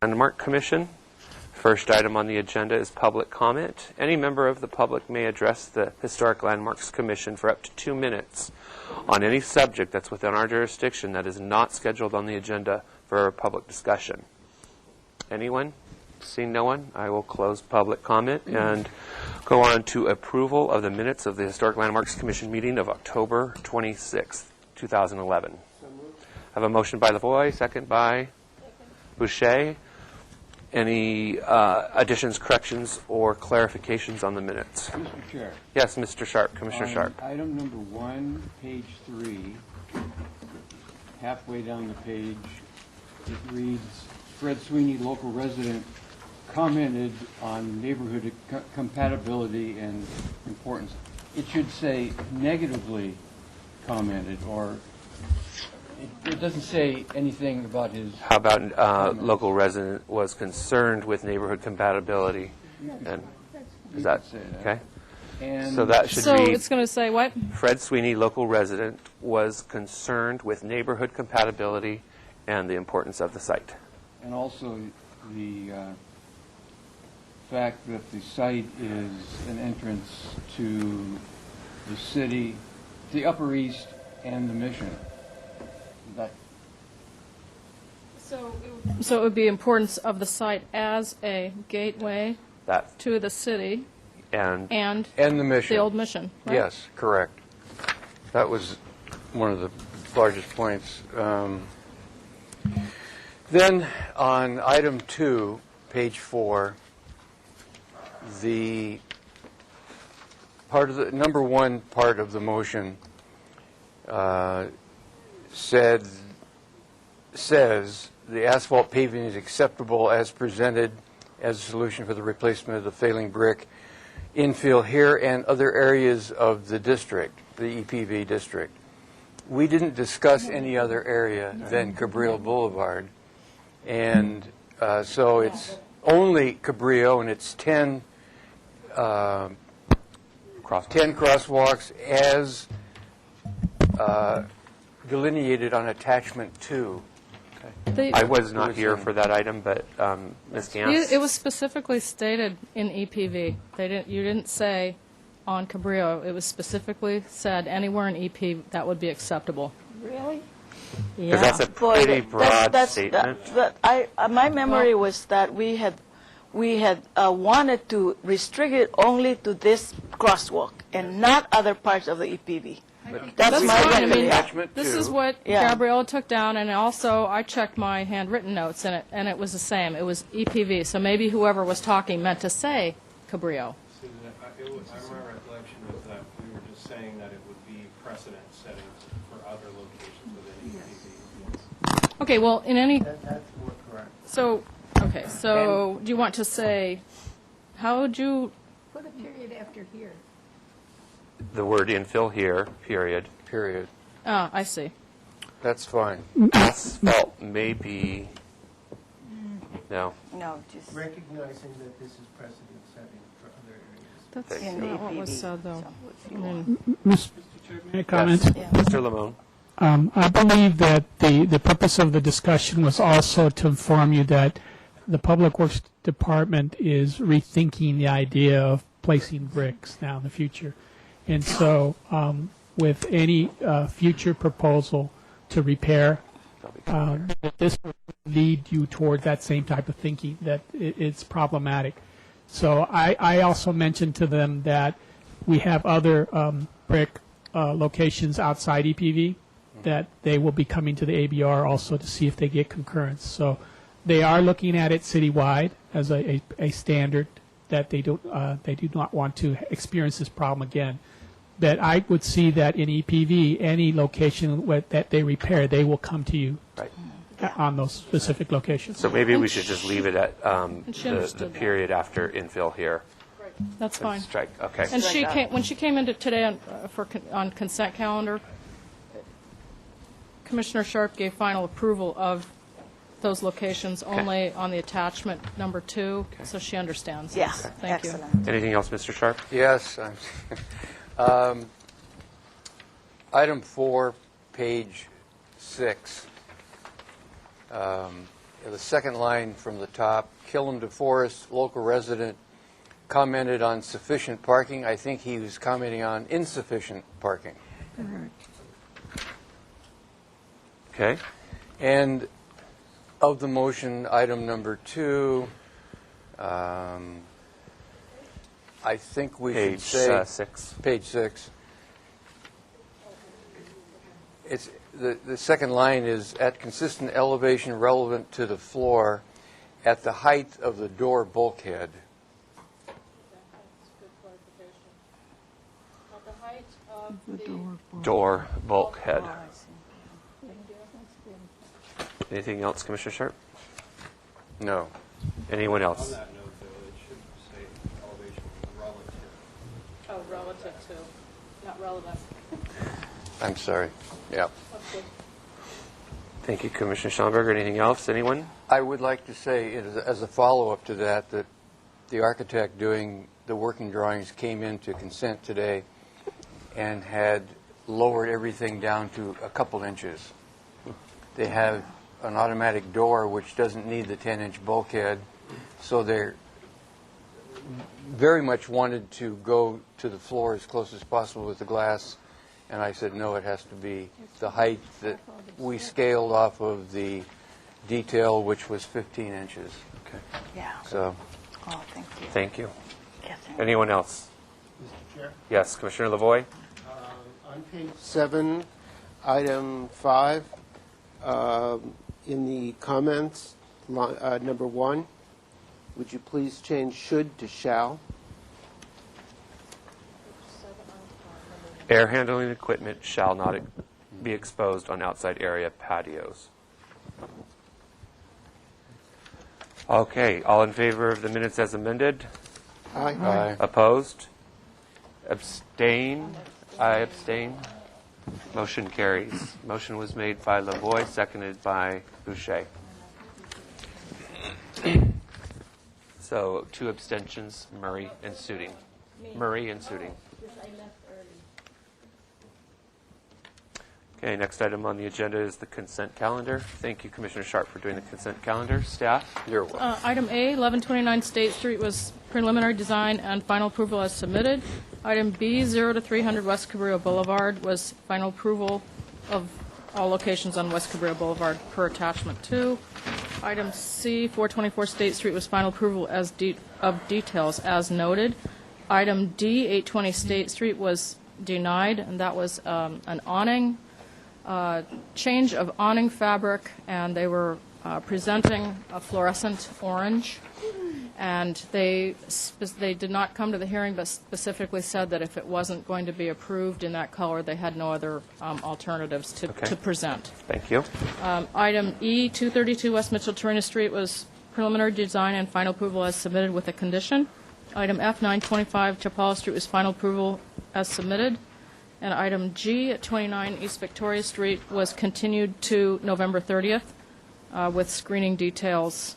Landmark Commission. First item on the agenda is public comment. Any member of the public may address the Historic Landmarks Commission for up to 2 minutes on any subject that's within our jurisdiction that is not scheduled on the agenda for a public discussion. Anyone? Seeing no one, I will close public comment and go on to approval of the minutes of the Historic Landmarks Commission meeting of October 26th, 2011. I have a motion by Lavoie, second by Boucher. Any additions, corrections, or clarifications on the minutes? Mr. Chair. Yes, Mr. Sharp, Commissioner Sharp. Item number 1, page 3, halfway down the page, it reads, Fred Sweeney, local resident, commented on neighborhood compatibility and importance. It should say negatively commented, or it doesn't say anything about his... How about local resident was concerned with neighborhood compatibility? And is that okay? And so that should So read, it's going to say what? Fred Sweeney, local resident, was concerned with neighborhood compatibility and the importance of the site. And also the fact that the site is an entrance to the city, the Upper East, and the Mission. That So it would be importance of the site as a gateway That to the city and And the mission. the old mission, right? Yes, correct. That was one of the largest points. Then on item 2, page 4, the part of the number 1 part of the motion says the asphalt paving is acceptable as presented as a solution for the replacement of the failing brick infill here and other areas of the district, the EPV district. We didn't discuss any other area than Cabrillo Boulevard. And so it's only Cabrillo, and it's 10 crosswalks as delineated on attachment 2. I was not here for that item, but Ms. Gantz. It was specifically stated in EPV. You didn't say on Cabrillo. It was specifically said anywhere in EP that would be acceptable. Really? Because that's a pretty broad statement. My memory was that we had wanted to restrict it only to this crosswalk and not other parts of the EPV. That's my fine. I mean, recollection. this is what Gabriella took down, and also I checked my handwritten notes, and it was the same. It was EPV. So maybe whoever was talking meant to say Cabrillo. My recollection was that we were just saying that it would be precedent setting for other locations within EPV. Okay, well, in any... That's more correct. So, okay, so do you want to say, how would you... Put a period after here. The word infill here, period. Period. Oh, I see. That's fine. Asphalt may be, no. No, just Recognizing that this is precedent setting for other areas. That's in the not what was EPV. said, though. So, I mean, Mr. Chair, may I comment? Yes. Mr. Lamone. I believe that the purpose of the discussion was also to inform you that the Public Works Department is rethinking the idea of placing bricks now in the future. And so with any future proposal to repair, this will lead you toward that same type of thinking, that it's problematic. So I also mentioned to them that we have other brick locations outside EPV that they will be coming to the ABR also to see if they get concurrence. So they are looking at it citywide as a standard that they do not want to experience this problem again. But I would see that in EPV, any location that they repair, they will come to you on those specific locations. So maybe we should just leave it at she the understood that. period after infill here. That's fine. Strike, okay. And when she came into today on consent calendar, Commissioner Sharp gave final approval of those locations only on the attachment number 2, so she understands. yes, this. Thank you. excellent. Anything else, Mr. Sharp? Yes. Item 4, page 6. the second line from the top, Killam DeForest, local resident, commented on sufficient parking. I think he was commenting on insufficient parking. Okay. And of the motion, item number 2, I think we should Page say... 6. Page 6. It's, the second line is, at consistent elevation relevant to the floor at the height of the door bulkhead. Door bulkhead. Anything else, Commissioner Sharp? No. Anyone On else? that note, though, it should say elevation relative. Oh, relative to, not relevant. I'm sorry. Yeah. Thank you, Commissioner Schomburg. Anything else? Anyone? I would like to say, as a follow-up to that, that the architect doing the working drawings came into consent today and had lowered everything down to a couple inches. They have an automatic door which doesn't need the 10-inch bulkhead, so they're very much wanted to go to the floor as close as possible with the glass, and I said, no, it has to be the height that we scaled off of the detail, which was 15 inches. Okay. Yeah. So, Oh, thank you. Thank you. Yes, Anyone else? Mr. Chair, Yes, Commissioner Lavoie? on page 7, item 5, in the comments, number 1, would you please change should to shall? Air handling equipment shall not be exposed on outside area patios. Okay, all in favor of the minutes as amended? Aye. aye. Opposed? Abstain? I abstain. Motion carries. Motion was made by Lavoie, seconded by Boucher. So 2 abstentions, Murray and Suding. Murray and Suding. Okay, next item on the agenda is the consent calendar. Thank you, Commissioner Sharp, for doing the consent calendar. Staff? You're welcome. Item A, 1129 State Street was preliminary design and final approval as submitted. Item B, 0 to 300 West Cabrillo Boulevard was final approval of all locations on West Cabrillo Boulevard per attachment 2. Item C, 424 State Street was final approval as of details as noted. Item D, 820 State Street was denied, and that was an awning, change of awning fabric, and they were presenting a fluorescent orange. And they did not come to the hearing, but specifically said that if it wasn't going to be approved in that color, they had no other alternatives to present. Thank you. Item E, 232 West Mitchell-Torina Street was preliminary design and final approval as submitted with a condition. Item F, 925 Chapala Street was final approval as submitted. And item G, at 29 East Victoria Street, was continued to November 30th with screening details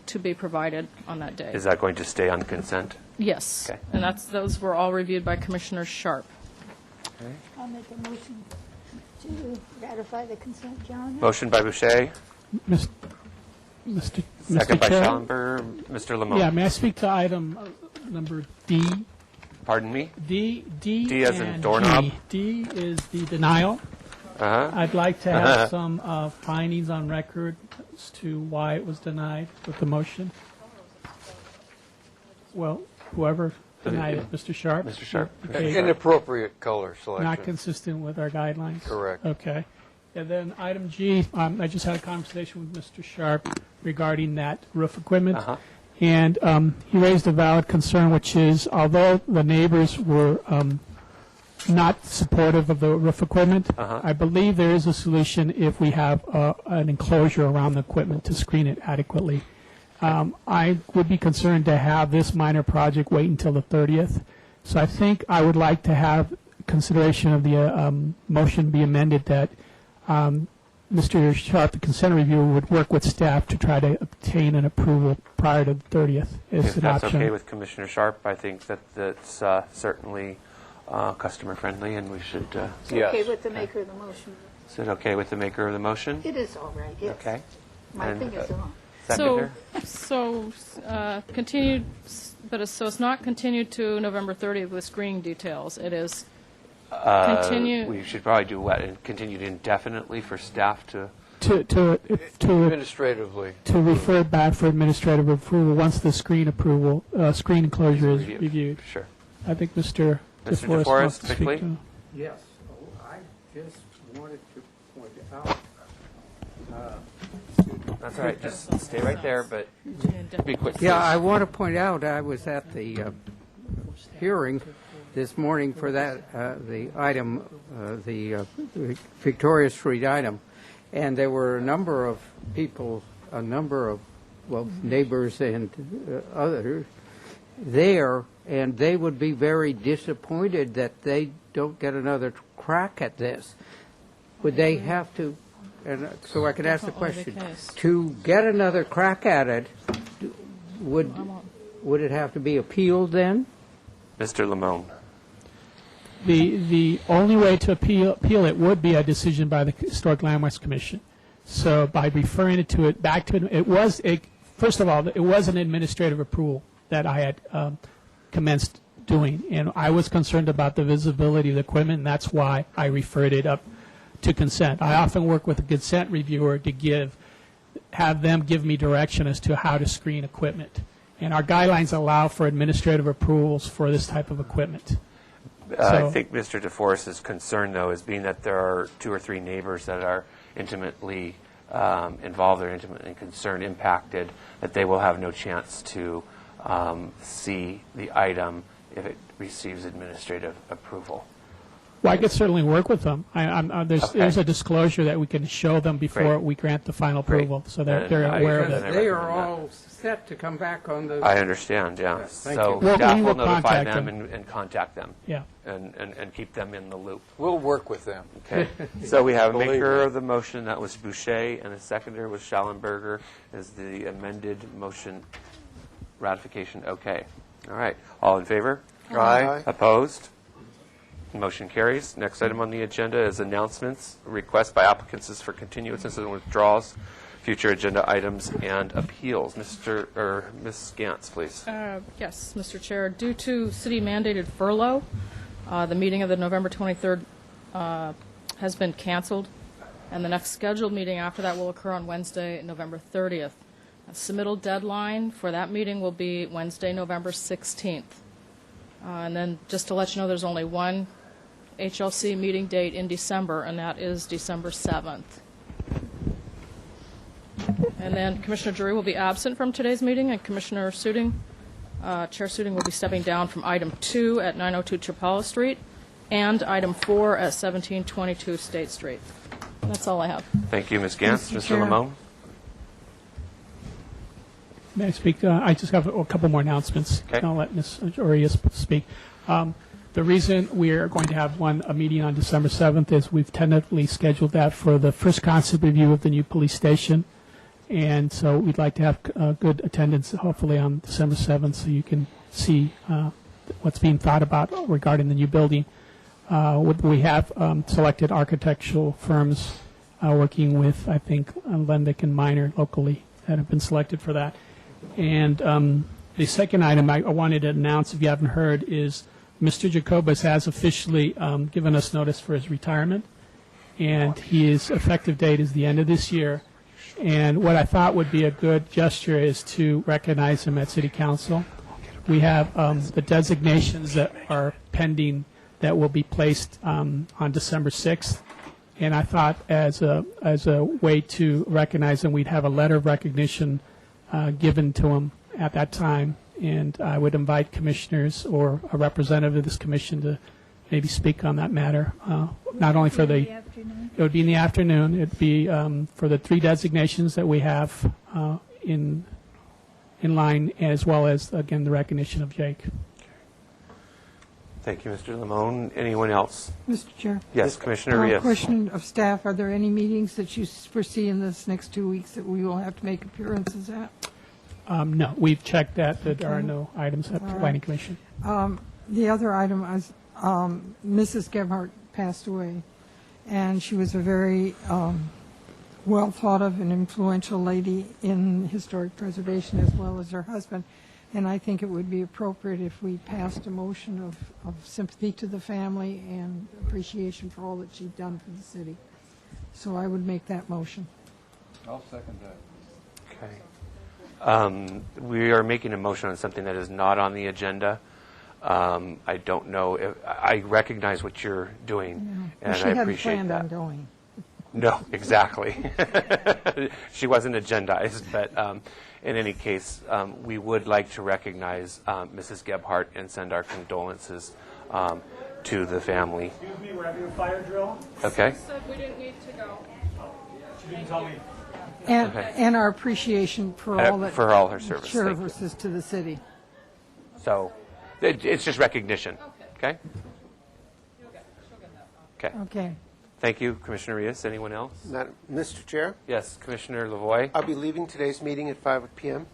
to be provided on that day. Is that going to stay on consent? Yes. Okay. And those were all reviewed by Commissioner Sharp. I'll make a motion to ratify the consent calendar. Motion by Boucher, Mr. second by Chair? Schallenberg. Mr. Lamont. Yeah, may I speak to item number D? Pardon me? D as in and doorknob? G. D is the denial. Uh-huh. I'd like to have some findings on record as to why it was denied with the motion. Well, whoever denied it, Mr. Sharp? Mr. Sharp. Okay. Inappropriate color selection. Not consistent with our guidelines? Correct. Okay. And then item G, I just had a conversation with Mr. Sharp regarding that roof equipment. Uh-huh. And he raised a valid concern, which is, although the neighbors were not supportive of the roof equipment, Uh-huh. I believe there is a solution if we have an enclosure around the equipment to screen it adequately. I would be concerned to have this minor project wait until the 30th. So I think I would like to have consideration of the motion be amended that Mr. Sharp, the consent reviewer, would work with staff to try to obtain an approval prior to the 30th. Is If an that's option. okay with Commissioner Sharp, I think that that's certainly customer-friendly, and we should, It's Yes. okay with the maker of the motion. is it okay with the maker of the motion? It is all right, yes. Okay. My And, thing is on. Seconder? Continued, so it's not continued to November 30th with screening details. It is continued. We should probably do what, and continued indefinitely for staff to, To Administratively. refer back for administrative approval once the screen enclosure is Reviewed. reviewed. sure. I think Mr. Mr. DeForest wants to speak quickly? to. Yes, I just wanted to point out, That's all right, just stay right there, but be quick. yeah, please. I want to point out, I was at the hearing this morning for that, the item, the Victoria Street item, and there were a number of people, neighbors and others there, and they would be very disappointed that they don't get another crack at this. Would they have to, and so I could ask the Frequently the question, case. to get another crack at it, would it have to be appealed then? Mr. Lamone. The only way to appeal it would be a decision by the Historic Landmarks Commission. So by referring it back to it, first of all, it was an administrative approval that I had commenced doing, and I was concerned about the visibility of the equipment, and that's why I referred it up to consent. I often work with a consent reviewer to have them give me direction as to how to screen equipment. And our guidelines allow for administrative approvals for this type of equipment. I think Mr. DeForest's concern, though, is being that there are 2 or 3 neighbors that are intimately involved or intimately concerned, impacted, that they will have no chance to see the item if it receives administrative approval. Well, I could certainly work with them. There's Okay. a disclosure that we can show them before Great. we grant the final Great. approval, so that And they're I- aware of and it. I They are recommend that. all set to come back on the... I understand, yeah. thank So you. Well, staff we will will notify contact them them. and contact them Yeah. and keep them in the loop. We'll work with them. Okay. So we have a Believe maker me. of the motion, that was Boucher, and a seconder was Schallenberger. Is the amended motion ratification okay? All right. All in favor? Aye. Opposed? Motion carries. Next item on the agenda is announcements. Requests by applicants is for continuances and withdrawals, future agenda items, and appeals. Ms. Gantz, please. Yes, Mr. Chair. Due to city-mandated furlough, the meeting of the November 23rd has been canceled, and the next scheduled meeting after that will occur on Wednesday, November 30th. A submittal deadline for that meeting will be Wednesday, November 16th. And then, just to let you know, there's only one HLC meeting date in December, and that is December 7th. And then Commissioner Drury will be absent from today's meeting, and Commissioner Suding, Chair Suding, will be stepping down from item 2 at 902 Chapala Street and item 4 at 1722 State Street. That's all I have. Thank you, Ms. Gantz. Mr. Mr. Chair. Lamone? May I speak? I just have a couple more announcements. Okay. I'll let Ms. Urias speak. The reason we are going to have a meeting on December 7th is we've tentatively scheduled that for the first concept review of the new police station. And so we'd like to have good attendance, hopefully, on December 7th, so you can see what's being thought about regarding the new building. We have selected architectural firms working with, I think, Lendick and Minor locally that have been selected for that. And the second item I wanted to announce, if you haven't heard, is Mr. Jacobus has officially given us notice for his retirement, and his effective date is the end of this year. And what I thought would be a good gesture is to recognize him at City Council. We have the designations that are pending that will be placed on December 6th. And I thought as a way to recognize him, we'd have a letter of recognition given to him at that time. And I would invite commissioners or a representative of this commission to maybe speak on that matter, not only for the... It would be in the afternoon. It would be for the 3 designations that we have in line, as well as, again, the recognition of Jake. Thank you, Mr. Lamone. Anyone else? Mr. Chair. Yes, Commissioner Rios. Question of staff, are there any meetings that you foresee in this next 2 weeks that we will have to make appearances at? No, we've checked that there are no items at the Planning Commission. The other item is Mrs. Gebhardt passed away, and she was a very well thought of and influential lady in historic preservation as well as her husband. And I think it would be appropriate if we passed a motion of sympathy to the family and appreciation for all that she'd done for the city. So I would make that motion. I'll second that. Okay. We are making a motion on something that is not on the agenda. I don't know if, I recognize what you're doing, and She I hadn't appreciate planned on that. going. No, exactly. She wasn't agendized, but in any case, we would like to recognize Mrs. Gebhardt and send our condolences to the family. Excuse me, we're having a fire drill. Okay? Said we didn't need to go. She didn't tell me. And our appreciation for all that. For all her service. Thank you. Services to the city. So it's just recognition. Okay? Okay. Okay. Thank you, Commissioner Rios. Anyone else? Mr. Chair, Yes, Commissioner Lavoie. I'll be leaving today's meeting at 5 p.m.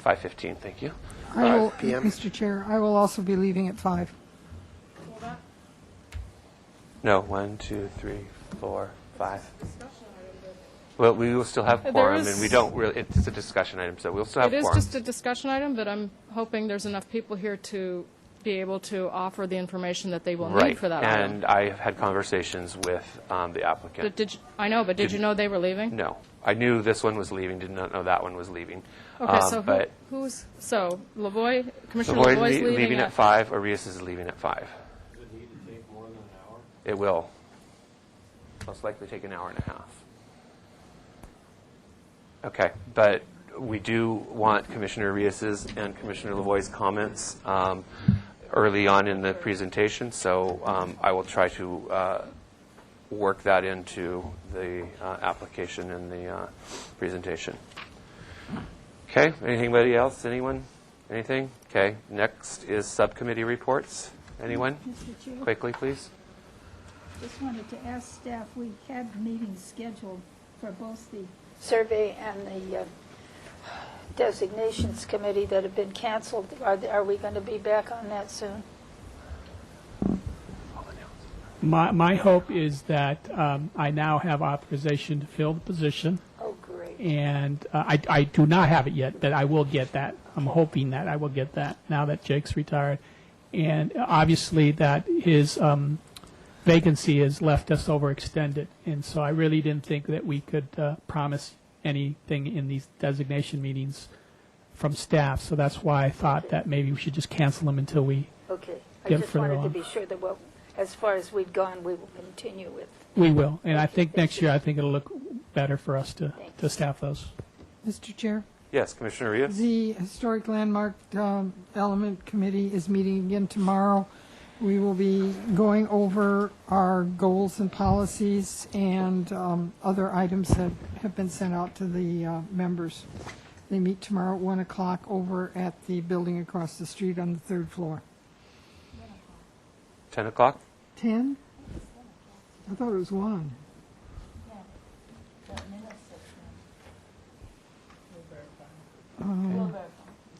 5:15. Thank you. I will, 5 p.m. Mr. Chair, I will also be leaving at 5. No, 1, 2, 3, 4, 5. Well, we will still have There quorum, is- and we don't really, it's a discussion item, so we'll still have It is quorum. just a discussion item, but I'm hoping there's enough people here to be able to offer the information that they will need Right, for that item. and I have had conversations with the applicant. But I know, but did you know they were leaving? No, I knew this one was leaving, did not know that one was leaving. Okay, so But Lavoie, Commissioner Lavoie Lavoie's leaving at 5, Arias is leaving at 5. Does it need to take more than an hour? It will most likely take an hour and a half. Okay, but we do want Commissioner Rios's and Commissioner Lavoie's comments early on in the presentation, so I will try to work that into the application and the presentation. Okay, anybody else? Anyone? Anything? Okay, next is subcommittee reports. Anyone? Mr. Chair, Quickly, please. just wanted to ask staff, we had meetings scheduled for both the survey and the designations committee that have been canceled. Are we going to be back on that soon? My hope is that I now have authorization to fill the position, Oh, great. and I do not have it yet, but I will get that. I'm hoping that I will get that now that Jake's retired. And obviously that his vacancy has left us overextended, and so I really didn't think that we could promise anything in these designation meetings from staff, so that's why I thought that maybe we should just cancel them until we Okay. I Get just further wanted to on. be sure that, well, as far as we'd gone, we will continue with. We will, and I think next year, I think it'll look better for us to staff those. Mr. Chair, Yes, Commissioner Rios? the Historic Landmark Element Committee is meeting again tomorrow. We will be going over our goals and policies and other items that have been sent out to the members. They meet tomorrow at 1 o'clock over at the building across the street on the 3rd floor. 10 o'clock? 10? I thought it was 1.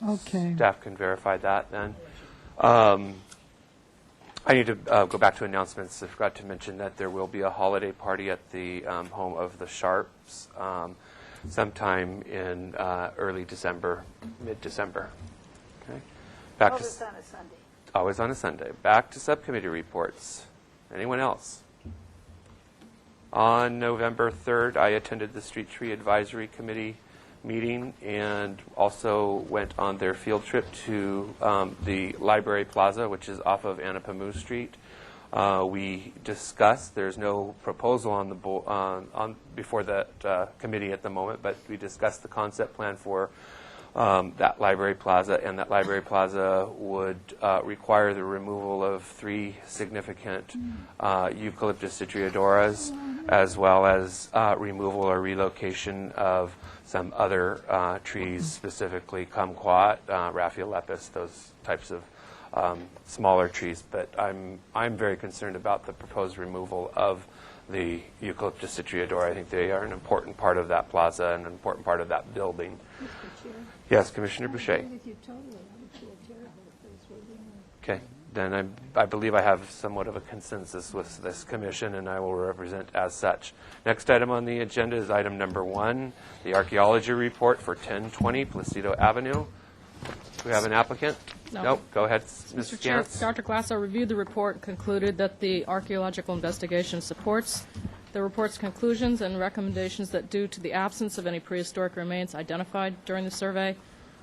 Okay. Staff can verify that then. I need to go back to announcements. I forgot to mention that there will be a holiday party at the home of the Sharps sometime in early December, mid-December. Okay. Back to Always on a Sunday. always on a Sunday. Back to subcommittee reports. Anyone else? On November 3rd, I attended the Street Tree Advisory Committee meeting and also went on their field trip to the Library Plaza, which is off of Anapamu Street. We discussed, there's no proposal on the before that committee at the moment, but we discussed the concept plan for that Library Plaza, and that Library Plaza would require the removal of 3 significant Eucalyptus citriodoras, as well as removal or relocation of some other trees, specifically kumquat, Raphiolepis, those types of smaller trees. But I'm very concerned about the proposed removal of the Eucalyptus citriodora. I think they are an important part of that plaza and an important part of that building. Mr. Chair, Yes, Commissioner Boucher. I agree with you totally. I would feel terrible if those were removed. Okay. then I believe I have somewhat of a consensus with this commission, and I will represent as such. Next item on the agenda is item number 1, the archaeology report for 1020 Placido Avenue. Do we have an applicant? No. Nope. Go ahead, Ms. Mr. Chair, Gantz. Dr. Glasso reviewed the report and concluded that the archaeological investigation supports the report's conclusions and recommendations that due to the absence of any prehistoric remains identified during the survey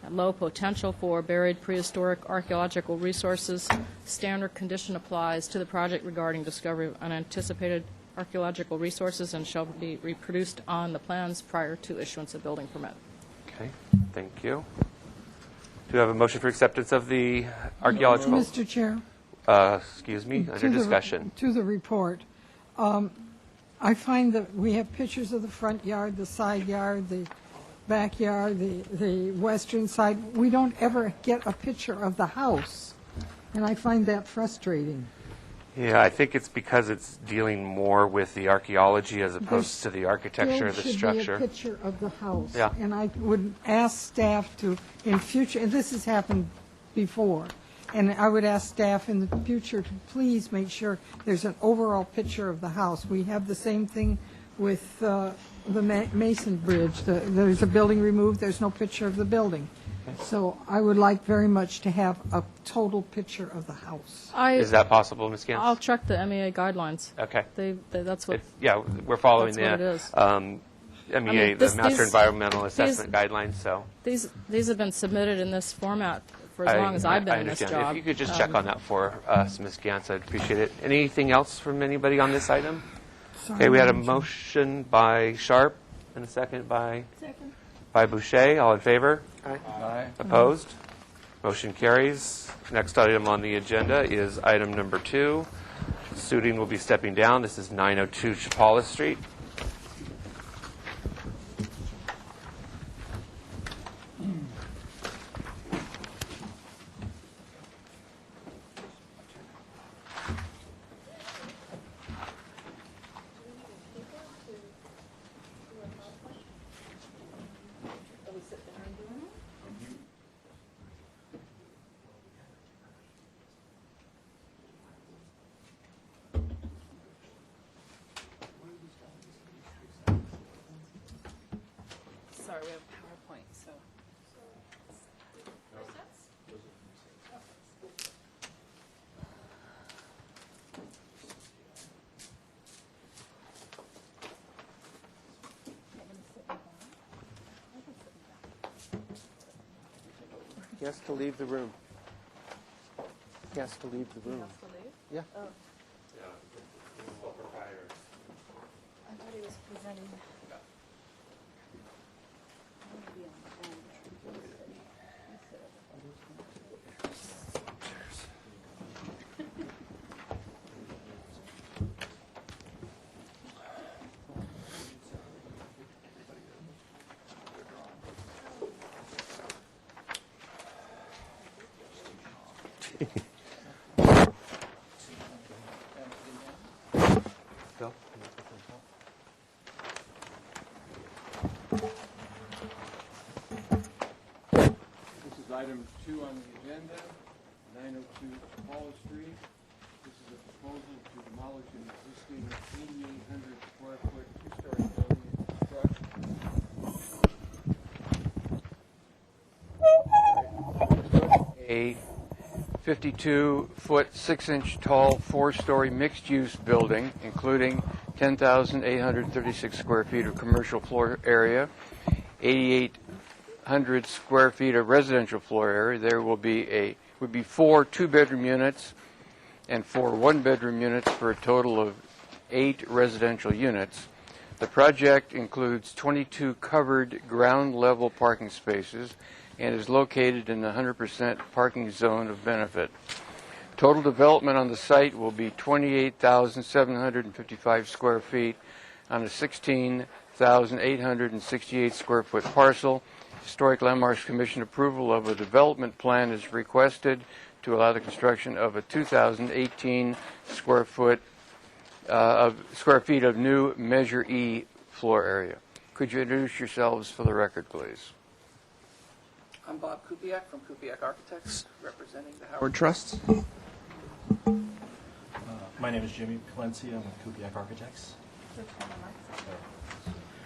and low potential for buried prehistoric archaeological resources, standard condition applies to the project regarding discovery of unanticipated archaeological resources and shall be reproduced on the plans prior to issuance of building permit. Okay, thank you. Do we have a motion for acceptance of the archaeological? Mr. Chair. Excuse me, under To the- discussion. To the report. I find that we have pictures of the front yard, the side yard, the backyard, the western side. We don't ever get a picture of the house, and I find that frustrating. Yeah, I think it's because it's dealing more with the archaeology as opposed to the architecture of the There structure. should be a picture of the house. Yeah. And I would ask staff to, in future, and this has happened before, and I would ask staff in the future to please make sure there's an overall picture of the house. We have the same thing with the Mason Bridge. There's a building removed, there's no picture of the building. So I would like very much to have a total picture of the house. Is that possible, Ms. Gantz? I'll check the MEA guidelines. Okay. That's what. Yeah, we're following That's the what it is. MEA, this- the Master these- Environmental Assessment Guidelines, so. These have been submitted in this format for as long as I've been in this understand. job. If you could just check on that for us, Ms. Gantz, I'd appreciate it. Anything else from anybody on this item? Okay, we had a motion by Sharp and a second by Boucher. All in favor? Aye. Opposed? Motion carries. Next item on the agenda is item number 2. Suiting will be stepping down. This is 902 Chapala Street. Sorry, we have PowerPoint, so. He has to leave the room. He has to leave the room. Yeah. I thought he was presenting. This is item 2 on the agenda, 902 Chapala Street. This is a proposal to demolish an existing 8,800 square foot two-story building and construct a 52-foot, 6-inch tall, 4-story mixed-use building, including 10,836 square feet of commercial floor area, 8,800 square feet of residential floor area. There would be 4 two-bedroom units and 4 one-bedroom units for a total of 8 residential units. The project includes 22 covered ground-level parking spaces and is located in the 100% parking zone of benefit. Total development on the site will be 28,755 square feet on a 16,868 square foot parcel. Historic Landmarks Commission approval of a development plan is requested to allow the construction of a 2,018 square feet of new Measure E floor area. Could you introduce yourselves for the record, please? I'm Bob Kupiak from Kupiak Architects, representing the Howard Trust. My name is Jimmy Clemency. I'm with Kupiak Architects.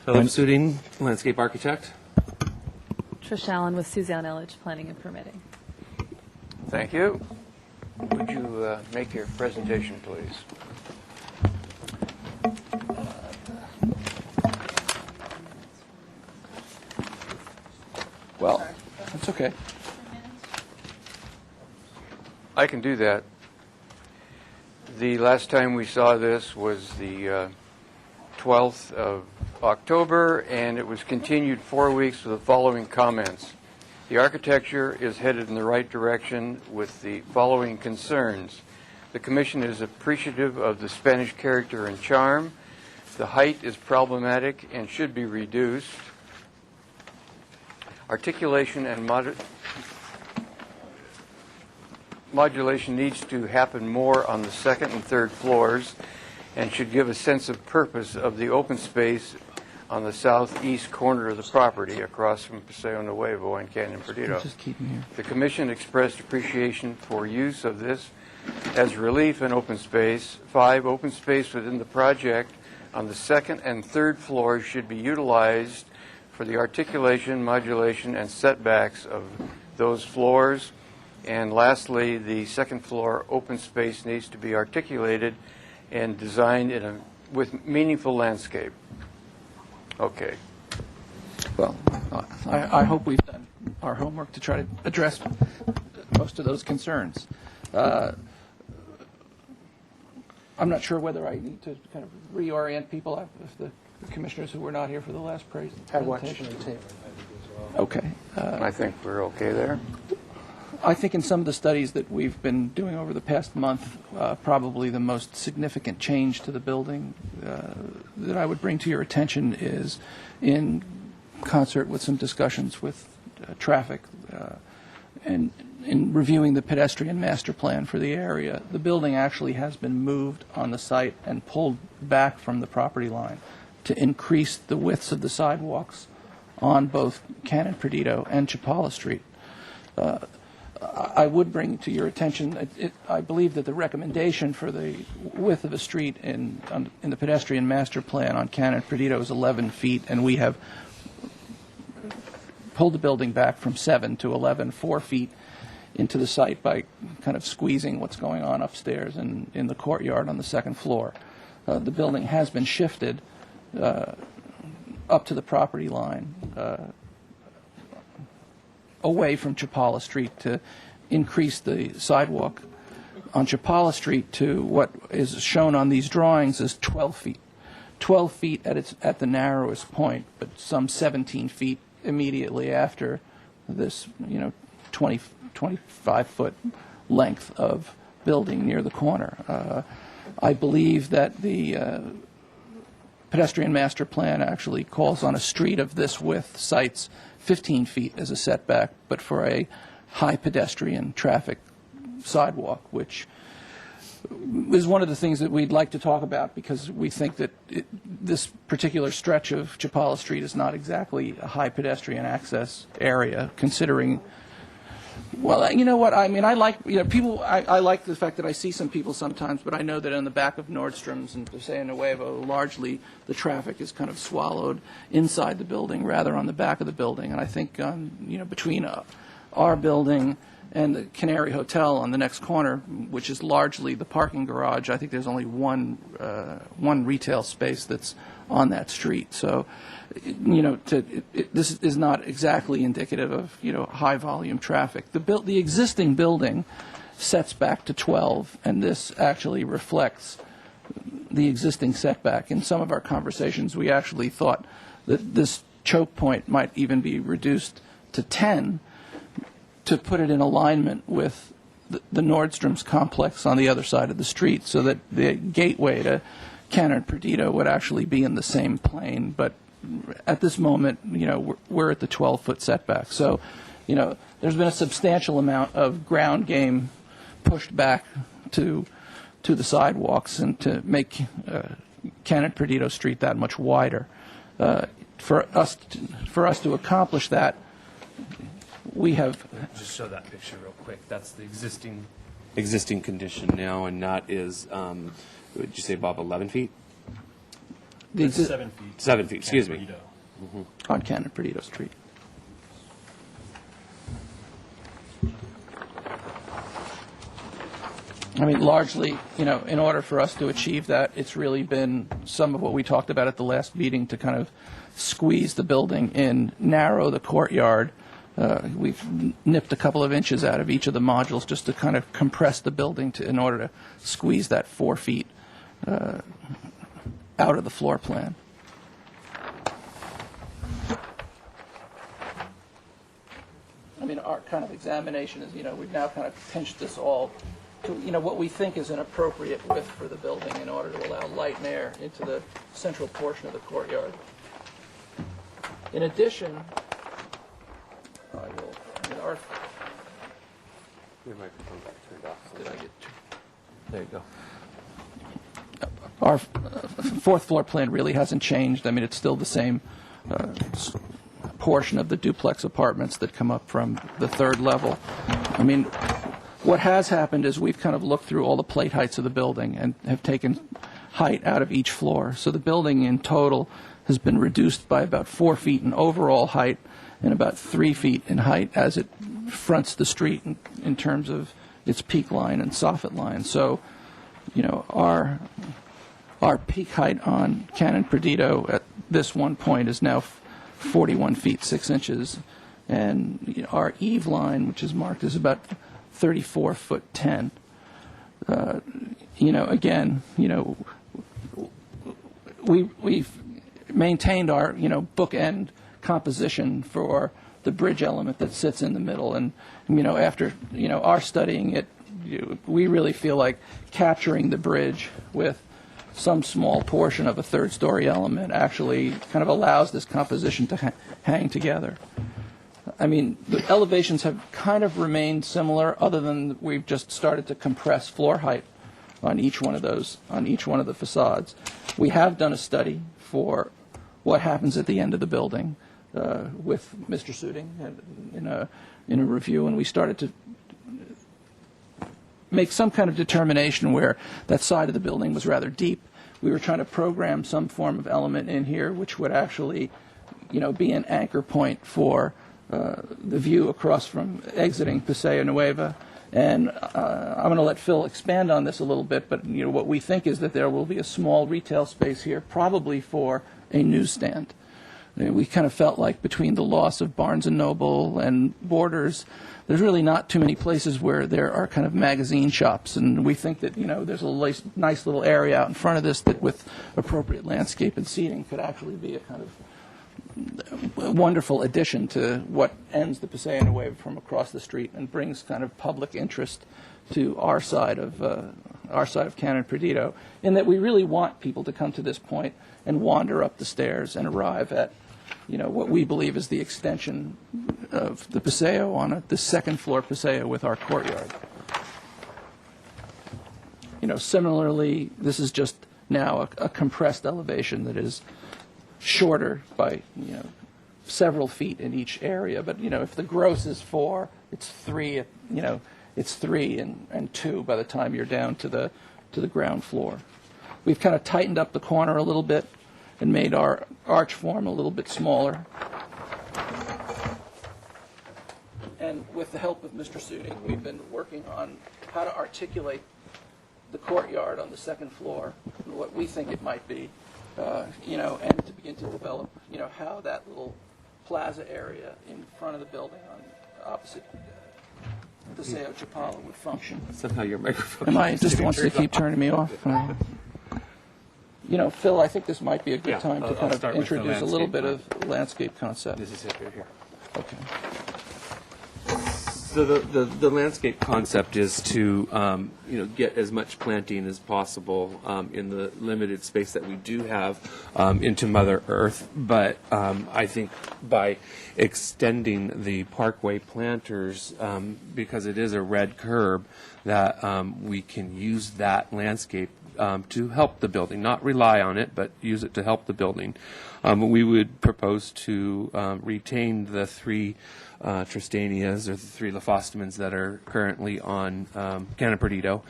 Philip Suding, landscape architect. Trish Allen with Suzanne Elledge, Planning and Permitting. Thank you. Would you make your presentation, please? Well, that's okay. I can do that. The last time we saw this was the 12th of October, and it was continued 4 weeks with the following comments. The architecture is headed in the right direction with the following concerns. The Commission is appreciative of the Spanish character and charm. The height is problematic and should be reduced. Articulation and modulation needs to happen more on the second and third floors and should give a sense of purpose of the open space on the southeast corner of the property across from Paseo Nuevo and Canyon Perdido. Just keep them here. The Commission expressed appreciation for use of this as relief and open space. 5, open space within the project on the second and third floors should be utilized for the articulation, modulation, and setbacks of those floors. And lastly, the second floor open space needs to be articulated and designed with meaningful landscape. Okay. Well, I hope we've done our homework to try to address most of those concerns. I'm not sure whether I need to kind of reorient people, if the commissioners who were not here for the last presentation. Okay. I think we're okay there. I think in some of the studies that we've been doing over the past month, probably the most significant change to the building that I would bring to your attention is in concert with some discussions with traffic and in reviewing the pedestrian master plan for the area. The building actually has been moved on the site and pulled back from the property line to increase the widths of the sidewalks on both Canyon Perdido and Chapala Street. I would bring to your attention, I believe that the recommendation for the width of a street in the pedestrian master plan on Canyon Perdido is 11 feet, and we have pulled the building back from 7 to 11, 4 feet into the site by kind of squeezing what's going on upstairs and in the courtyard on the second floor. The building has been shifted up to the property line, away from Chapala Street to increase the sidewalk on Chapala Street to what is shown on these drawings as 12 feet. 12 feet at the narrowest point, but some 17 feet immediately after this, 25-foot length of building near the corner. I believe that the pedestrian master plan actually calls on a street of this width, cites 15 feet as a setback, but for a high pedestrian traffic sidewalk, which is one of the things that we'd like to talk about because we think that this particular stretch of Chapala Street is not exactly a high pedestrian access area, considering. Well, you know what? I mean, I like people. I like the fact that I see some people sometimes, but I know that in the back of Nordstrom's and Paseo Nuevo, largely the traffic is kind of swallowed inside the building rather on the back of the building. And I think, between our building and the Canary Hotel on the next corner, which is largely the parking garage, I think there's only one retail space that's on that street. So, this is not exactly indicative of high volume traffic. The existing building sets back to 12, and this actually reflects the existing setback. In some of our conversations, we actually thought that this choke point might even be reduced to 10 to put it in alignment with the Nordstrom's complex on the other side of the street, so that the gateway to Canyon Perdido would actually be in the same plane. But at this moment, we're at the 12-foot setback. So, there's been a substantial amount of ground game pushed back to the sidewalks and to make Canyon Perdido Street that much wider. For us to accomplish that, we have Just show that picture real quick. That's the existing existing condition now, and that is, would you say, Bob, 11 feet? It's 7 feet. 7 feet, excuse me. Cabrillo. On Canon Perdido Street. I mean, largely, in order for us to achieve that, it's really been some of what we talked about at the last meeting to kind of squeeze the building in, narrow the courtyard. We've nipped a couple of inches out of each of the modules just to kind of compress the building in order to squeeze that 4 feet out of the floor plan. I mean, our kind of examination is, we've now kind of pinched this all to, what we think is an appropriate width for the building in order to allow light and air into the central portion of the courtyard. In addition, our... Your microphone turned off. Did I get there you go. Our fourth floor plan really hasn't changed. I mean, it's still the same portion of the duplex apartments that come up from the third level. I mean, what has happened is we've kind of looked through all the plate heights of the building and have taken height out of each floor. So the building in total has been reduced by about 4 feet in overall height and about 3 feet in height as it fronts the street in terms of its peak line and soffit line. So, our peak height on Canon Perdido at this one point is now 41 feet 6 inches, and our eave line, which is marked, is about 34 foot 10. Again, we've maintained our bookend composition for the bridge element that sits in the middle, and after our studying it, we really feel like capturing the bridge with some small portion of a third-story element actually kind of allows this composition to hang together. I mean, the elevations have kind of remained similar, other than we've just started to compress floor height on each one of those, on each one of the facades. We have done a study for what happens at the end of the building with Mr. Suding in a review, and we started to make some kind of determination where that side of the building was rather deep. We were trying to program some form of element in here which would actually, be an anchor point for the view across from exiting Paseo Nueva. And I'm going to let Phil expand on this a little bit, but what we think is that there will be a small retail space here, probably for a newsstand. We kind of felt like between the loss of Barnes & Noble and Borders, there's really not too many places where there are kind of magazine shops, and we think that there's a nice little area out in front of this that, with appropriate landscape and seating, could actually be a kind of wonderful addition to what ends the Paseo Nueva from across the street and brings kind of public interest to our side of Canon Perdido, in that we really want people to come to this point and wander up the stairs and arrive at what we believe is the extension of the Paseo on the second floor Paseo with our courtyard. Similarly, this is just now a compressed elevation that is shorter by several feet in each area. But if the gross is 4, it's 3. It's 3 and 2 by the time you're down to the ground floor. We've kind of tightened up the corner a little bit and made our arch form a little bit smaller. And with the help of Mr. Suding, we've been working on how to articulate the courtyard on the second floor, what we think it might be, and to begin to develop, how that little plaza area in front of the building on opposite Paseo Chapala would function. Somehow your microphone... Am I just wants to keep turning me off? Phil, I think this might be a good time to kind of introduce a little bit of landscape concept. This is it right here. Okay. So the landscape concept is to get as much planting as possible in the limited space that we do have into Mother Earth. But I think by extending the parkway planters, because it is a red curb, that we can use that landscape to help the building, not rely on it, but use it to help the building. We would propose to retain the 3 Tristanias, or the 3 Leuphostomans that are currently on Canna Perdido.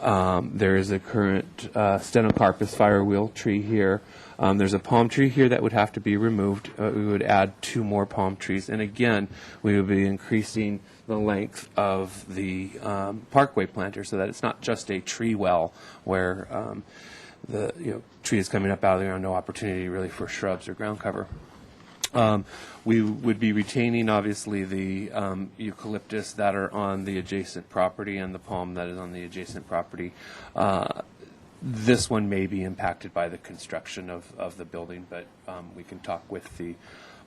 There is a current Stenocarpus firewheel tree here. There's a palm tree here that would have to be removed. We would add 2 more palm trees. And again, we would be increasing the length of the parkway planter so that it's not just a tree well where the tree is coming up out of the ground, no opportunity really for shrubs or ground cover. We would be retaining, obviously, the eucalyptus that are on the adjacent property and the palm that is on the adjacent property. This one may be impacted by the construction of the building, but we can talk with the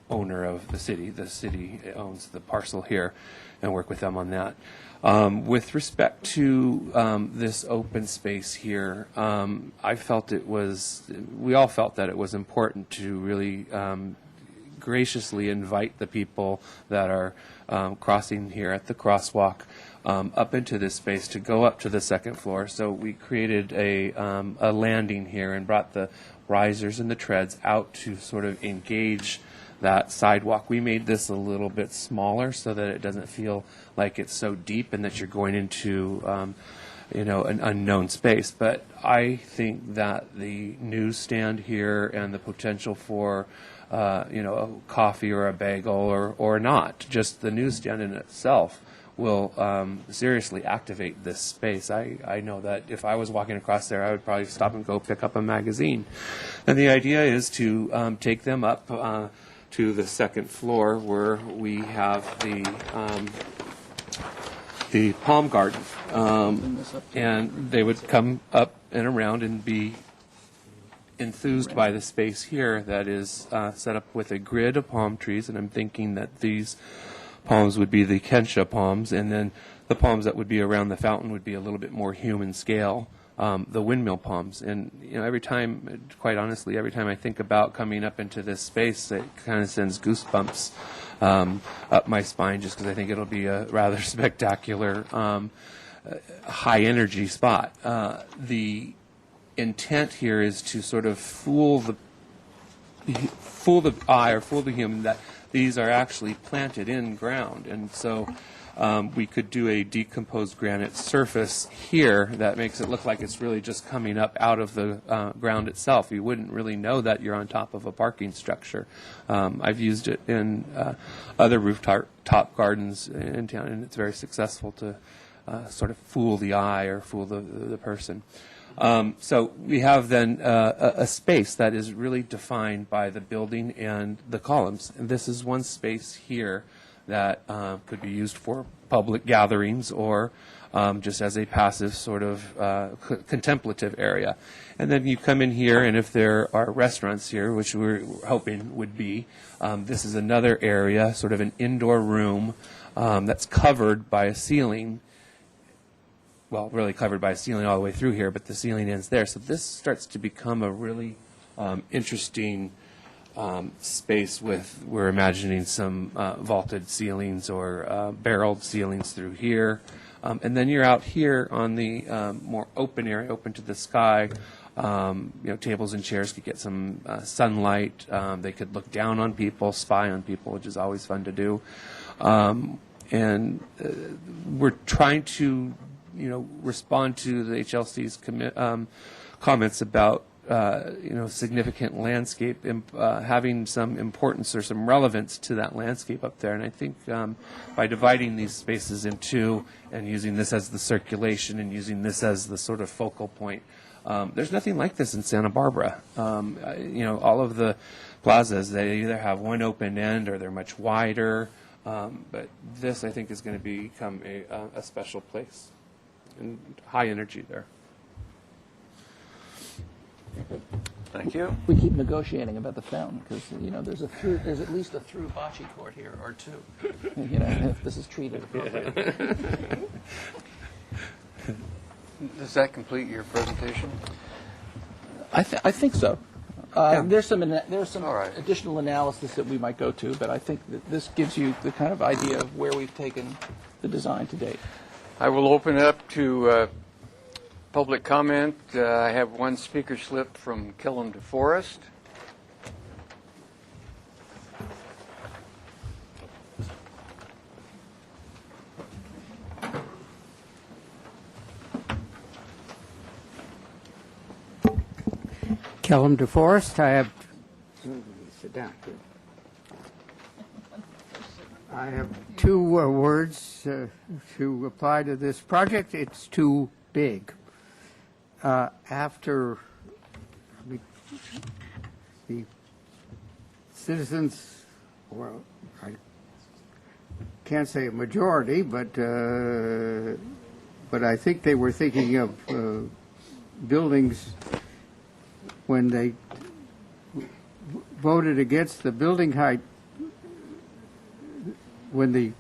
owner of the city. The city owns the parcel here, and work with them on that. With respect to this open space here, we all felt that it was important to really graciously invite the people that are crossing here at the crosswalk up into this space to go up to the 2nd floor. So we created a landing here and brought the risers and the treads out to sort of engage that sidewalk. We made this a little bit smaller so that it doesn't feel like it's so deep and that you're going into an unknown space. But I think that the newsstand here and the potential for a coffee or a bagel or not, just the newsstand in itself will seriously activate this space. I know that if I was walking across there, I would probably stop and go pick up a magazine. And the idea is to take them up to the 2nd floor where we have the palm garden. And they would come up and around and be enthused by the space here that is set up with a grid of palm trees, and I'm thinking that these palms would be the Kentia palms, and then the palms that would be around the fountain would be a little bit more human scale, the windmill palms. And every time, quite honestly, every time I think about coming up into this space, it kind of sends goosebumps up my spine, just because I think it'll be a rather spectacular high energy spot. The intent here is to sort of fool the eye or fool the human that these are actually planted in ground. And so we could do a decomposed granite surface here that makes it look like it's really just coming up out of the ground itself. You wouldn't really know that you're on top of a parking structure. I've used it in other rooftop gardens in town, and it's very successful to sort of fool the eye or fool the person. So we have then a space that is really defined by the building and the columns. And this is one space here that could be used for public gatherings or just as a passive sort of contemplative area. And then you come in here, and if there are restaurants here, which we're hoping would be, this is another area, sort of an indoor room that's covered by a ceiling. Well, really covered by a ceiling all the way through here, but the ceiling ends there. So this starts to become a really interesting space we're imagining some vaulted ceilings or barreled ceilings through here. And then you're out here on the more open area, open to the sky. Tables and chairs could get some sunlight. They could look down on people, spy on people, which is always fun to do. And we're trying to respond to the HLC's comments about, significant landscape, having some importance or some relevance to that landscape up there. And I think by dividing these spaces in two and using this as the circulation and using this as the sort of focal point, there's nothing like this in Santa Barbara. All of the plazas, they either have one open end or they're much wider. But this, I think, is going to become a special place. And high energy there. Thank you. We keep negotiating about the fountain because there's at least a through bocce court here or two. If this is treated appropriately. Does that complete your presentation? I think so. There's some All right. additional analysis that we might go to, but I think that this gives you the kind of idea of where we've taken the design to date. I will open it up to public comment. I have one speaker slip from Killam to Forest. Kellam DeForest, I have, sit down. I have two words to apply to this project. It's too big. After the citizens, well, I can't say a majority, but I think they were thinking of buildings when they voted against the building height, when the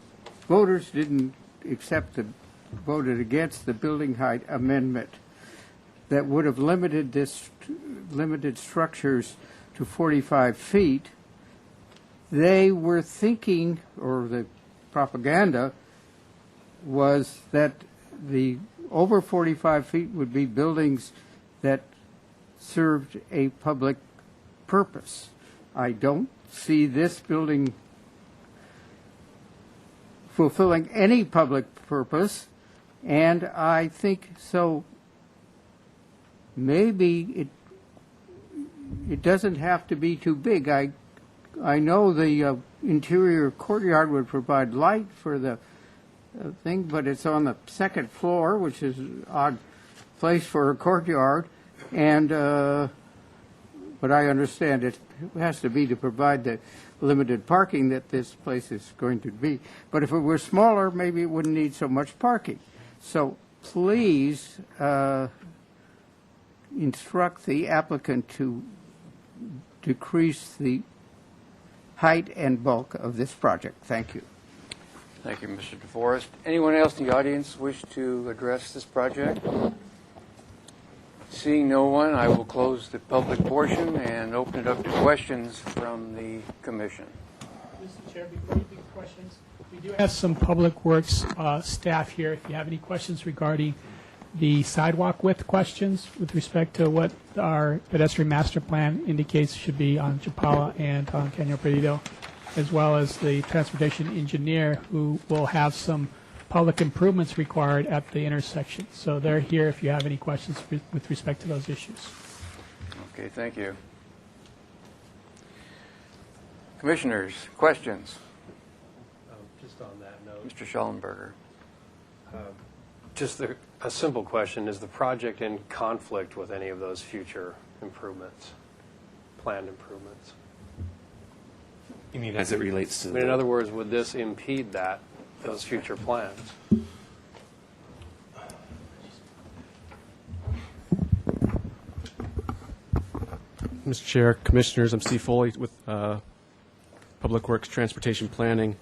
voters didn't voted against the building height amendment that would have limited structures to 45 feet, they were thinking, or the propaganda was that the over 45 feet would be buildings that served a public purpose. I don't see this building fulfilling any public purpose, and I think so maybe it doesn't have to be too big. I know the interior courtyard would provide light for the thing, but it's on the second floor, which is an odd place for a courtyard. And but I understand it has to be to provide the limited parking that this place is going to be. But if it were smaller, maybe it wouldn't need so much parking. So please instruct the applicant to decrease the height and bulk of this project. Thank you. Thank you, Mr. DeForest. Anyone else in the audience wish to address this project? Seeing no one, I will close the public portion and open it up to questions from the commission. Mr. Chair, before you begin questions, we do have some Public Works staff here. If you have any questions regarding the sidewalk width questions with respect to what our pedestrian master plan indicates should be on Chapala and on Caño Perdido, as well as the transportation engineer who will have some public improvements required at the intersection. So they're here if you have any questions with respect to those issues. Okay, thank you. Commissioners, questions? Just on that note, Mr. Schallenberger. just a simple question. Is the project in conflict with any of those future improvements, planned improvements? You mean as it relates to I mean, in other words, would this impede those future plans? Mr. Chair, Commissioners, I'm Steve Foley with Public Works Transportation Planning.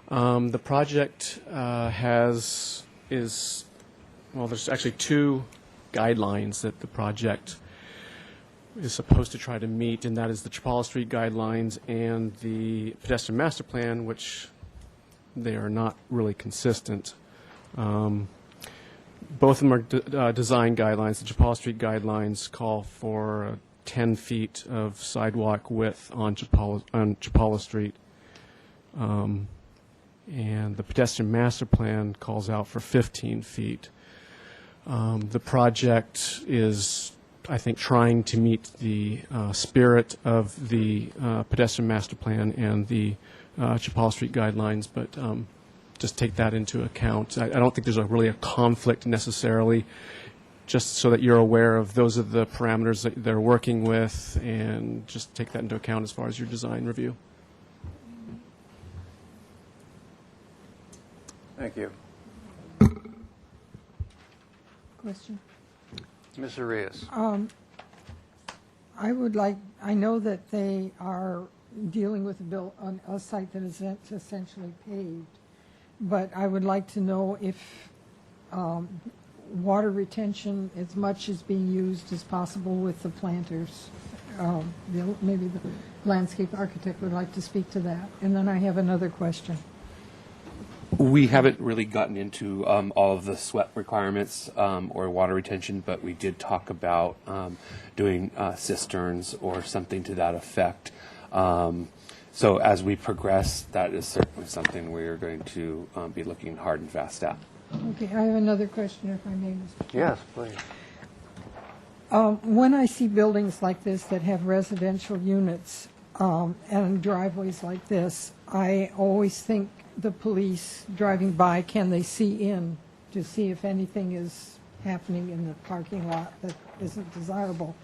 The project there's actually two guidelines that the project is supposed to try to meet, and that is the Chapala Street guidelines and the Pedestrian Master Plan, which they are not really consistent. Both of them are design guidelines. The Chapala Street guidelines call for 10 feet of sidewalk width on Chapala Street. And the Pedestrian Master Plan calls out for 15 feet. The project is, I think, trying to meet the spirit of the Pedestrian Master Plan and the Chapala Street guidelines, but just take that into account. I don't think there's really a conflict necessarily, just so that you're aware of those are the parameters that they're working with, and just take that into account as far as your design review. Thank you. Question? Ms. Arias. I know that they are dealing with on a site that is essentially paved, but I would like to know if water retention as much as being used as possible with the planters. Maybe the landscape architect would like to speak to that. And then I have another question. We haven't really gotten into all of the SWEP requirements or water retention, but we did talk about doing cisterns or something to that effect. So as we progress, that is certainly something we are going to be looking hard and fast at. Okay, I have another question, if I may, Mr. Chair. Yes, please. When I see buildings like this that have residential units and driveways like this, I always think the police driving by, can they see in to see if anything is happening in the parking lot that isn't desirable?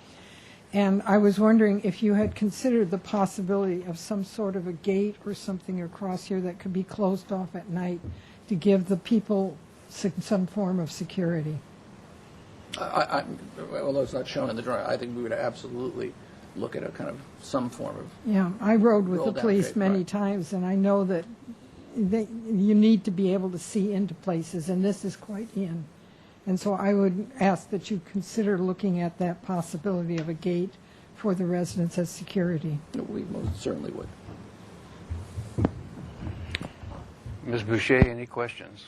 And I was wondering if you had considered the possibility of some sort of a gate or something across here that could be closed off at night to give the people some form of security. Although it's not shown in the drawing, I think we would absolutely look at a kind of some form of. Yeah, I rode with the roll-down police gate, many right. times, and I know that you need to be able to see into places, and this is quite in. And so I would ask that you consider looking at that possibility of a gate for the residents as security. We most certainly would. Ms. Boucher, any questions?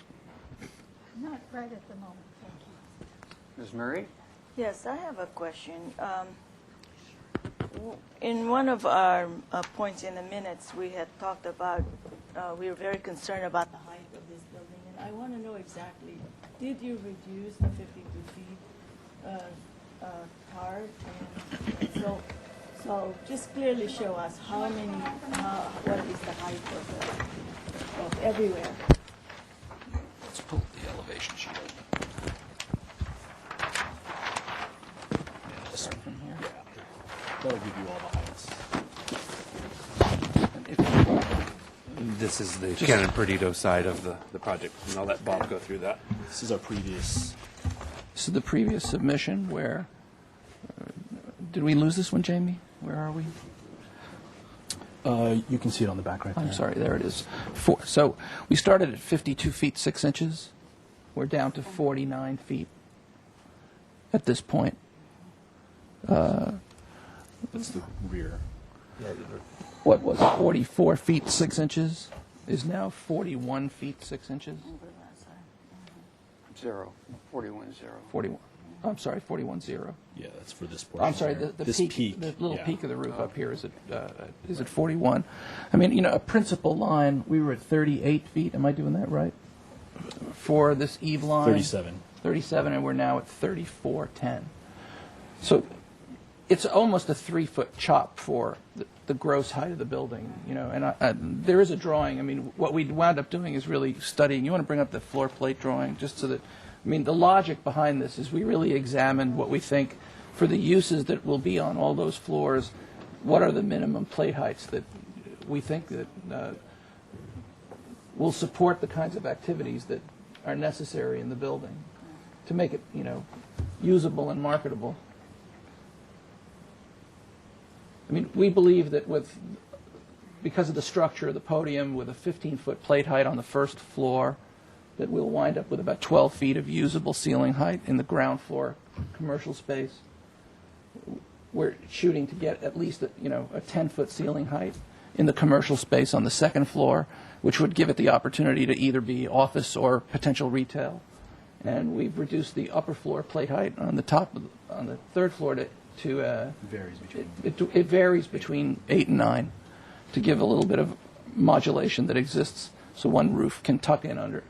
Not right at the moment, thank you. Ms. Murray? Yes, I have a question. In one of our points in the minutes, we had talked about, we were very concerned about the height of this building, and I want to know exactly, did you reduce the 52 feet part? And so just clearly show us what is the height of everywhere. Let's pull the elevation sheet open. This one from here. That'll give you all the heights. This is the Canon Perdido side of the project, and I'll let Bob go through that. This is our previous. This is the previous submission where, did we lose this one, Jamie? Where are we? You can see it on the back right there. I'm sorry, there it is. So we started at 52 feet 6 inches. We're down to 49 feet at this point. That's the rear. What was 44 feet 6 inches is now 41 feet 6 inches. 41-0. 41. I'm sorry, 41-0. Yeah, that's for this portion. I'm sorry, here. the This peak, the little yeah. peak of the roof up here is at 41. I mean, a principal line, we were at 38 feet. Am I doing that right? For this eve line? 37. 37, and we're now at 34.10. So it's almost a 3-foot chop for the gross height of the building, and there is a drawing. I mean, what we wound up doing is really studying. You want to bring up the floor plate drawing just so that, I mean, the logic behind this is we really examined what we think for the uses that will be on all those floors, what are the minimum plate heights that we think that will support the kinds of activities that are necessary in the building to make it, usable and marketable. I mean, we believe that because of the structure of the podium with a 15-foot plate height on the first floor, that we'll wind up with about 12 feet of usable ceiling height in the ground floor commercial space. We're shooting to get at least a 10-foot ceiling height in the commercial space on the second floor, which would give it the opportunity to either be office or potential retail. And we've reduced the upper floor plate height on the top, on the third floor to Varies between. it varies between 8 and 9 to give a little bit of modulation that exists, so one roof can tuck in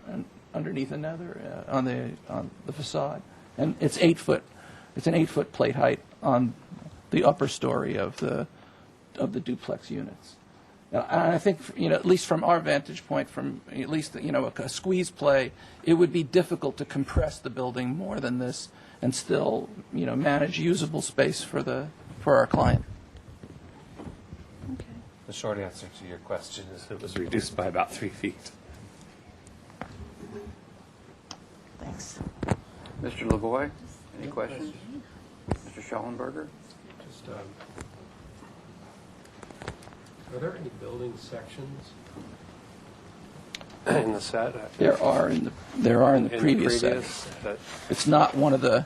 underneath another on the facade. And it's 8 foot. It's an 8-foot plate height on the upper story of the duplex units. And I think, at least from our vantage point, from at least, a squeeze play, it would be difficult to compress the building more than this and still, manage usable space for our client. The short answer to your question is it was reduced by about 3 feet. Thanks. Mr. Lavoie, any questions? Mr. Schallenberger? Just, are there any building sections in the set? There are in the previous set. But It's not one of the.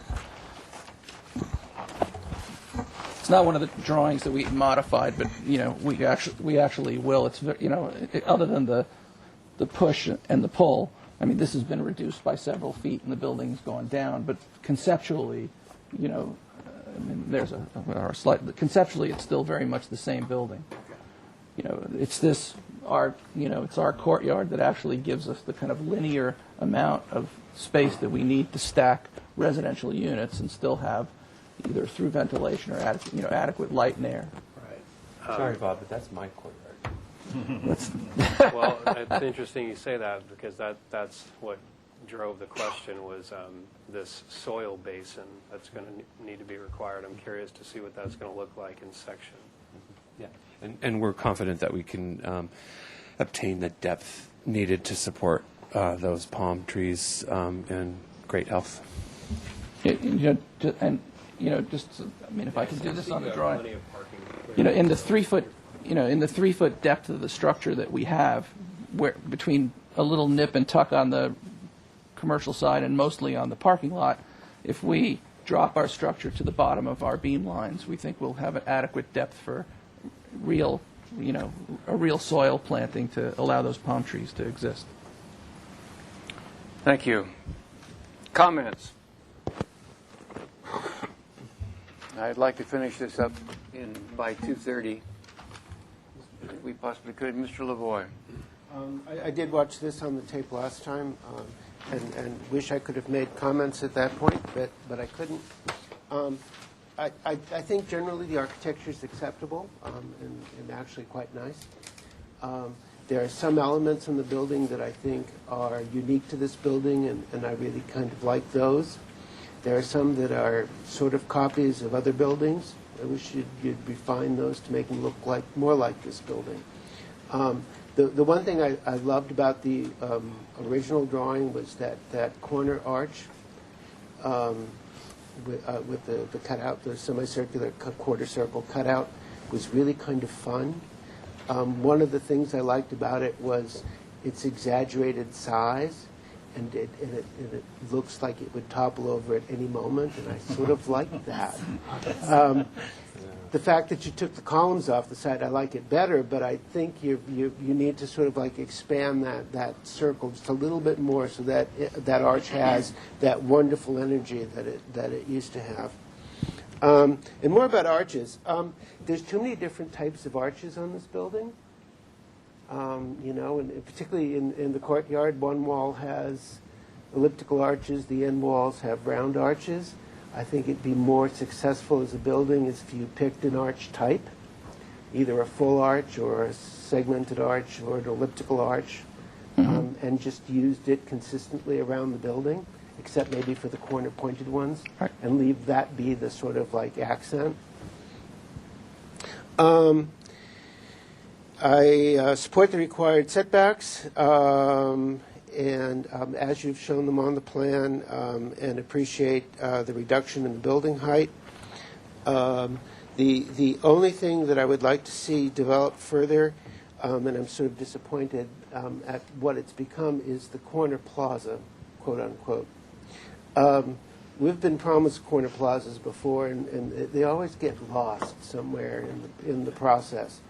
It's not one of the drawings that we modified, but we actually will. It's other than the push and the pull. I mean, this has been reduced by several feet, and the building's gone down. But conceptually, I mean, there's a slight. Conceptually, it's still very much the same building. It's this it's our courtyard that actually gives us the kind of linear amount of space that we need to stack residential units and still have either through ventilation or adequate light and air. right. Sorry, Bob, but that's my courtyard. Well, it's interesting you say that because that's what drove the question was this soil basin that's going to need to be required. I'm curious to see what that's going to look like in section. Yeah, and we're confident that we can obtain the depth needed to support those palm trees in great health. Just I mean, if I can do this on the drawing, in the 3 foot, in the 3 foot depth of the structure that we have, where between a little nip and tuck on the commercial side and mostly on the parking lot, if we drop our structure to the bottom of our beam lines, we think we'll have an adequate depth for real, a real soil planting to allow those palm trees to exist. Thank you. Comments? I'd like to finish this up by 2:30. If we possibly could. Mr. Lavoie. I did watch this on the tape last time, and wish I could have made comments at that point, but I couldn't. I think generally the architecture is acceptable and actually quite nice. There are some elements in the building that I think are unique to this building, and I really kind of like those. There are some that are sort of copies of other buildings. I wish you'd refine those to make them look more like this building. The one thing I loved about the original drawing was that corner arch with the cutout, the semicircular quarter circle cutout was really kind of fun. One of the things I liked about it was its exaggerated size, and it looks like it would topple over at any moment, and I sort of liked that. The fact that you took the columns off the side, I like it better, but I think you need to sort of like expand that circle just a little bit more so that that arch has that wonderful energy that it used to have. And more about arches. There's too many different types of arches on this building. And particularly in the courtyard, one wall has elliptical arches, the end walls have round arches. I think it'd be more successful as a building if you picked an arch type, either a full arch or a segmented arch or an elliptical arch, and just used it consistently around the building, except maybe for the corner pointed ones, and leave that be the sort of like accent. I support the required setbacks, and as you've shown them on the plan, and appreciate the reduction in the building height. The only thing that I would like to see develop further, and I'm sort of disappointed at what it's become, is the corner plaza, quote unquote. We've been promised corner plazas before, and they always get lost somewhere in the process.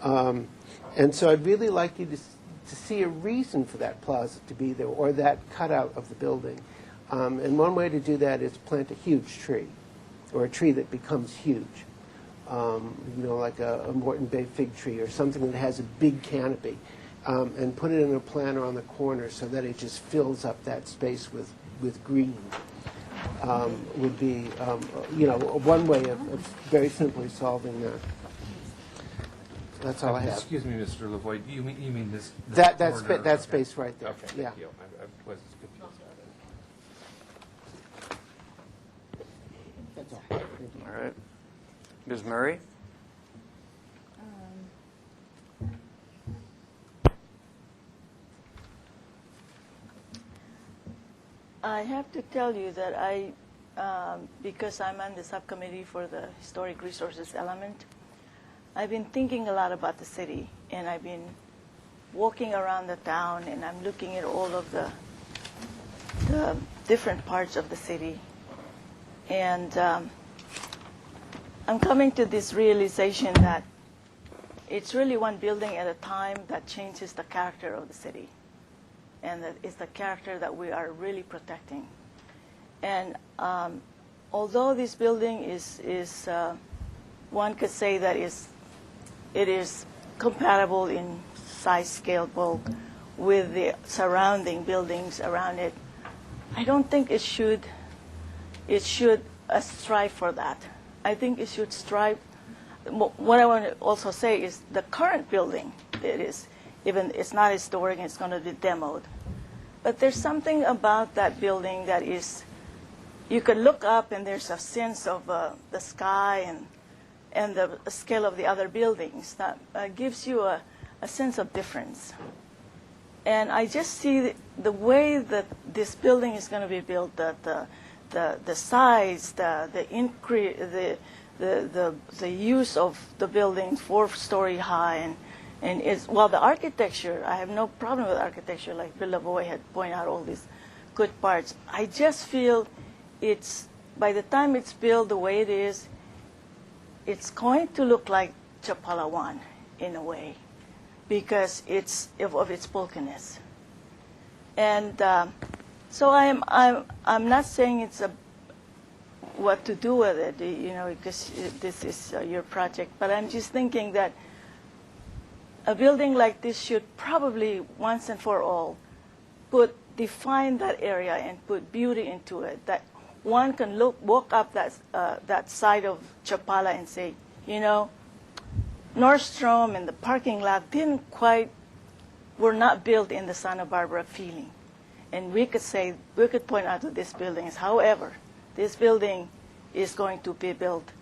And so I'd really like you to see a reason for that plaza to be there, or that cutout of the building. And one way to do that is plant a huge tree, or a tree that becomes huge. Like a Morton Bay fig tree, or something that has a big canopy, and put it in a planter on the corner so that it just fills up that space with green. Would be, one way of very simply solving that. That's all I have. Excuse me, Mr. Lavoie. You mean this That space right there. Okay, yeah. thank you. I was confused. That's all. Thank you. All right. Ms. Murray? I have to tell you that because I'm on the subcommittee for the historic resources element, I've been thinking a lot about the city, and I've been walking around the town and I'm looking at all of the different parts of the city. And I'm coming to this realization that it's really one building at a time that changes the character of the city. And that it's the character that we are really protecting. And although this building is one could say that it is compatible in size, scale, bulk with the surrounding buildings around it, I don't think it should strive for that. I think it should strive. What I want to also say is the current building, it's not historic and it's going to be demoed. But there's something about that building that is, you can look up and there's a sense of the sky and the scale of the other buildings that gives you a sense of difference. And I just see the way that this building is going to be built, the size, the increase, the use of the building 4-story high, and the architecture, I have no problem with architecture, like Bill Lavoie had pointed out all these good parts. I just feel by the time it's built the way it is, it's going to look like Chapala 1 in a way, because of its bulkiness. And so I'm not saying it's what to do with it, because this is your project, but I'm just thinking that a building like this should probably once and for all define that area and put beauty into it, that one can walk up that side of Chapala and say, Nordstrom and the parking lot were not built in the Santa Barbara feeling. And we could point out to these buildings, however, this building is going to be built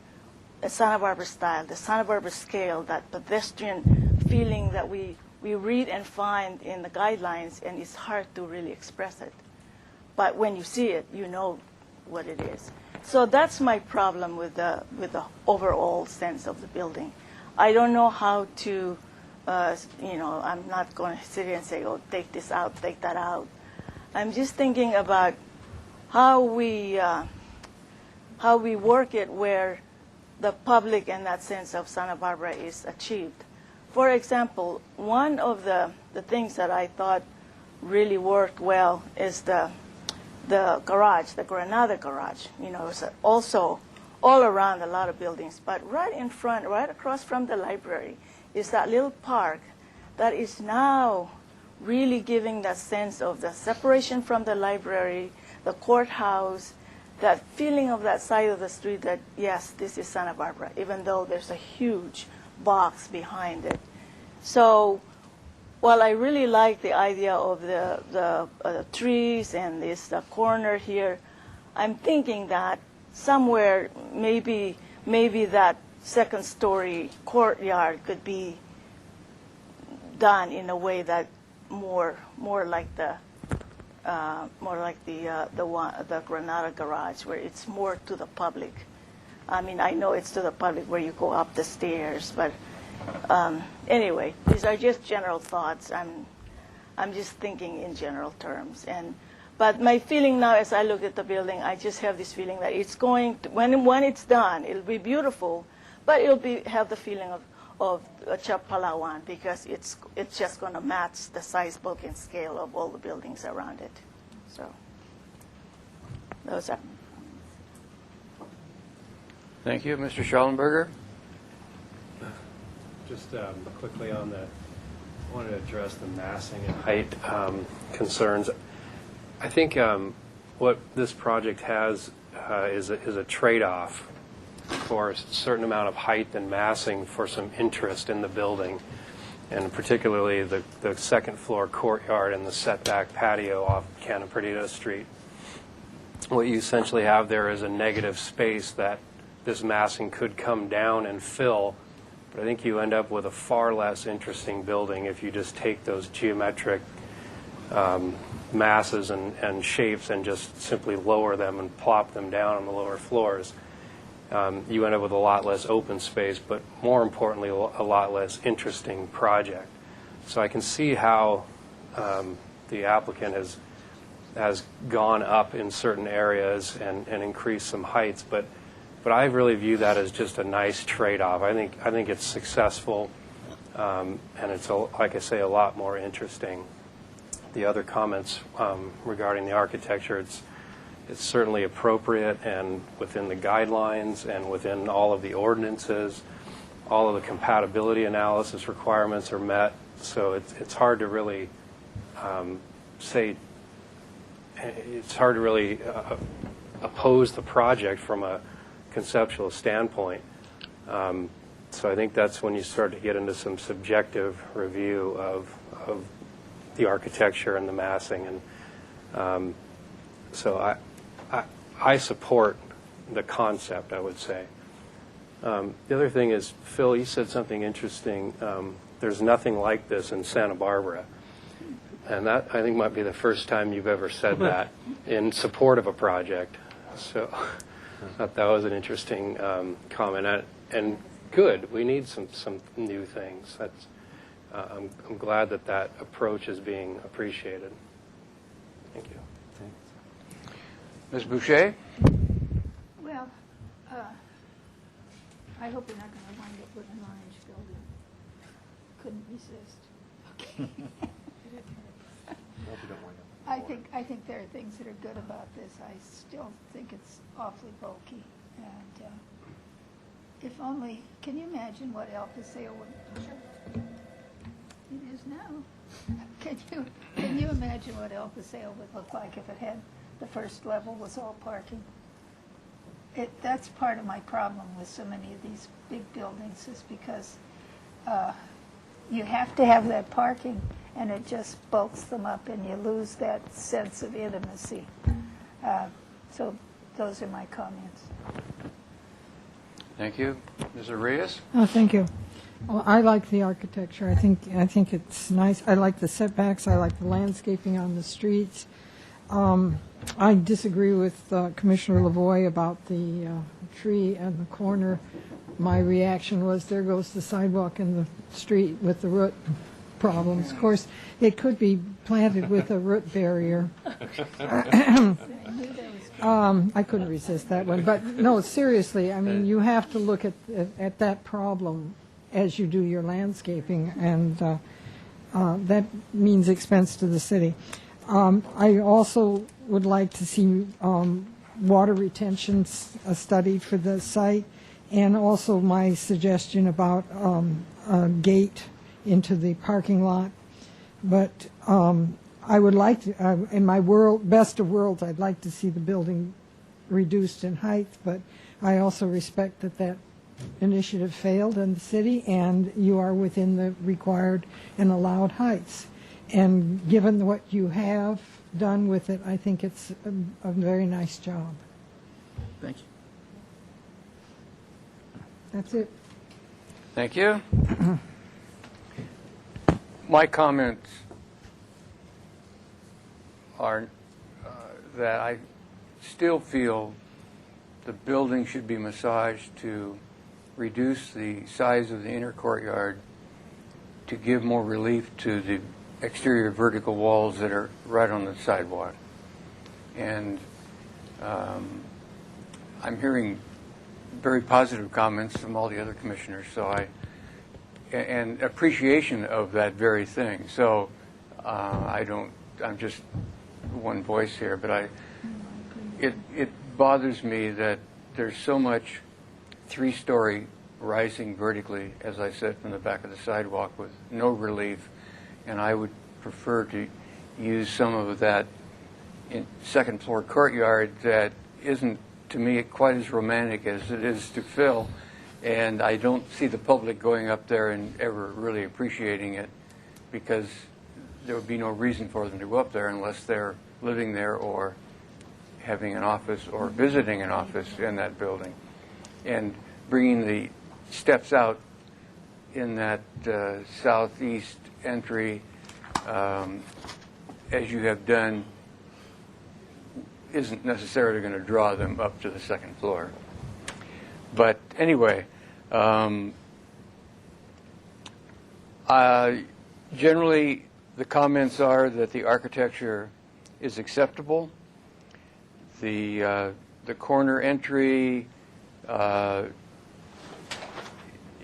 a Santa Barbara style, the Santa Barbara scale, that pedestrian feeling that we read and find in the guidelines, and it's hard to really express it. But when you see it, you know what it is. So that's my problem with the overall sense of the building. I don't know how to, I'm not going to sit here and say, oh, take this out, take that out. I'm just thinking about how we work it where the public and that sense of Santa Barbara is achieved. For example, one of the things that I thought really worked well is the garage, the Granada Garage. It's also all around a lot of buildings, but right in front, right across from the library, is that little park that is now really giving that sense of the separation from the library, the courthouse, that feeling of that side of the street that, yes, this is Santa Barbara, even though there's a huge box behind it. So while I really like the idea of the trees and this corner here, I'm thinking that somewhere maybe that second-story courtyard could be done in a way that more like the Granada Garage, where it's more to the public. I mean, I know it's to the public where you go up the stairs, but anyway, these are just general thoughts. I'm just thinking in general terms. But my feeling now, as I look at the building, I just have this feeling that it's going to, when it's done, it'll be beautiful, but it'll have the feeling of Chapala 1, because it's just going to match the size, bulk, and scale of all the buildings around it. So those are. Thank you. Mr. Schallenberger? Just quickly on that, I wanted to address the massing and height concerns. I think what this project has is a trade-off for a certain amount of height and massing for some interest in the building, and particularly the second floor courtyard and the setback patio off Cabrillo Street. What you essentially have there is a negative space that this massing could come down and fill, but I think you end up with a far less interesting building if you just take those geometric masses and shapes and just simply lower them and plop them down on the lower floors. You end up with a lot less open space, but more importantly, a lot less interesting project. So I can see how the applicant has gone up in certain areas and increased some heights, but I really view that as just a nice trade-off. I think it's successful, and it's, like I say, a lot more interesting. The other comments regarding the architecture, it's certainly appropriate and within the guidelines and within all of the ordinances. All of the compatibility analysis requirements are met, so it's hard to really oppose the project from a conceptual standpoint. So I think that's when you start to get into some subjective review of the architecture and the massing, and so I support the concept, I would say. The other thing is, Phil, you said something interesting. There's nothing like this in Santa Barbara. And that, I think, might be the first time you've ever said that in support of a project. So I thought that was an interesting comment. And good. We need some new things. That's, I'm glad that approach is being appreciated. Thank you. Ms. Boucher? Well, I hope you're not going to wind up with an orange building. Couldn't resist. Okay. I think there are things that are good about this. I still think it's awfully bulky. And if only, can you imagine what El Paseo would, it is now. Can you imagine what El Paseo would look like if it had, the first level was all parking? That's part of my problem with so many of these big buildings, is because you have to have that parking, and it just bulks them up, and you lose that sense of intimacy. So those are my comments. Thank you. Ms. Arias? Oh, thank you. Well, I like the architecture. I think it's nice. I like the setbacks. I like the landscaping on the streets. I disagree with Commissioner Lavoie about the tree and the corner. My reaction was, there goes the sidewalk in the street with the root problems. Of course, it could be planted with a root barrier. I couldn't resist that one. But no, seriously, I mean, you have to look at that problem as you do your landscaping, and that means expense to the city. I also would like to see water retention studied for the site, and also my suggestion about a gate into the parking lot. But I would like to, in my best of worlds, I'd like to see the building reduced in height, but I also respect that initiative failed in the city, and you are within the required and allowed heights. And given what you have done with it, I think it's a very nice job. Thank you. That's it. Thank you. My comments are that I still feel the building should be massaged to reduce the size of the inner courtyard to give more relief to the exterior vertical walls that are right on the sidewalk. And I'm hearing very positive comments from all the other commissioners, so and appreciation of that very thing. So I'm just one voice here, but it bothers me that there's so much three-story rising vertically, as I said, from the back of the sidewalk with no relief, and I would prefer to use some of that in second floor courtyard that isn't, to me, quite as romantic as it is to Phil, and I don't see the public going up there and ever really appreciating it, because there would be no reason for them to go up there unless they're living there or having an office or visiting an office in that building. And bringing the steps out in that southeast entry, as you have done, isn't necessarily going to draw them up to the second floor. But anyway, Generally, the comments are that the architecture is acceptable. The corner entry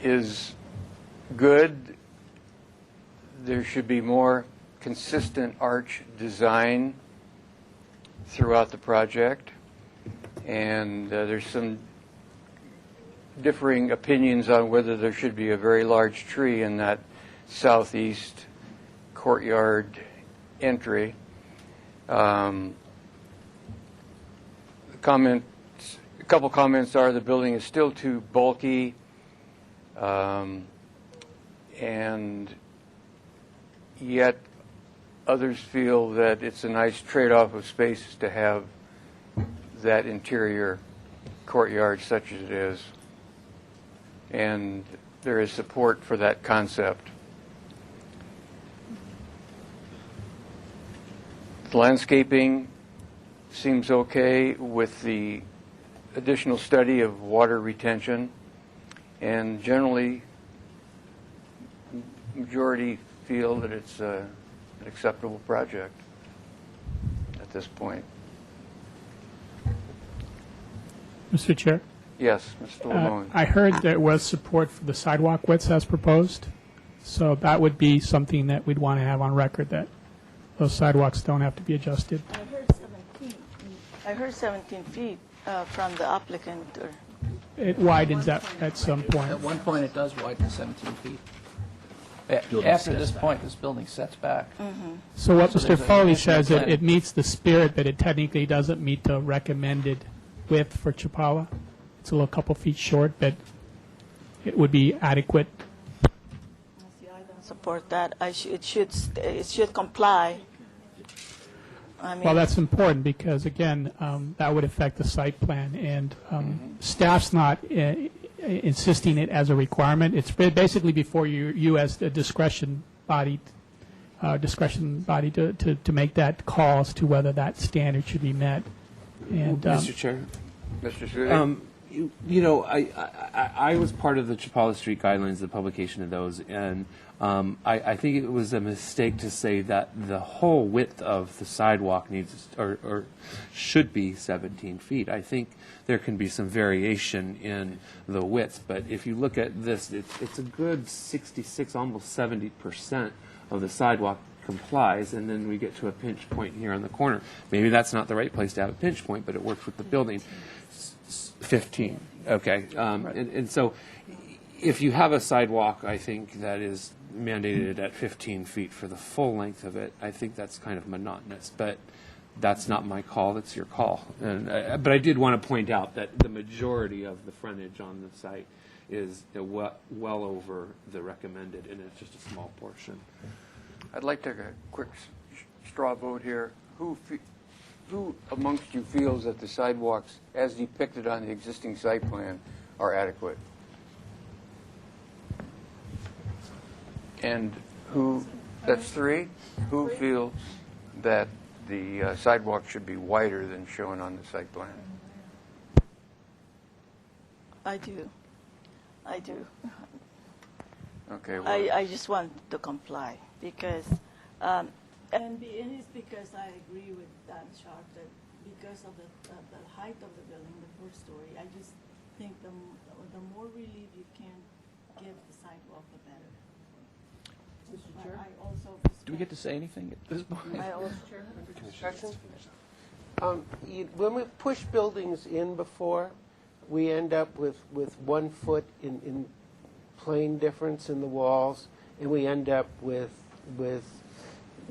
is good. There should be more consistent arch design throughout the project. And there's some differing opinions on whether there should be a very large tree in that southeast courtyard entry. A couple comments are the building is still too bulky, and yet others feel that it's a nice trade-off of space to have that interior courtyard such as it is. And there is support for that concept. The landscaping seems okay with the additional study of water retention, and generally majority feel that it's an acceptable project at this point. Mr. Chair? Yes, Mr. Lamone. I heard there was support for the sidewalk widths as proposed, so that would be something that we'd want to have on record, that those sidewalks don't have to be adjusted. I heard 17 feet from the applicant. It widens at some point. At one point, it does widen 17 feet. After this point, this building sets back. So what Mr. there's a Foley dimensional says, plan. it meets the spirit, but it technically doesn't meet the recommended width for Chapala. It's a little couple feet short, but it would be adequate. See, I don't support that. It should comply. I mean, Well, that's important because, again, that would affect the site plan, and staff's not insisting it as a requirement. It's basically before you as the discretion body to make that call as to whether that standard should be met. And Mr. Chair? Mr. Sudi? I was part of the Chapala Street guidelines, the publication of those, and I think it was a mistake to say that the whole width of the sidewalk needs or should be 17 feet. I think there can be some variation in the width, but if you look at this, it's a good 66, almost 70% of the sidewalk complies, and then we get to a pinch point here on the corner. Maybe that's not the right place to have a pinch point, but it works with the building. 15, okay. And so if you have a sidewalk, I think that is mandated at 15 feet for the full length of it, I think that's kind of monotonous, but that's not my call, that's your call. And, but I did want to point out that the majority of the frontage on the site is well over the recommended, and it's just a small portion. I'd like to take a quick straw vote here. Who amongst you feels that the sidewalks, as depicted on the existing site plan, are adequate? And that's 3, who feels that the sidewalk should be wider than shown on the site plan? I do. Okay. Well, I just want to comply because, and it's because I agree with Dan Sharp that because of the height of the building, the 4th story, I just think the more relief you can give the sidewalk, the better. Mr. Chair? I also Do we get to say anything at this point? I also, When we push buildings in before, we end up with 1 foot in plane difference in the walls, and we end up with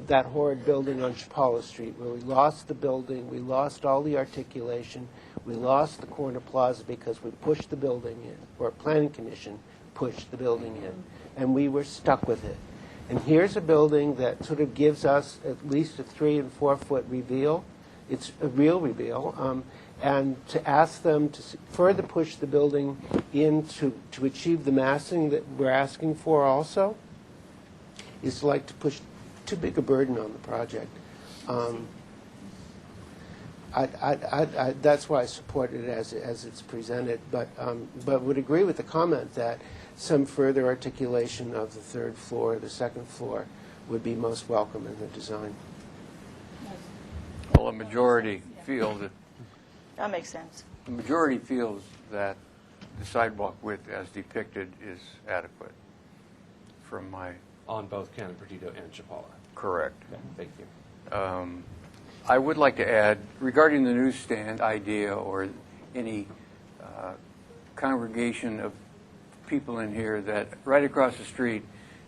that horrid building on Chapala Street, where we lost the building, we lost all the articulation, we lost the corner plaza because we pushed the building in, or Planning Commission pushed the building in, and we were stuck with it. And here's a building that sort of gives us at least a 3 and 4 foot reveal. It's a real reveal. And to ask them to further push the building in to achieve the massing that we're asking for also is like to push too big a burden on the project. That's why I support it as it's presented, but would agree with the comment that some further articulation of the 3rd floor, the 2nd floor, would be most welcome in the design. Well, a majority feel that That makes sense. the majority feels that the sidewalk width as depicted is adequate from my On both Cannon Perdido and Chapala. correct. Okay, thank you. I would like to add, regarding the newsstand idea or any congregation of people in here, that right across the street,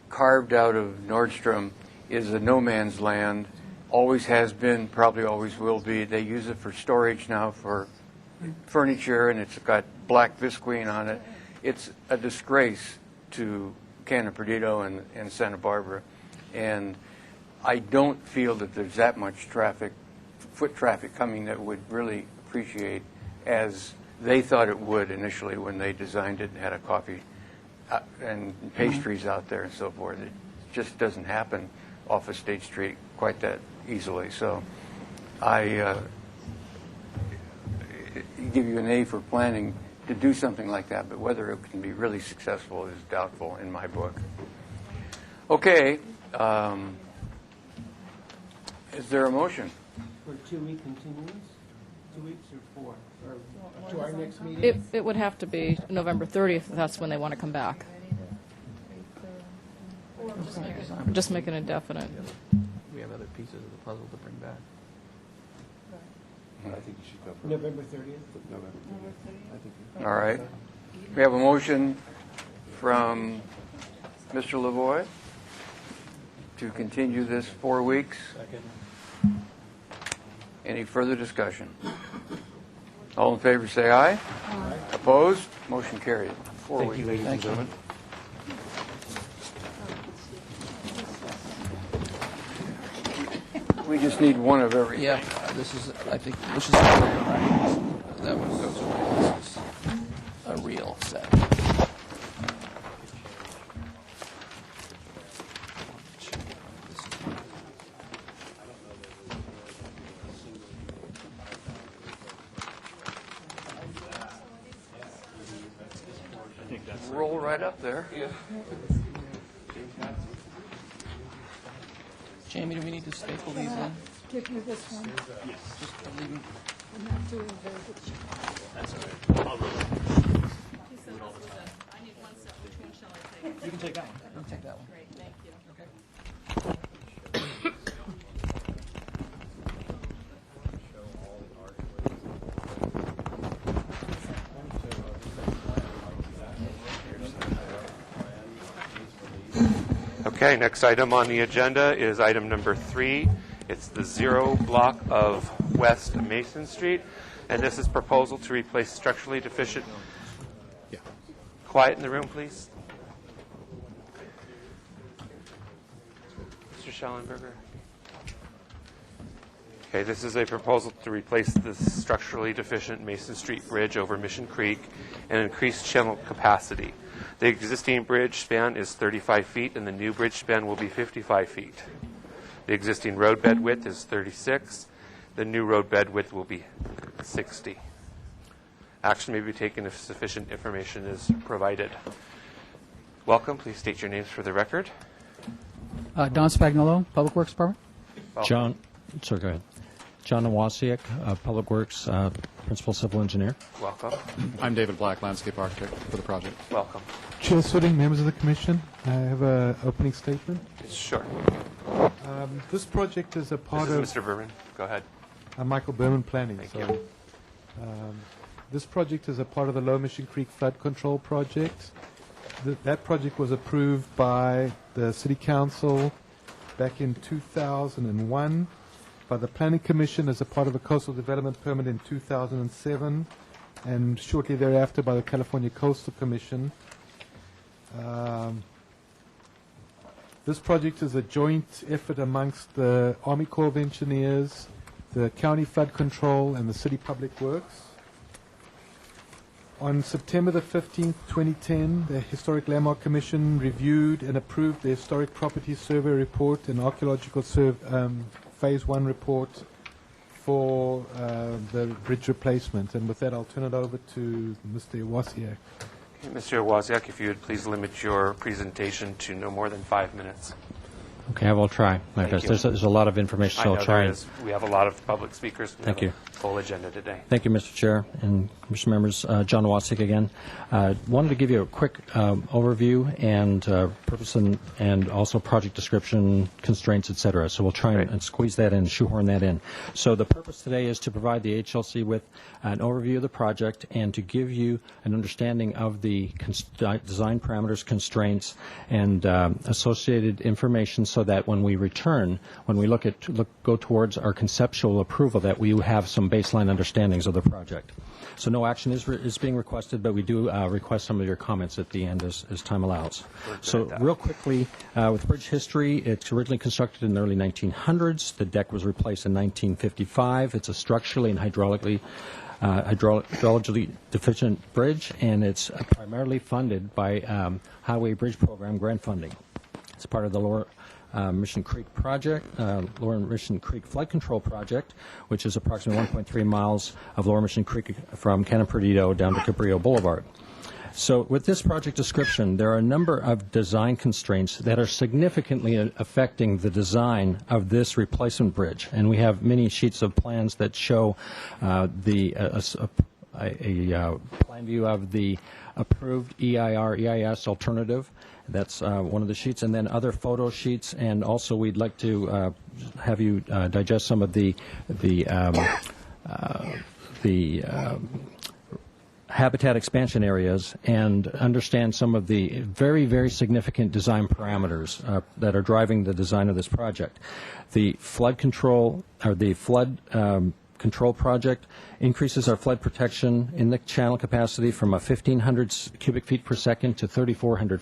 carved out of Nordstrom, is a no man's land. Always has been, probably always will be. They use it for storage now for furniture, and it's got black visqueen on it. It's a disgrace to Cannon Perdido and Santa Barbara. And I don't feel that there's that much traffic, foot traffic coming that would really appreciate as they thought it would initially when they designed it and had a coffee and pastries out there and so forth. It just doesn't happen off of State Street quite that easily. So I give you an A for planning to do something like that, but whether it can be really successful is doubtful in my book. Okay. Is there a motion? For 2-week continuance? 2 weeks or 4? Or to our next meeting? It would have to be November 30th, if that's when they want to come back. Just making it definite. We have other pieces of the puzzle to bring back. I think you should go for November 30th? November 30th. I think All right. We have a motion from Mr. Lavoie to continue this 4 weeks. Any further discussion? All in favor, say aye. Aye. Opposed? Motion carried. 4 weeks. Thank you, ladies and gentlemen. We just need one of every. Yeah, this is, I think, this is that one goes away. This is a real set. Roll right up there. Jamie, do we need to staple these in? Give you this one. Just leave them. I'm not doing a very good job. You can take that one. You can take that one. Great, thank you. Okay, next item on the agenda is item number 3. It's the 0 block of West Mason Street, and this is proposal to replace structurally deficient. Yeah. Quiet in the room, please. Mr. Schellenberger. Okay, this is a proposal to replace the structurally deficient Mason Street Bridge over Mission Creek and increase channel capacity. The existing bridge span is 35 feet, and the new bridge span will be 55 feet. The existing roadbed width is 36. The new roadbed width will be 60. Action may be taken if sufficient information is provided. Welcome. Please state your names for the record. Don Spagnolo, Public Works Department. Welcome. Sorry, go ahead. John Nowasiak, Public Works, Principal Civil Engineer. Welcome. I'm David Black, Landscape Architect for the project. Welcome. Chair Sitting, members of the Commission, I have an opening statement. Sure. This project is a part This of... is Mr. Berman. Go ahead. I'm Michael Berman, Planning. Thank you. This project is a part of the Low Mission Creek Flood Control Project. That project was approved by the City Council back in 2001, by the Planning Commission as a part of a coastal development permit in 2007, and shortly thereafter by the California Coastal Commission. This project is a joint effort amongst the Army Corps of Engineers, the County Flood Control, and the City Public Works. On September the 15th, 2010, the Historic Landmark Commission reviewed and approved the Historic Property Survey Report and Archaeological Phase 1 report for the bridge replacement. And with that, I'll turn it over to Mr. Iwasiak. Mr. Wozniak, if you would please limit your presentation to no more than 5 minutes. Okay, I will try my Thank best. you. There's a lot of information, I so know I'll try. there is. We have a lot of public speakers. We Thank have you. a full agenda today. Thank you, Mr. Chair and Commission members. John Wasik again. Wanted to give you a quick overview and purpose and also project description, constraints, et cetera. So we'll try and squeeze that in, shoehorn that in. So the purpose today is to provide the HLC with an overview of the project and to give you an understanding of the design parameters, constraints, and associated information so that when we return, when we go towards our conceptual approval, that we have some baseline understandings of the project. So no action is being requested, but we do request some of your comments at the end as time allows. So real quickly, with bridge history, it's originally constructed in the early 1900s. The deck was replaced in 1955. It's a structurally and hydraulically deficient bridge, and it's primarily funded by Highway Bridge Program grant funding. It's part of the Lower Mission Creek project, Lower Mission Creek Flood Control Project, which is approximately 1.3 miles of Lower Mission Creek from Cannon Perdido down to Cabrillo Boulevard. So with this project description, there are a number of design constraints that are significantly affecting the design of this replacement bridge. And we have many sheets of plans that show a plan view of the approved EIS alternative. That's one of the sheets, and then other photo sheets, and also we'd like to have you digest some of the habitat expansion areas and understand some of the very, very significant design parameters that are driving the design of this project. The flood control, or the flood control project, increases our flood protection in the channel capacity from 1,500 cubic feet per second to 3,400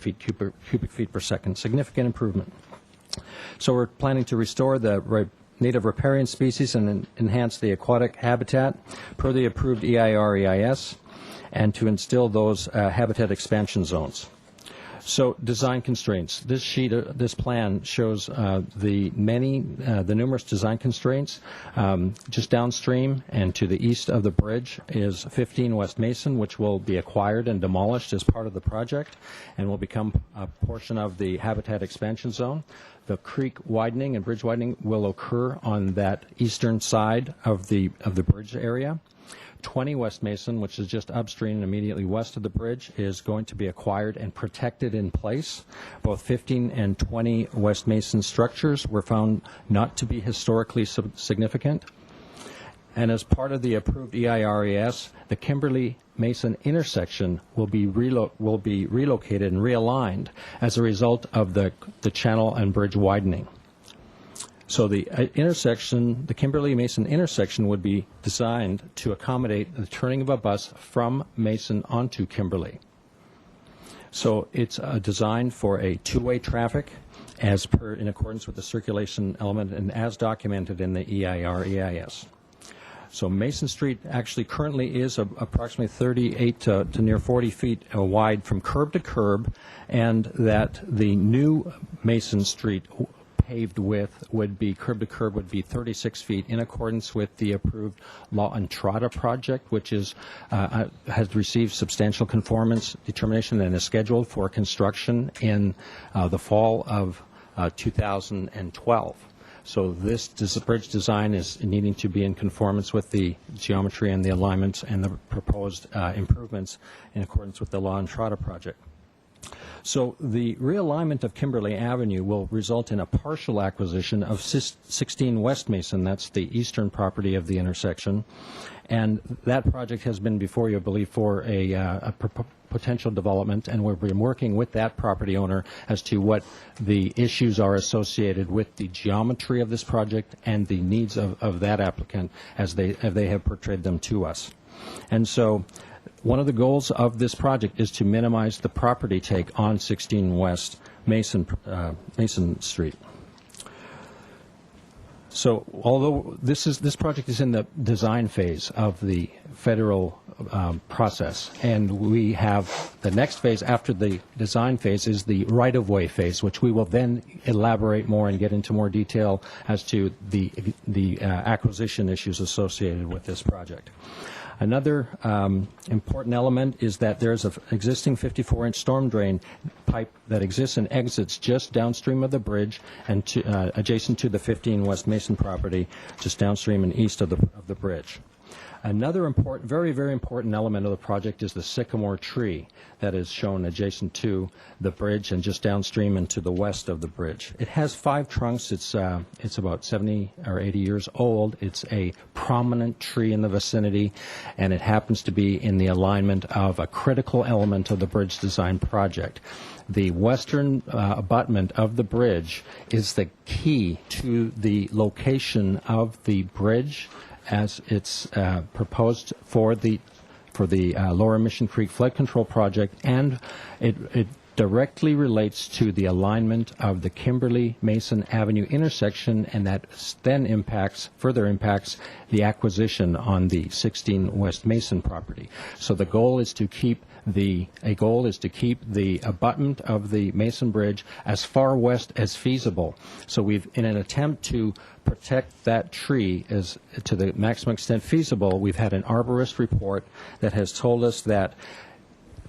cubic feet per second. Significant improvement. So we're planning to restore the native riparian species and enhance the aquatic habitat per the approved EIS, and to instill those habitat expansion zones. So design constraints. This sheet, this plan shows the numerous design constraints. Just downstream and to the east of the bridge is 15 West Mason, which will be acquired and demolished as part of the project and will become a portion of the habitat expansion zone. The creek widening and bridge widening will occur on that eastern side of the bridge area. 20 West Mason, which is just upstream and immediately west of the bridge, is going to be acquired and protected in place. Both 15 and 20 West Mason structures were found not to be historically significant. And as part of the approved EIS, the Kimberly Mason intersection will be relocated and realigned as a result of the channel and bridge widening. So the intersection, the Kimberly-Mason intersection, would be designed to accommodate the turning of a bus from Mason onto Kimberly. So it's designed for a two-way traffic in accordance with the circulation element and as documented in the EIS. So Mason Street actually currently is approximately 38 to near 40 feet wide from curb to curb, and that the new Mason Street paved width would be curb to curb would be 36 feet in accordance with the approved La Entrada project, which has received substantial conformance determination and is scheduled for construction in the fall of 2012. So this bridge design is needing to be in conformance with the geometry and the alignments and the proposed improvements in accordance with the La Entrada project. So the realignment of Kimberly Avenue will result in a partial acquisition of 16 West Mason. That's the eastern property of the intersection. And that project has been before you, I believe, for a potential development, and we've been working with that property owner as to what the issues are associated with the geometry of this project and the needs of that applicant as they have portrayed them to us. And so one of the goals of this project is to minimize the property take on 16 West Mason Street. So although this project is in the design phase of the federal process. And we have the next phase after the design phase is the right-of-way phase, which we will then elaborate more and get into more detail as to the acquisition issues associated with this project. Another important element is that there's an existing 54-inch storm drain pipe that exists and exits just downstream of the bridge and adjacent to the 15 West Mason property, just downstream and east of the bridge. Another important, very, very important element of the project is the Sycamore Tree that is shown adjacent to the bridge and just downstream and to the west of the bridge. It has 5 trunks. It's about 70 or 80 years old. It's a prominent tree in the vicinity, and it happens to be in the alignment of a critical element of the bridge design project. The western abutment of the bridge is the key to the location of the bridge as it's proposed for the Lower Mission Creek Flood Control Project, and it directly relates to the alignment of the Kimberly Mason Avenue intersection, and that then further impacts the acquisition on the 16 West Mason property. So the goal is to keep the abutment of the Mason Bridge as far west as feasible. So we've, in an attempt to protect that tree as to the maximum extent feasible, we've had an arborist report that has told us that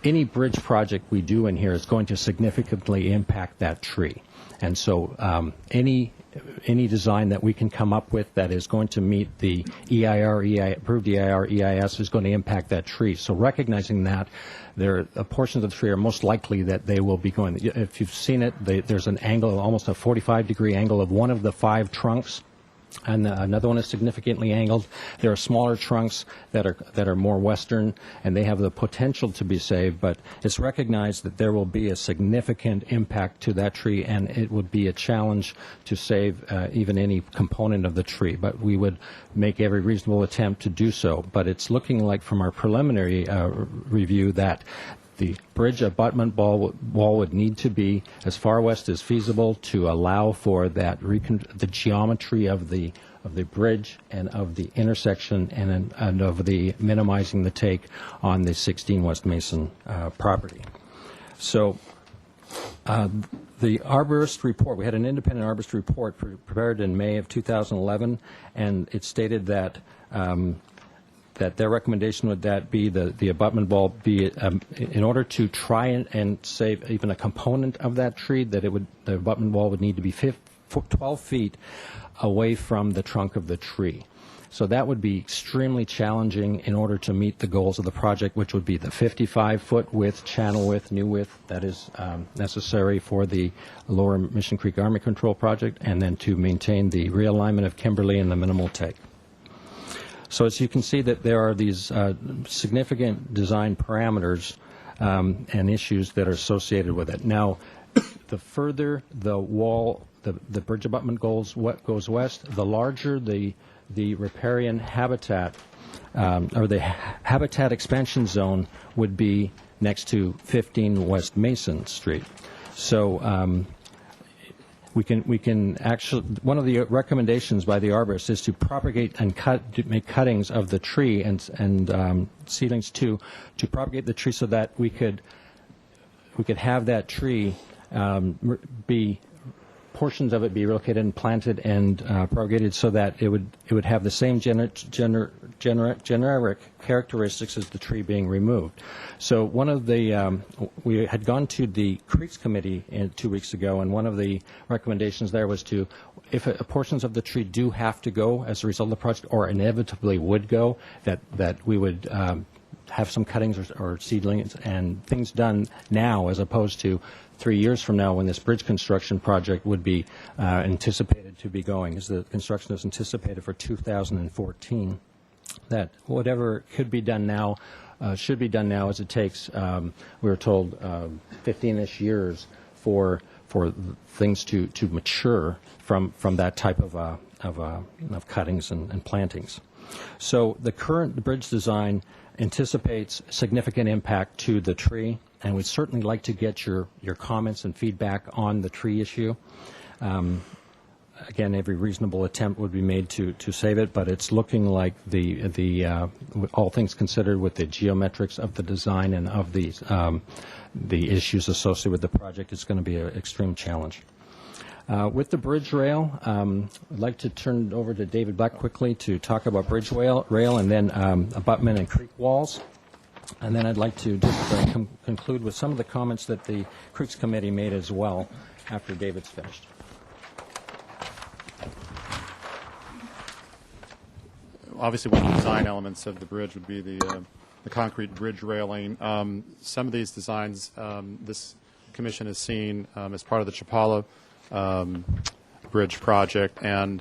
any bridge project we do in here is going to significantly impact that tree. And so any design that we can come up with that is going to meet the approved EIR, EIS is going to impact that tree. So recognizing that, portions of the tree are most likely that they will be going. If you've seen it, there's an angle, almost a 45-degree angle of one of the 5 trunks, and another one is significantly angled. There are smaller trunks that are more western, and they have the potential to be saved, but it's recognized that there will be a significant impact to that tree, and it would be a challenge to save even any component of the tree. But we would make every reasonable attempt to do so. But it's looking like from our preliminary review that the bridge abutment wall would need to be as far west as feasible to allow for that the geometry of the bridge and of the intersection and of the minimizing the take on the 16 West Mason property. So the arborist report, we had an independent arborist report prepared in May of 2011, and it stated that that their recommendation would be the abutment wall be in order to try and save even a component of that tree, that the abutment wall would need to be 12 feet away from the trunk of the tree. So that would be extremely challenging in order to meet the goals of the project, which would be the 55-foot width, channel width, new width that is necessary for the Lower Mission Creek Army Control Project, and then to maintain the realignment of Kimberly and the minimal take. So as you can see that there are these significant design parameters and issues that are associated with it. Now, the further the wall, the bridge abutment goes west, the larger the riparian habitat or the habitat expansion zone would be next to 15 West Mason Street. So we can actually, one of the recommendations by the arborist is to propagate and make cuttings of the tree and seedlings to propagate the tree so that we could have that tree be portions of it be relocated and planted and propagated so that it would have the same generic characteristics as the tree being removed. So one of the we had gone to the Creeks Committee 2 weeks ago, and one of the recommendations there was to, if portions of the tree do have to go as a result of the project, or inevitably would go, that we would have some cuttings or seedlings and things done now, as opposed to 3 years from now when this bridge construction project would be anticipated to be going, as the construction is anticipated for 2014. That whatever could be done now should be done now, as it takes, we were told, 15-ish years for things to mature from that type of cuttings and plantings. So the current bridge design anticipates significant impact to the tree, and we'd certainly like to get your comments and feedback on the tree issue. again, every reasonable attempt would be made to save it, but it's looking like all things considered with the geometrics of the design and of the issues associated with the project, it's going to be an extreme challenge. With the bridge rail, I'd like to turn it over to David Black quickly to talk about bridge rail and then abutment and creek walls. And then I'd like to just conclude with some of the comments that the Creeks Committee made as well after David's finished. Obviously, one of the design elements of the bridge would be the concrete bridge railing. Some of these designs this commission has seen as part of the Chapala bridge project, and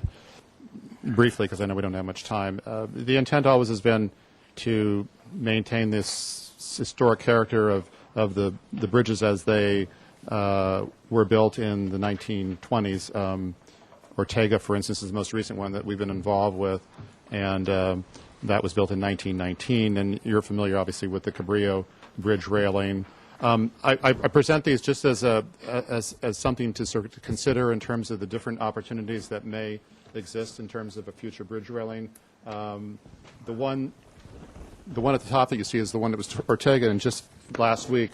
briefly, because I know we don't have much time, the intent always has been to maintain this historic character of the bridges as they were built in the 1920s. Ortega, for instance, is the most recent one that we've been involved with, and that was built in 1919. And you're familiar, obviously, with the Cabrillo bridge railing. I present these just as something to sort of consider in terms of the different opportunities that may exist in terms of a future bridge railing. The one at the top that you see is the one that was Ortega, and just last week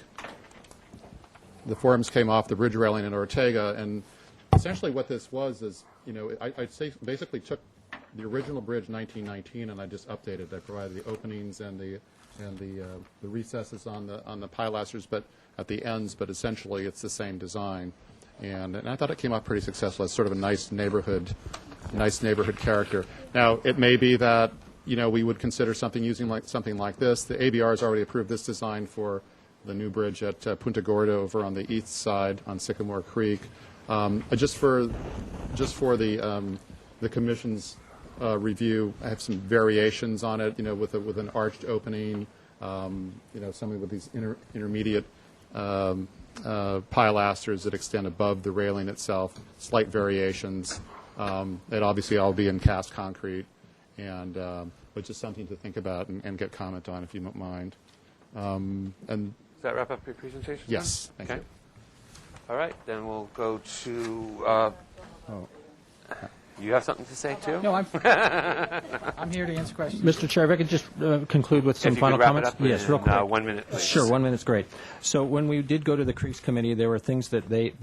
the forms came off the bridge railing in Ortega, and essentially what this was is, I'd say basically took the original bridge 1919 and I just updated. I provided the openings and the recesses on the pilasters, but at the ends. But essentially, it's the same design, and I thought it came out pretty successful. It's sort of a nice neighborhood character. Now, it may be that we would consider something like this. The ABR has already approved this design for the new bridge at Punta Gorda over on the east side on Sycamore Creek. Just for the commission's review, I have some variations on it, with an arched opening, something with these intermediate pilasters that extend above the railing itself, slight variations. It obviously all be in cast concrete, but just something to think about and get comment on if you don't mind. And does that wrap up your presentation? Yes, thank you. All right, then we'll go to. You have something to say too? No, I'm here to answer questions. Mr. Chair, if I could just conclude with some if you final could wrap comments. It up Yes, in, real quick. 1 minute, please. Sure, 1 minute's great. So when we did go to the Creeks Committee, there were things that they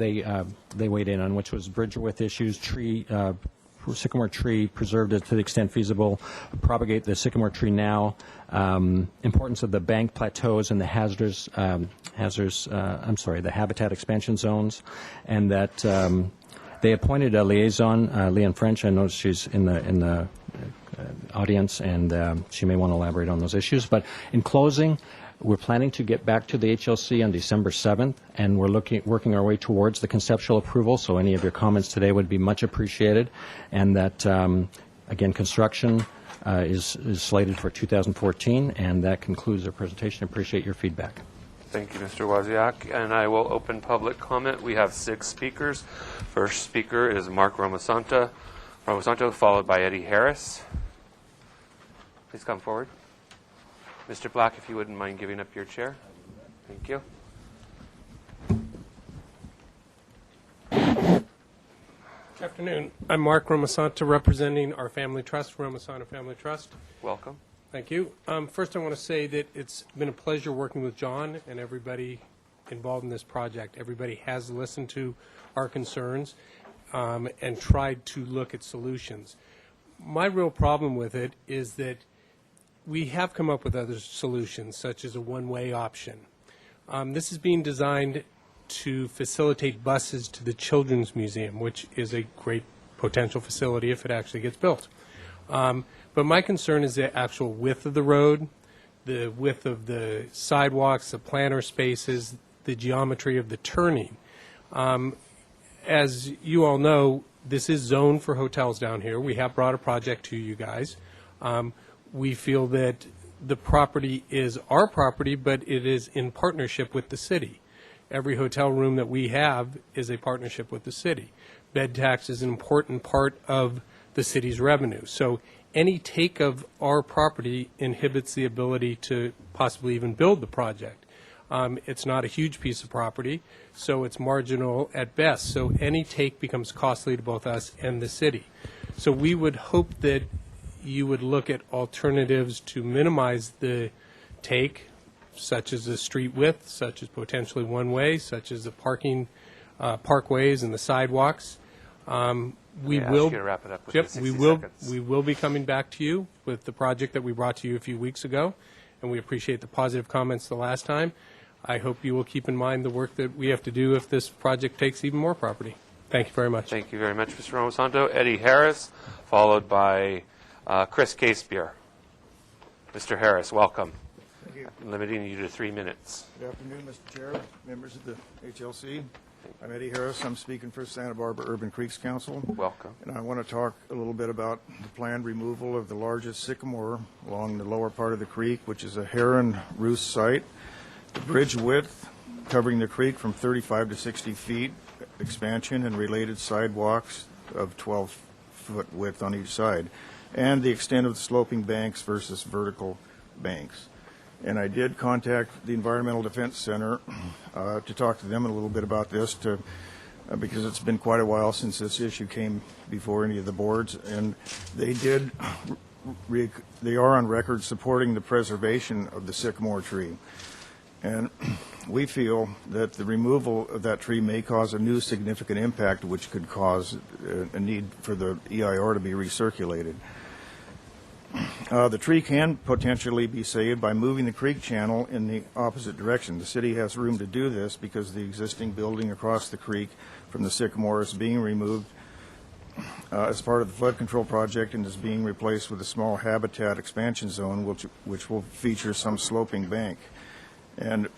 weighed in on, which was bridge width issues, sycamore tree preserved it to the extent feasible, propagate the sycamore tree now, importance of the bank plateaus and the the habitat expansion zones, and that they appointed a liaison, Leanne French. I noticed she's in the audience, and she may want to elaborate on those issues. But in closing, we're planning to get back to the HLC on December 7th, and we're working our way towards the conceptual approval, so any of your comments today would be much appreciated. And that, again, construction is slated for 2014, and that concludes our presentation. I appreciate your feedback. Thank you, Mr. Wozniak. And I will open public comment. We have 6 speakers. First speaker is Mark Romasanto, followed by Eddie Harris. Please come forward. Mr. Black, if you wouldn't mind giving up your chair. Thank you. Good afternoon. I'm Mark Romasanto, representing our family trust, Romasanto Family Trust. Welcome. Thank you. First, I want to say that it's been a pleasure working with John and everybody involved in this project. Everybody has listened to our concerns and tried to look at solutions. My real problem with it is that we have come up with other solutions, such as a one-way option. This is being designed to facilitate buses to the Children's Museum, which is a great potential facility if it actually gets built. But my concern is the actual width of the road, the width of the sidewalks, the planter spaces, the geometry of the turning. As you all know, this is zoned for hotels down here. We have brought a project to you guys. We feel that the property is our property, but it is in partnership with the city. Every hotel room that we have is a partnership with the city. Bed tax is an important part of the city's revenue. So any take of our property inhibits the ability to possibly even build the project. It's not a huge piece of property, so it's marginal at best. So any take becomes costly to both us and the city. So we would hope that you would look at alternatives to minimize the take, such as the street width, such as potentially one-way, such as the parking, parkways and the sidewalks. We May I will ask you to wrap it up with Yep, 60 we will. seconds? We will be coming back to you with the project that we brought to you a few weeks ago, and we appreciate the positive comments the last time. I hope you will keep in mind the work that we have to do if this project takes even more property. Thank you very much. Thank you very much, Mr. Romosanto. Eddie Harris, followed by Chris Casebeer. Mr. Harris, welcome. Thank you. I'm limiting you to 3 minutes. Good afternoon, Mr. Chair, members of the HLC. I'm Eddie Harris. I'm speaking for Santa Barbara Urban Creeks Council. Welcome. And I want to talk a little bit about the planned removal of the largest sycamore along the lower part of the creek, which is a heron roost site. The bridge width covering the creek from 35 to 60 feet, expansion and related sidewalks of 12-foot width on each side, and the extent of the sloping banks versus vertical banks. And I did contact the Environmental Defense Center to talk to them a little bit about this, because it's been quite a while since this issue came before any of the boards, and they are on record supporting the preservation of the sycamore tree. And we feel that the removal of that tree may cause a new significant impact, which could cause a need for the EIR to be recirculated. The tree can potentially be saved by moving the creek channel in the opposite direction. The city has room to do this because the existing building across the creek from the sycamore is being removed as part of the flood control project and is being replaced with a small habitat expansion zone, which will feature some sloping bank. And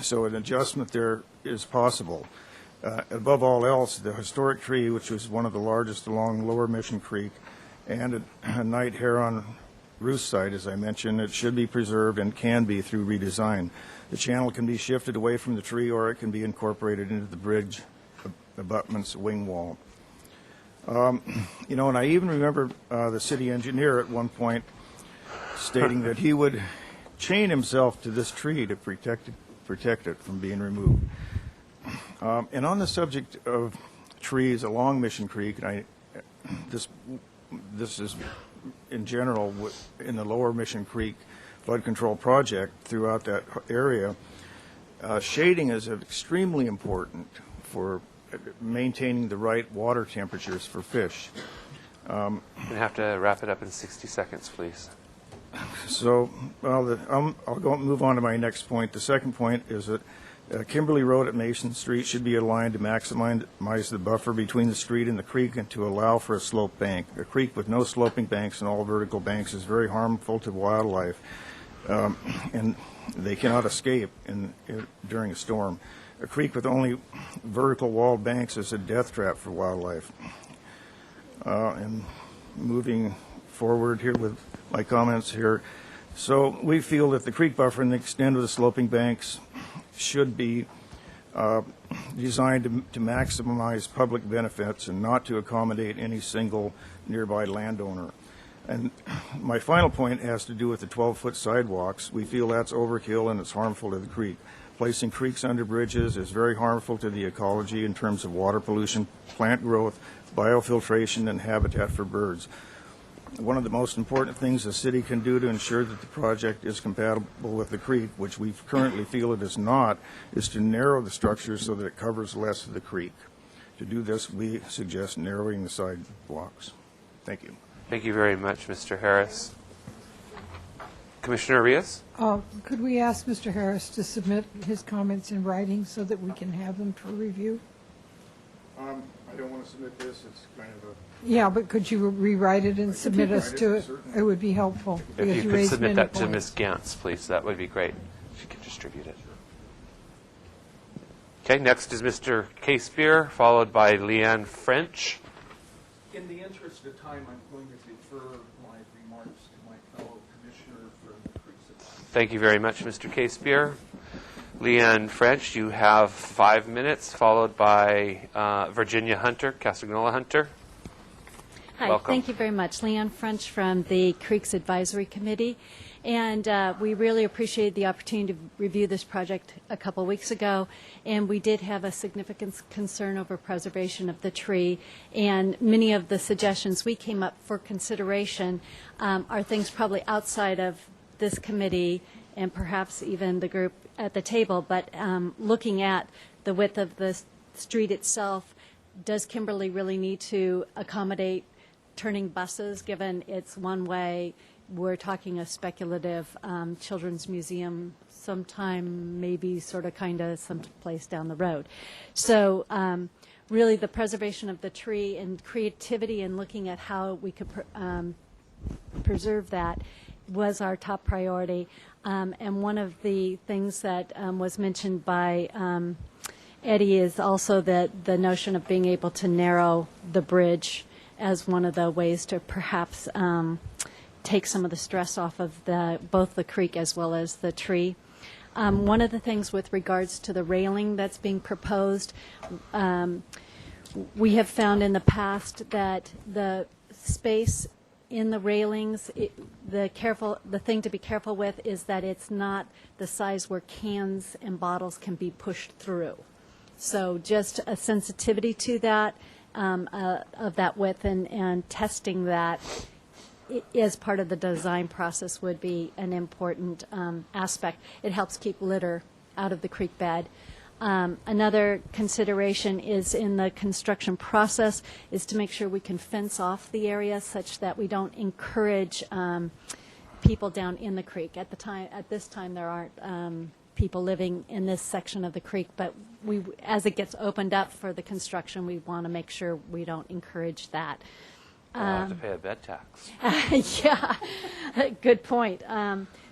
so an adjustment there is possible. Above all else, the historic tree, which was one of the largest along Lower Mission Creek, and a night heron roost site, as I mentioned, it should be preserved and can be through redesign. The channel can be shifted away from the tree, or it can be incorporated into the bridge abutment's wing wall. And I even remember the city engineer at one point stating that he would chain himself to this tree to protect it from being removed. And on the subject of trees along Mission Creek, this is in general in the Lower Mission Creek flood control project throughout that area, shading is extremely important for maintaining the right water temperatures for fish. You have to wrap it up in 60 seconds, please. So, I'll move on to my next point. The second point is that Kimberly Road at Mason Street should be aligned to maximize the buffer between the street and the creek and to allow for a slope bank. A creek with no sloping banks and all vertical banks is very harmful to wildlife, and they cannot escape during a storm. A creek with only vertical walled banks is a death trap for wildlife. And moving forward here with my comments here. So we feel that the creek buffer and the extent of the sloping banks should be designed to maximize public benefits and not to accommodate any single nearby landowner. And my final point has to do with the 12-foot sidewalks. We feel that's overkill and it's harmful to the creek. Placing creeks under bridges is very harmful to the ecology in terms of water pollution, plant growth, biofiltration, and habitat for birds. One of the most important things the city can do to ensure that the project is compatible with the creek, which we currently feel it is not, is to narrow the structure so that it covers less of the creek. To do this, we suggest narrowing the sidewalks. Thank you. Thank you very much, Mr. Harris. Commissioner Arias? Could we ask Mr. Harris to submit his comments in writing so that we can have them for review? I don't want to submit this. It's kind of a... Yeah, but could you rewrite it and submit us to it? Certainly. It would be helpful. If you could submit that to Ms. Gantz, please, that would be great. She could distribute it. Okay, next is Mr. Casebeer, followed by Leanne French. In the interest of time, I'm going to defer my remarks to my fellow commissioner for the Creeks. Thank you very much, Mr. Casebeer. Leanne French, you have 5 minutes, followed by Virginia Hunter, Castagnola Hunter. Hi, Welcome. thank you very much. Leanne French from the Creeks Advisory Committee. And we really appreciated the opportunity to review this project a couple weeks ago, and we did have a significant concern over preservation of the tree, and many of the suggestions we came up for consideration are things probably outside of this committee and perhaps even the group at the table, but looking at the width of the street itself, does Kimberly really need to accommodate turning buses, given it's one way? We're talking a speculative children's museum sometime, maybe sort of kind of someplace down the road. So really the preservation of the tree and creativity and looking at how we could preserve that was our top priority. And one of the things that was mentioned by Eddie is also that the notion of being able to narrow the bridge as one of the ways to perhaps take some of the stress off of both the creek as well as the tree. One of the things with regards to the railing that's being proposed, we have found in the past that the space in the railings, the thing to be careful with is that it's not the size where cans and bottles can be pushed through. So just a sensitivity to that, of that width, and testing that as part of the design process would be an important aspect. It helps keep litter out of the creek bed. Another consideration is in the construction process is to make sure we can fence off the area such that we don't encourage people down in the creek. At this time, there aren't people living in this section of the creek, but as it gets opened up for the construction, we want to make sure we don't encourage that. I'll have to pay a bed tax. Yeah, good point.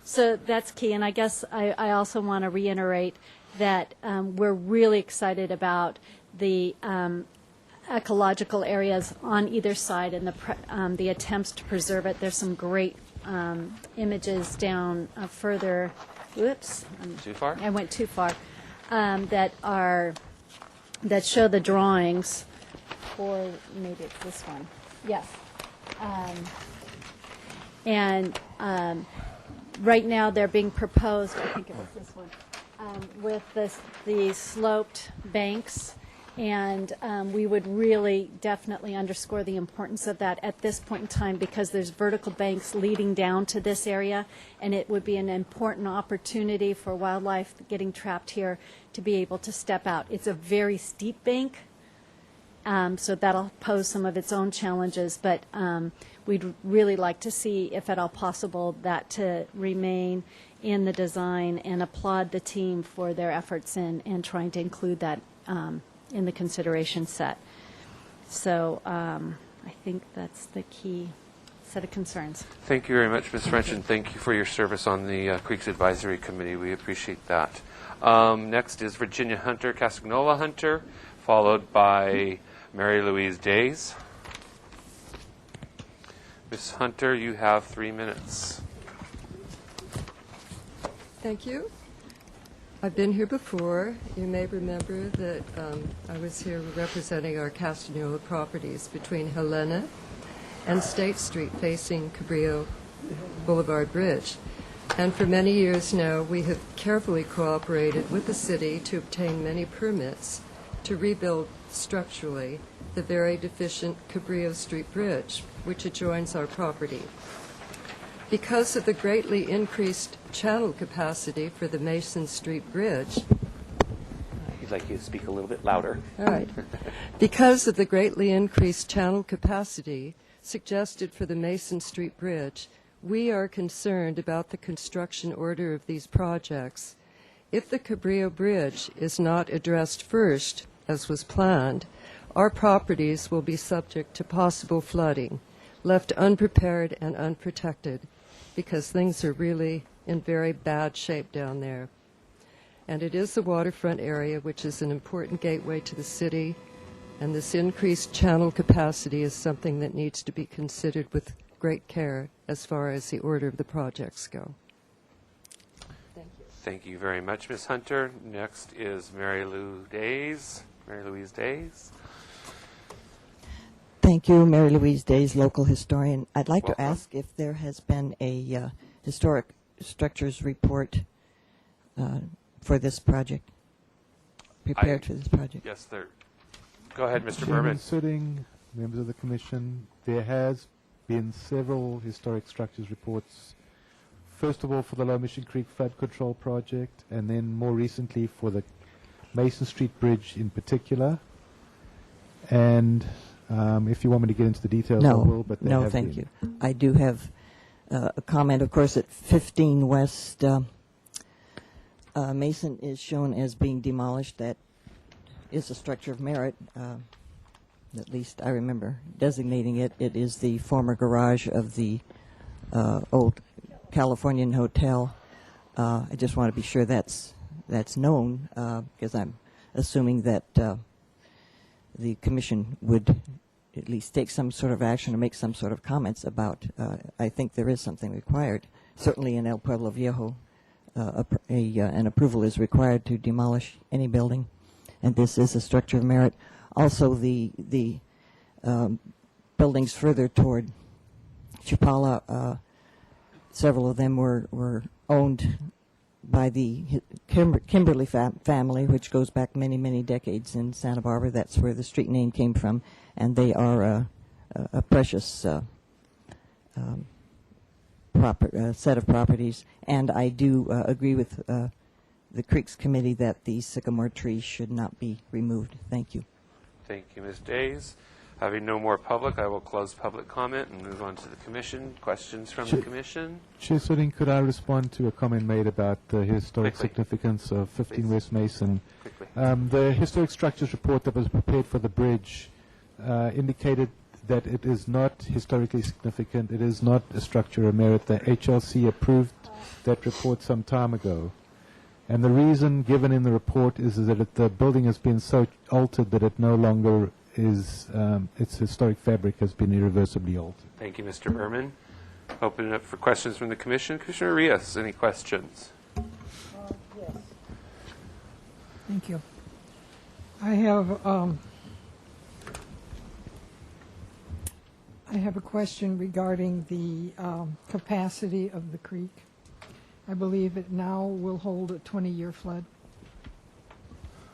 So that's key, and I guess I also want to reiterate that we're really excited about the ecological areas on either side and the attempts to preserve it. There's some great images down further. Whoops. Too far? I went too far. That show the drawings for, maybe it's this one. Yes. Right now they're being proposed, I think it was this one, with the sloped banks, and we would really definitely underscore the importance of that at this point in time because there's vertical banks leading down to this area, and it would be an important opportunity for wildlife getting trapped here to be able to step out. It's a very steep bank, so that'll pose some of its own challenges, but we'd really like to see, if at all possible, that to remain in the design, and applaud the team for their efforts in trying to include that in the consideration set. So I think that's the key set of concerns. Thank you very much, Ms. French, and thank you for your service on the Creeks Advisory Committee. We appreciate that. Next is Virginia Hunter, Casagnola Hunter, followed by Mary Louise Days. Ms. Hunter, you have 3 minutes. Thank you. I've been here before. You may remember that I was here representing our Castagnola properties between Helena and State Street facing Cabrillo Boulevard Bridge. And for many years now, we have carefully cooperated with the city to obtain many permits to rebuild structurally the very deficient Cabrillo Street Bridge, which adjoins our property. Because of the greatly increased channel capacity for the Mason Street Bridge, I'd like you to speak a little bit louder. all right. Because of the greatly increased channel capacity suggested for the Mason Street Bridge, we are concerned about the construction order of these projects. If the Cabrillo Bridge is not addressed first, as was planned, our properties will be subject to possible flooding, left unprepared and unprotected, because things are really in very bad shape down there. And it is the waterfront area, which is an important gateway to the city, and this increased channel capacity is something that needs to be considered with great care as far as the order of the projects go. Thank you. Thank you very much, Ms. Hunter. Next is Mary Louise Days. Thank you, Mary Louise Days, local historian. I'd like to ask if there has been a historic structures report for this project? Prepared for this project? Yes, there. Go ahead, Mr. Chairman Berman. Sitting, members of the Commission, there has been several historic structures reports. First of all, for the Low Mission Creek Flood Control Project, and then more recently for the Mason Street Bridge in particular. And if you want me to get into the details, I will. But no, thank you. I do have a comment. Of course, at 15 West, Mason is shown as being demolished. That is a structure of merit. At least I remember designating it. It is the former garage of the old Californian Hotel. I just want to be sure that's known, because I'm assuming that the Commission would at least take some sort of action or make some sort of comments about. I think there is something required. Certainly in El Pueblo Viejo, an approval is required to demolish any building, and this is a structure of merit. Also, the buildings further toward Chapala, several of them were owned by the Kimberly family, which goes back many, many decades in Santa Barbara. That's where the street name came from, and they are a precious set of properties. And I do agree with the Creeks Committee that the sycamore tree should not be removed. Thank you. Thank you, Ms. Days. Having no more public, I will close public comment and move on to the Commission. Questions from the Commission? Chair Sitting, could I respond to a comment made about the historic significance of 15 West Mason? The historic structures report that was prepared for the bridge indicated that it is not historically significant. It is not a structure of merit. The HLC approved that report some time ago. And the reason given in the report is that the building has been so altered that it no longer is, its historic fabric has been irreversibly altered. Thank you, Mr. Berman. Open it up for questions from the Commission. Commissioner Rios, any questions? Yes. Thank you. I have a question regarding the capacity of the creek. I believe it now will hold a 20-year flood.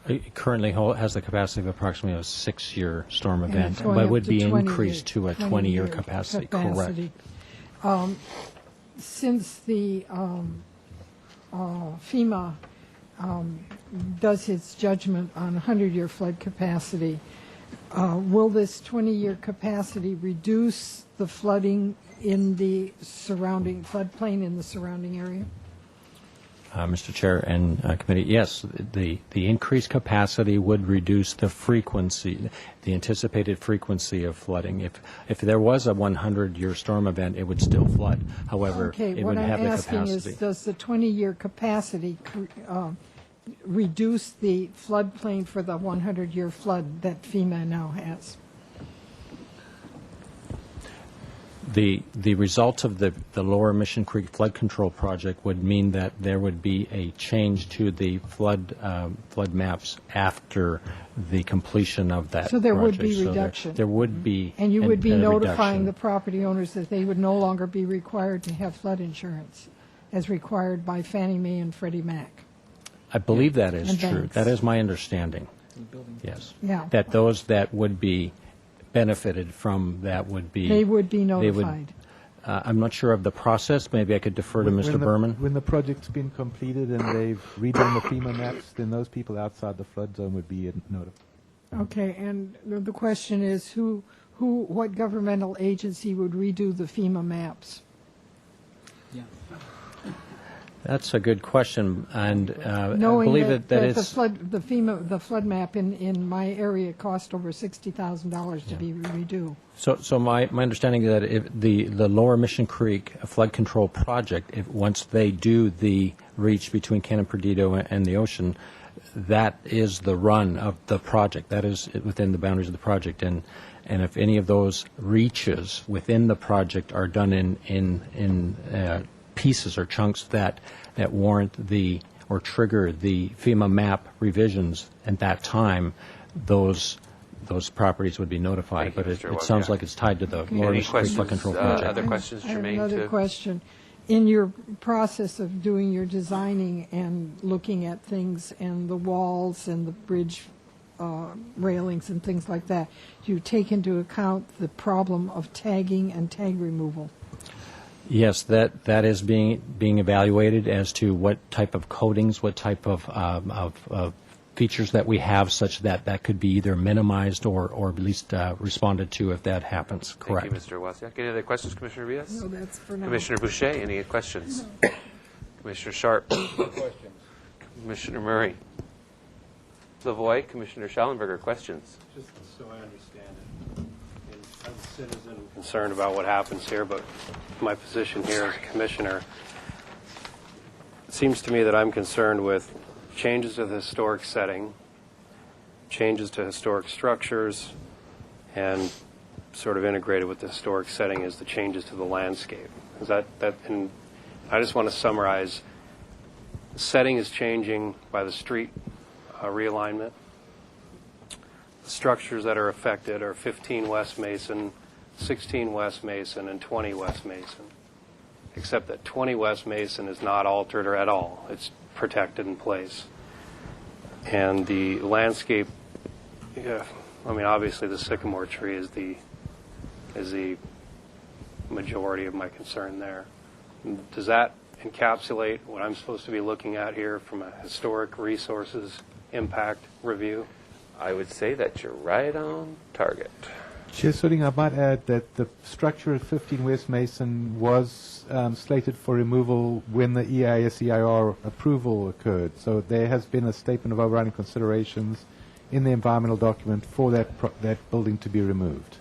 It currently has the capacity of approximately a 6-year storm And event, it's going but up would to be 20 increased to a 20-year capacity. Correct. Since the FEMA does its judgment on 100-year flood capacity, will this 20-year capacity reduce the flooding in the surrounding floodplain in the surrounding area? Mr. Chair and Committee, yes, the increased capacity would reduce the frequency, the anticipated frequency of flooding. If there was a 100-year storm event, it would still flood. However, it would have the capacity. What I'm asking is, does the 20-year capacity reduce the floodplain for the 100-year flood that FEMA now has? The results of the Lower Mission Creek Flood Control Project would mean that there would be a change to the flood maps after the completion of that project. So there would be reduction. There would be. And you would be notifying reduction. the property owners that they would no longer be required to have flood insurance as required by Fannie Mae and Freddie Mac. I believe that is And true. banks. That is my understanding. Yes. Yeah. That those that would be benefited from that would be. They would be notified. I'm not sure of the process. Maybe I could defer to Mr. Berman. When the project's been completed and they've redone the FEMA maps, then those people outside the flood zone would be notified. Okay, and the question is, what governmental agency would redo the FEMA maps? That's a good question, and I Knowing believe that that the it's. the flood map in my area cost over $60,000 to be redo. So my understanding is that if the Lower Mission Creek Flood Control Project, once they do the reach between Canon Perdido and the ocean, that is the run of the project. That is within the boundaries of the project, and if any of those reaches within the project are done in pieces or chunks that warrant or trigger the FEMA map revisions at that time, those properties would be notified. But it sounds like it's tied to the Lower Mission Creek Flood Control Project. Other questions I have germane another to? question. in your process of doing your designing and looking at things and the walls and the bridge railings and things like that, you take into account the problem of tagging and tag removal? Yes, that is being evaluated as to what type of coatings, what type of features that we have, such that could be either minimized or at least responded to if that happens. Correct. Thank you, Mr. Wozniak. Any other questions, Commissioner Villas? No, that's for now. Commissioner Boucher, any questions? No. Commissioner Sharp? No questions. Commissioner Murray? Lavoy, Commissioner Schallenberger, questions? Just so I understand it, and I'm a citizen concerned about what happens here, but my position here as a commissioner, it seems to me that I'm concerned with changes to the historic setting, changes to historic structures, and sort of integrated with the historic setting is the changes to the landscape. Is that and I just want to summarize. The setting is changing by the street realignment. The structures that are affected are 15 West Mason, 16 West Mason, and 20 West Mason, except that 20 West Mason is not altered or at all. It's protected in place. And the landscape, I mean, obviously the Sycamore Tree is the majority of my concern there. Does that encapsulate what I'm supposed to be looking at here from a historic resources impact review? I would say that you're right on target. Chair Sutting, I might add that the structure at 15 West Mason was slated for removal when the EIS-EIR approval occurred. So there has been a statement of overriding considerations in the environmental document for that building to be removed.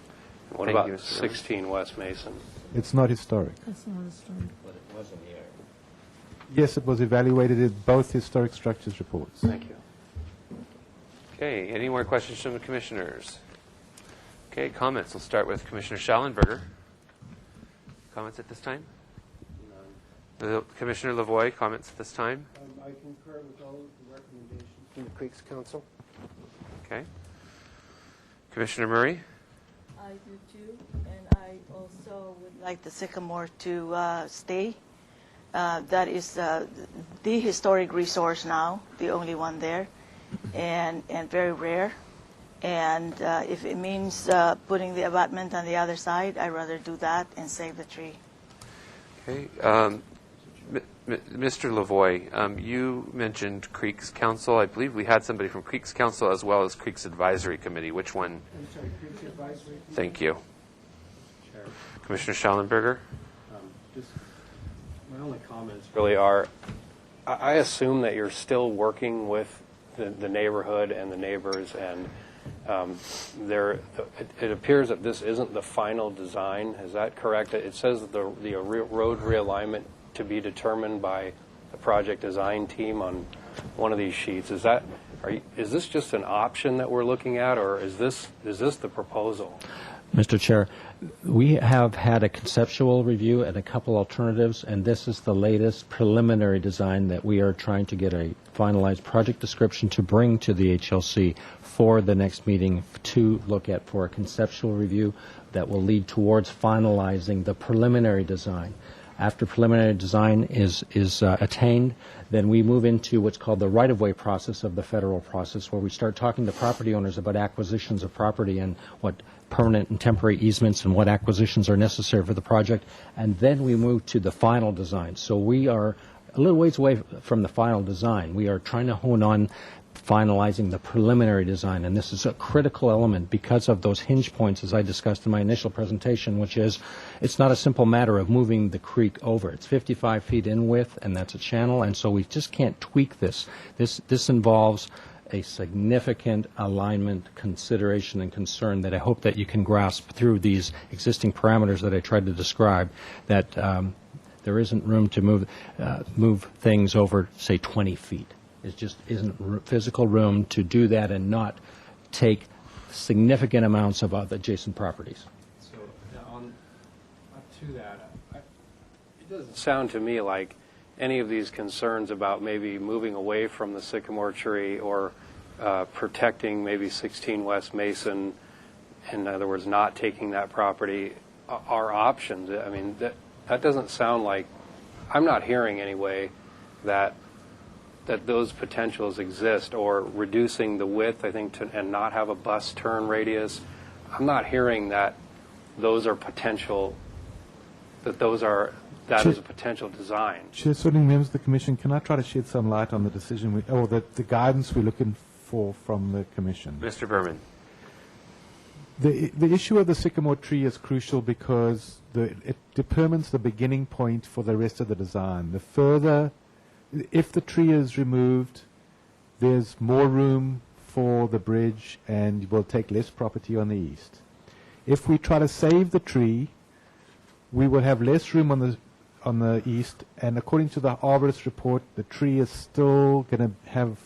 What about 16 West Mason? It's not historic. That's not historic. But it was in the area. Yes, it was evaluated in both historic structures reports. Thank you. Okay, any more questions from the commissioners? Okay, comments. We'll start with Commissioner Schallenberger. Comments at this time? None. Commissioner Lavoy, comments at this time? I concur with all of the recommendations from the Creeks Council. Okay. Commissioner Murray? I do too, and I also would like the Sycamore to stay. That is the historic resource now, the only one there, and very rare. And if it means putting the abutment on the other side, I'd rather do that and save the tree. Okay. Mr. Lavoy, you mentioned Creeks Council. I believe we had somebody from Creeks Council as well as Creeks Advisory Committee. Which one? I'm sorry, Creeks Advisory. Thank you. Chair. Commissioner Schallenberger? Just my only comments really are, I assume that you're still working with the neighborhood and the neighbors, and it appears that this isn't the final design. Is that correct? It says that the road realignment to be determined by the project design team on one of these sheets. Is this just an option that we're looking at, or is this the proposal? Mr. Chair, we have had a conceptual review and a couple alternatives, and this is the latest preliminary design that we are trying to get a finalized project description to bring to the HLC for the next meeting to look at for a conceptual review that will lead towards finalizing the preliminary design. After preliminary design is attained, then we move into what's called the right-of-way process of the federal process, where we start talking to property owners about acquisitions of property and what permanent and temporary easements and what acquisitions are necessary for the project, and then we move to the final design. So we are a little ways away from the final design. We are trying to hone on finalizing the preliminary design, and this is a critical element because of those hinge points, as I discussed in my initial presentation, which is it's not a simple matter of moving the creek over. It's 55 feet in width, and that's a channel, and so we just can't tweak this. This involves a significant alignment consideration and concern that I hope that you can grasp through these existing parameters that I tried to describe, that there isn't room to move things over, say, 20 feet. There just isn't physical room to do that and not take significant amounts of adjacent properties. So to that, it doesn't sound to me like any of these concerns about maybe moving away from the Sycamore Tree or protecting maybe 16 West Mason, in other words, not taking that property, are options. I mean, that doesn't sound like I'm not hearing anyway that those potentials exist, or reducing the width, I think, and not have a bus turn radius. I'm not hearing that those are potential, that is a potential design. Chair, serving members of the Commission, can I try to shed some light on the decision, or the guidance we're looking for from the Commission? Mr. Berman. The issue of the sycamore tree is crucial because it determines the beginning point for the rest of the design. If the tree is removed, there's more room for the bridge and will take less property on the east. If we try to save the tree, we will have less room on the east, and according to the arborist report, the tree is still going to have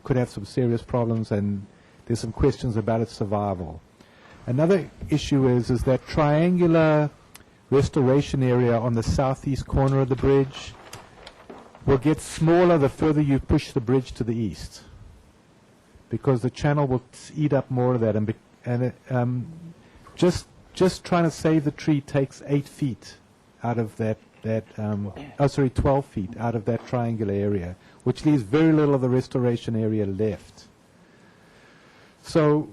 could have some serious problems, and there's some questions about its survival. Another issue is that triangular restoration area on the southeast corner of the bridge will get smaller the further you push the bridge to the east, because the channel will eat up more of that, just trying to save the tree takes 8 feet out of 12 feet out of that triangular area, which leaves very little of the restoration area left. So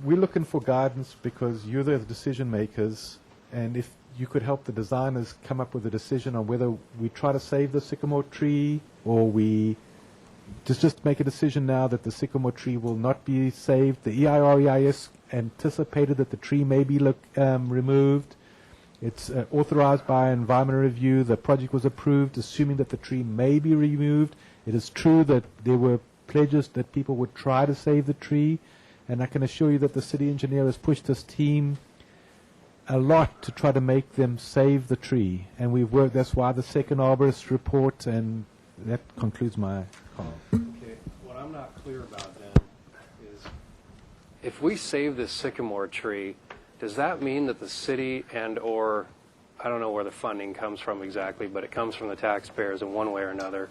we're looking for guidance because you're the decision makers, and if you could help the designers come up with a decision on whether we try to save the sycamore tree, or we just make a decision now that the sycamore tree will not be saved. The EIS anticipated that the tree may be removed. It's authorized by environmental review. The project was approved assuming that the tree may be removed. It is true that there were pledges that people would try to save the tree, and I can assure you that the city engineer has pushed this team a lot to try to make them save the tree, and we've worked. That's why the second arborist report, and that concludes my comment. Okay, what I'm not clear about then is, if we save this sycamore tree, does that mean that the city or I don't know where the funding comes from exactly, but it comes from the taxpayers in one way or another,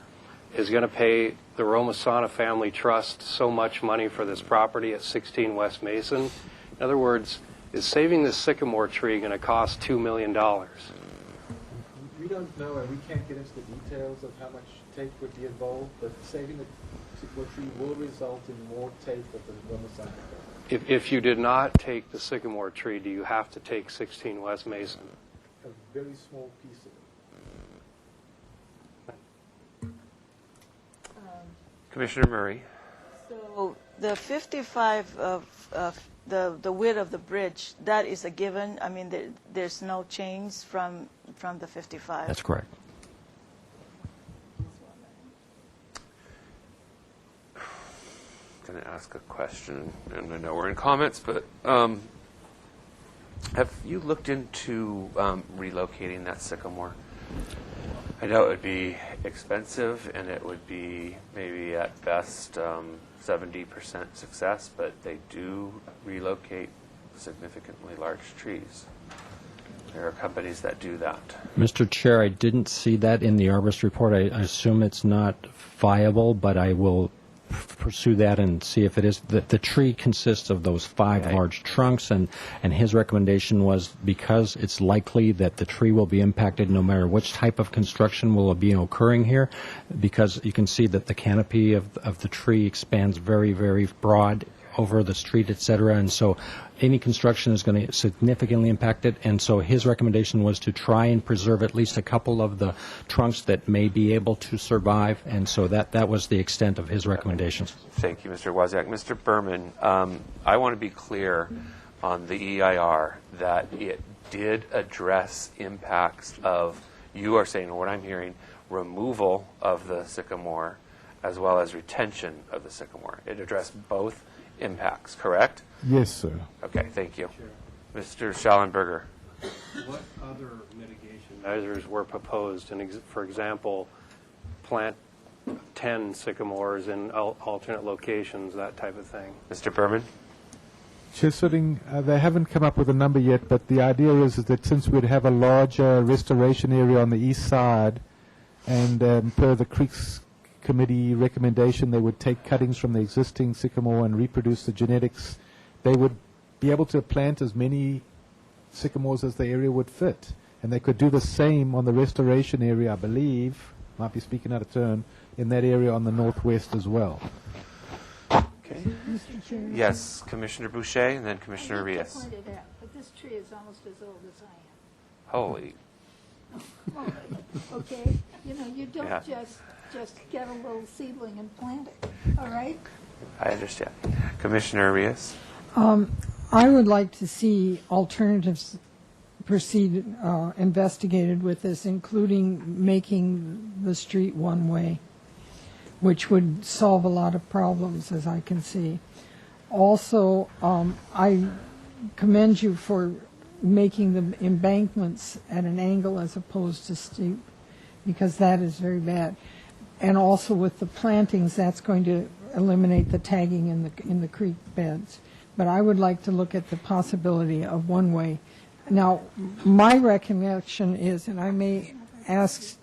is going to pay the Romasana Family Trust so much money for this property at 16 West Mason? In other words, is saving this sycamore tree going to cost $2 million? We don't know, and we can't get into the details of how much tape would be involved, but saving the sycamore tree will result in more tape at the Romasana. If you did not take the sycamore tree, do you have to take 16 West Mason? A very small piece of it. Commissioner Murray. So the 55 of the width of the bridge, that is a given? I mean, there's no change from the 55? That's correct. I'm going to ask a question, and I know we're in comments, but have you looked into relocating that sycamore? I know it would be expensive, and it would be maybe at best 70% success, but they do relocate significantly large trees. There are companies that do that. Mr. Chair, I didn't see that in the arborist report. I assume it's not viable, but I will pursue that and see if it is. The tree consists of those 5 large trunks, and his recommendation was, because it's likely that the tree will be impacted no matter which type of construction will be occurring here, because you can see that the canopy of the tree expands very, very broad over the street, et cetera, and so any construction is going to significantly impact it, and so his recommendation was to try and preserve at least a couple of the trunks that may be able to survive, and so that was the extent of his recommendations. Thank you, Mr. Wozniak. Mr. Berman, I want to be clear on the EIR that it did address impacts of, you are saying, or what I'm hearing, removal of the sycamore as well as retention of the sycamore. It addressed both impacts, correct? Yes, sir. Okay, thank you. Mr. Schallenberger. What other mitigation measures were proposed? And for example, plant 10 sycamores in alternate locations, that type of thing. Mr. Berman? Chair Sitting, they haven't come up with a number yet, but the idea is that since we'd have a larger restoration area on the east side, and per the Creeks Committee recommendation, they would take cuttings from the existing sycamore and reproduce the genetics. They would be able to plant as many sycamores as the area would fit. And they could do the same on the restoration area, I believe, might be speaking out of turn, in that area on the northwest as well. Okay. Mr. Chairman? Yes, Commissioner Boucher and then Commissioner I hate to Rios. point it out, but this tree is almost as old as I Holy. am. Okay? You know, you don't Yeah. just get a little seedling and plant it, all right? I understand. Commissioner Rios? I would like to see alternatives investigated with this, including making the street one-way, which would solve a lot of problems, as I can see. Also, I commend you for making the embankments at an angle as opposed to steep, because that is very bad. And also with the plantings, that's going to eliminate the tagging in the creek beds. But I would like to look at the possibility of one-way. Now, my recollection is, and I may ask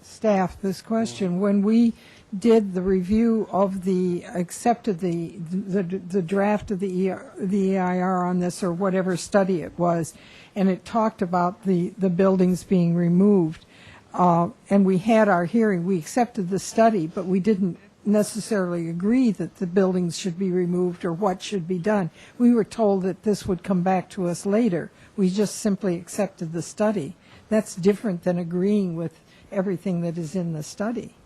staff this question, when we did the review of accepted the draft of the EIR on this, or whatever study it was, and it talked about the buildings being removed, and we had our hearing, we accepted the study, but we didn't necessarily agree that the buildings should be removed or what should be done. We were told that this would come back to us later. We just simply accepted the study. That's different than agreeing with everything that is in the study.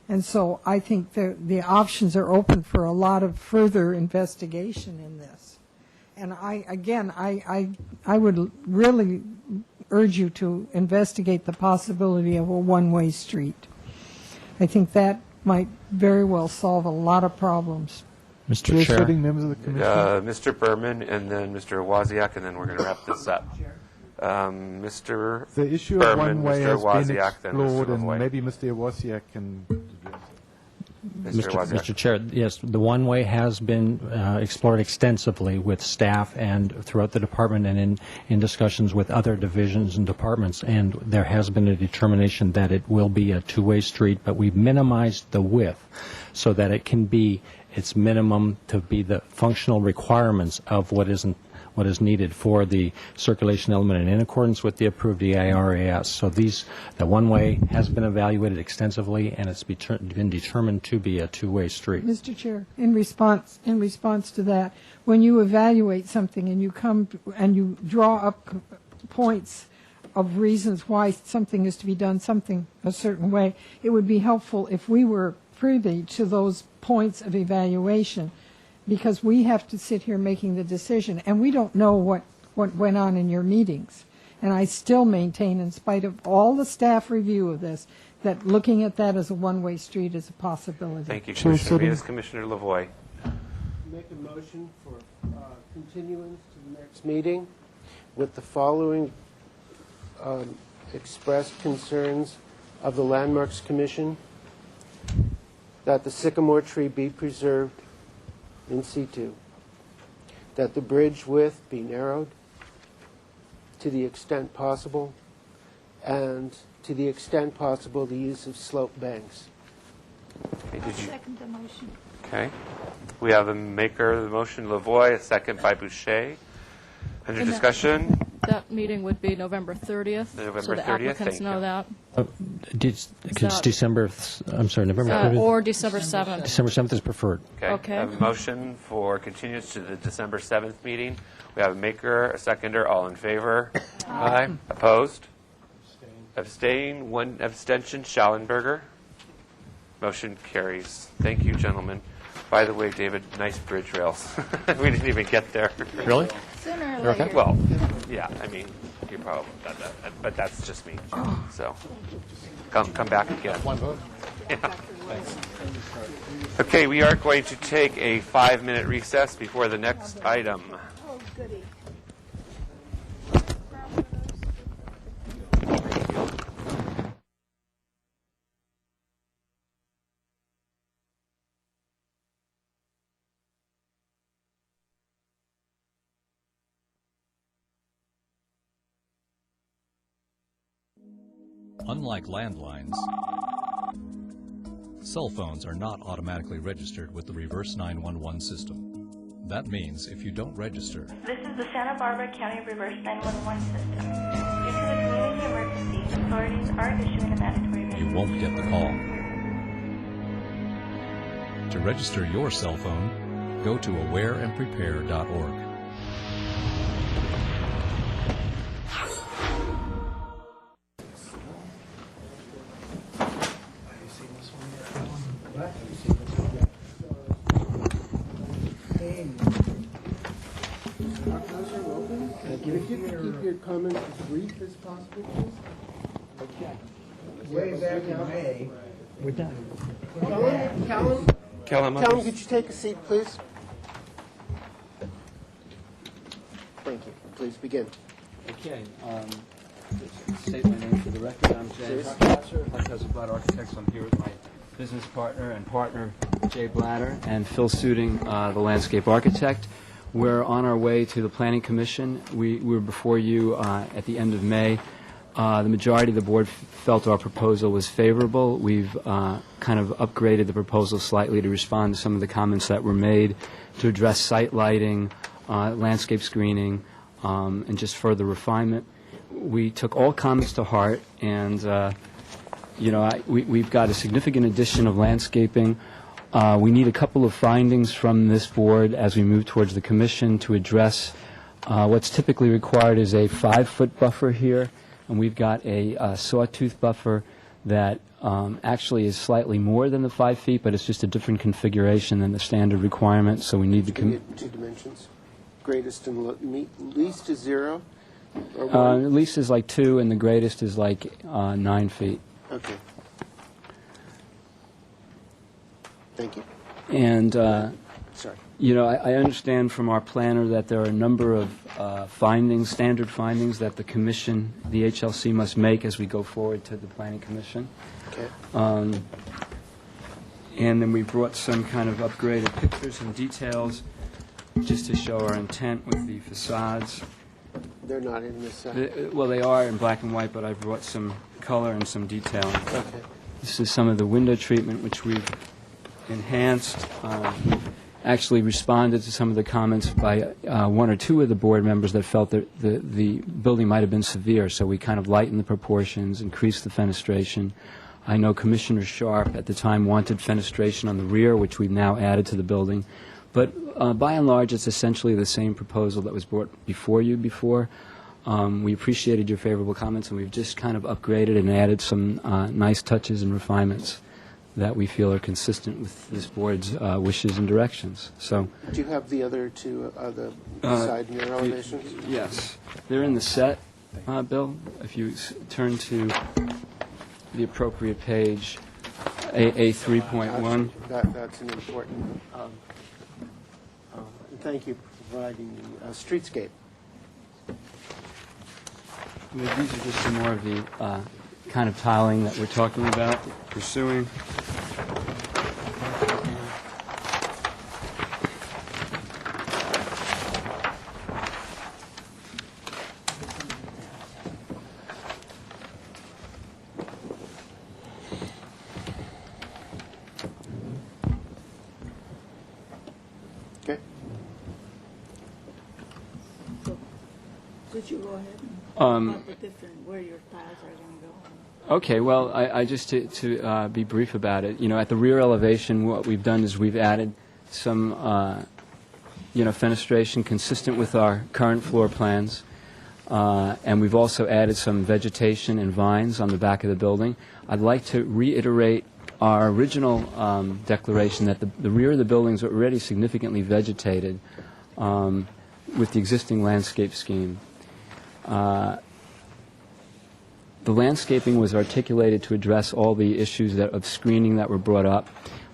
And so I think the options are open for a lot of further investigation in this. And I would really urge you to investigate the possibility of a one-way street. I think that might very well solve a lot of problems. Mr. Chair. Sitting members of the commission. Mr. Berman and then Mr. Wozniak, and then we're going to wrap this up. Mr. The issue Berman, of one-way Mr. has been Wozniak, then explored, Mr. and Lavoie. maybe Mr. Wozniak can address it. Mr. Chair, yes, the one-way has been explored extensively with staff and throughout the department and in discussions with other divisions and departments, and there has been a determination that it will be a two-way street, but we've minimized the width so that it can be its minimum to be the functional requirements of what is needed for the circulation element and in accordance with the approved EIRAS. So the one-way has been evaluated extensively, and it's been determined to be a two-way street. Mr. Chair, in response to that, when you evaluate something and you come and you draw up points of reasons why something is to be done a certain way, it would be helpful if we were privy to those points of evaluation, because we have to sit here making the decision, and we don't know what went on in your meetings. And I still maintain, in spite of all the staff review of this, that looking at that as a one-way street is a possibility. Thank you, Commissioner Rios. Commissioner Lavoie. Make a motion for continuance to the next meeting with the following expressed concerns of the Landmarks Commission: that the sycamore tree be preserved in situ, that the bridge width be narrowed to the extent possible, and to the extent possible the use of slope banks. Okay, I'll second the motion. Okay. We have a maker of the motion, Lavoie, a second by Boucher. Under And discussion? That meeting would be November 30th. November so the 30th, applicants thank know you. that. It's that- December, I'm sorry, November 30th? Or December 7th. December 7th is preferred. Okay. I have a motion for continuance to the December 7th meeting. We have a maker, a seconder, all in favor? Aye. Opposed? Abstain. One abstention, Schallenberger. Motion carries. Thank you, gentlemen. By the way, David, nice bridge rails. We didn't even get there. Really? Sooner or They're okay? later. Well, yeah, I mean, you probably done that, but that's just me. So, come back again. One vote? Yeah. Okay, we are going to take a 5-minute recess before the next item. Oh, goody. Unlike landlines, cell phones are not automatically registered with the reverse 911 system. That means if you don't register, This is the Santa Barbara County Reverse 911 system. Due to the community emergency, authorities are issuing a mandatory you won't get the call. To register your cell phone, go to awareandprepare.org. If you could keep your comments as brief as possible, please. Okay. Way back in May. We're done. Callum, could you take a seat, please? Thank you. Please begin. Okay. State my name for the record. I'm James Huckasser, Huckasser Architects. I'm here with my business partner and partner, Jay Blatter, and Phil Suding, the landscape architect. We're on our way to the Planning Commission. We were before you at the end of May. The majority of the board felt our proposal was favorable. We've kind of upgraded the proposal slightly to respond to some of the comments that were made, to address site lighting, landscape screening, and just further refinement. We took all comments to heart, and we've got a significant addition of landscaping. We need a couple of findings from this board as we move towards the commission to address what's typically required is a 5-foot buffer here, and we've got a sawtooth buffer that actually is slightly more than the 5 feet, but it's just a different configuration than the standard requirement, so we need the... Two dimensions. Greatest and least is 0? Or least is like 2, and the greatest is like 9 feet. Okay. Thank you. And, Sorry. I understand from our planner that there are a number of findings, standard findings, that the commission, the HLC, must make as we go forward to the Planning Commission. Okay. And then we brought some kind of upgraded pictures and details just to show our intent with the facades. They're not in this. Well, they are in black and white, but I brought some color and some detailing. Okay. This is some of the window treatment, which we've enhanced. Actually responded to some of the comments by one or two of the board members that felt that the building might have been severe, so we kind of lightened the proportions, increased the fenestration. I know Commissioner Sharp at the time wanted fenestration on the rear, which we've now added to the building. But by and large, it's essentially the same proposal that was brought before you before. We appreciated your favorable comments, and we've just kind of upgraded and added some nice touches and refinements that we feel are consistent with this board's wishes and directions. So, do you have the other two, the side mirror elevations? Yes. They're in the set, Bill. If you turn to the appropriate page, A3.1. That's an important... thank you for providing the streetscape. These are just some more of the kind of tiling that we're talking about, pursuing. Okay. Could you go ahead and talk the different where your tiles are going to go? Okay, well, I just to be brief about it, at the rear elevation, what we've done is we've added some, fenestration consistent with our current floor plans, and we've also added some vegetation and vines on the back of the building. I'd like to reiterate our original declaration that the rear of the buildings are already significantly vegetated with the existing landscape scheme. The landscaping was articulated to address all the issues of screening that were brought up.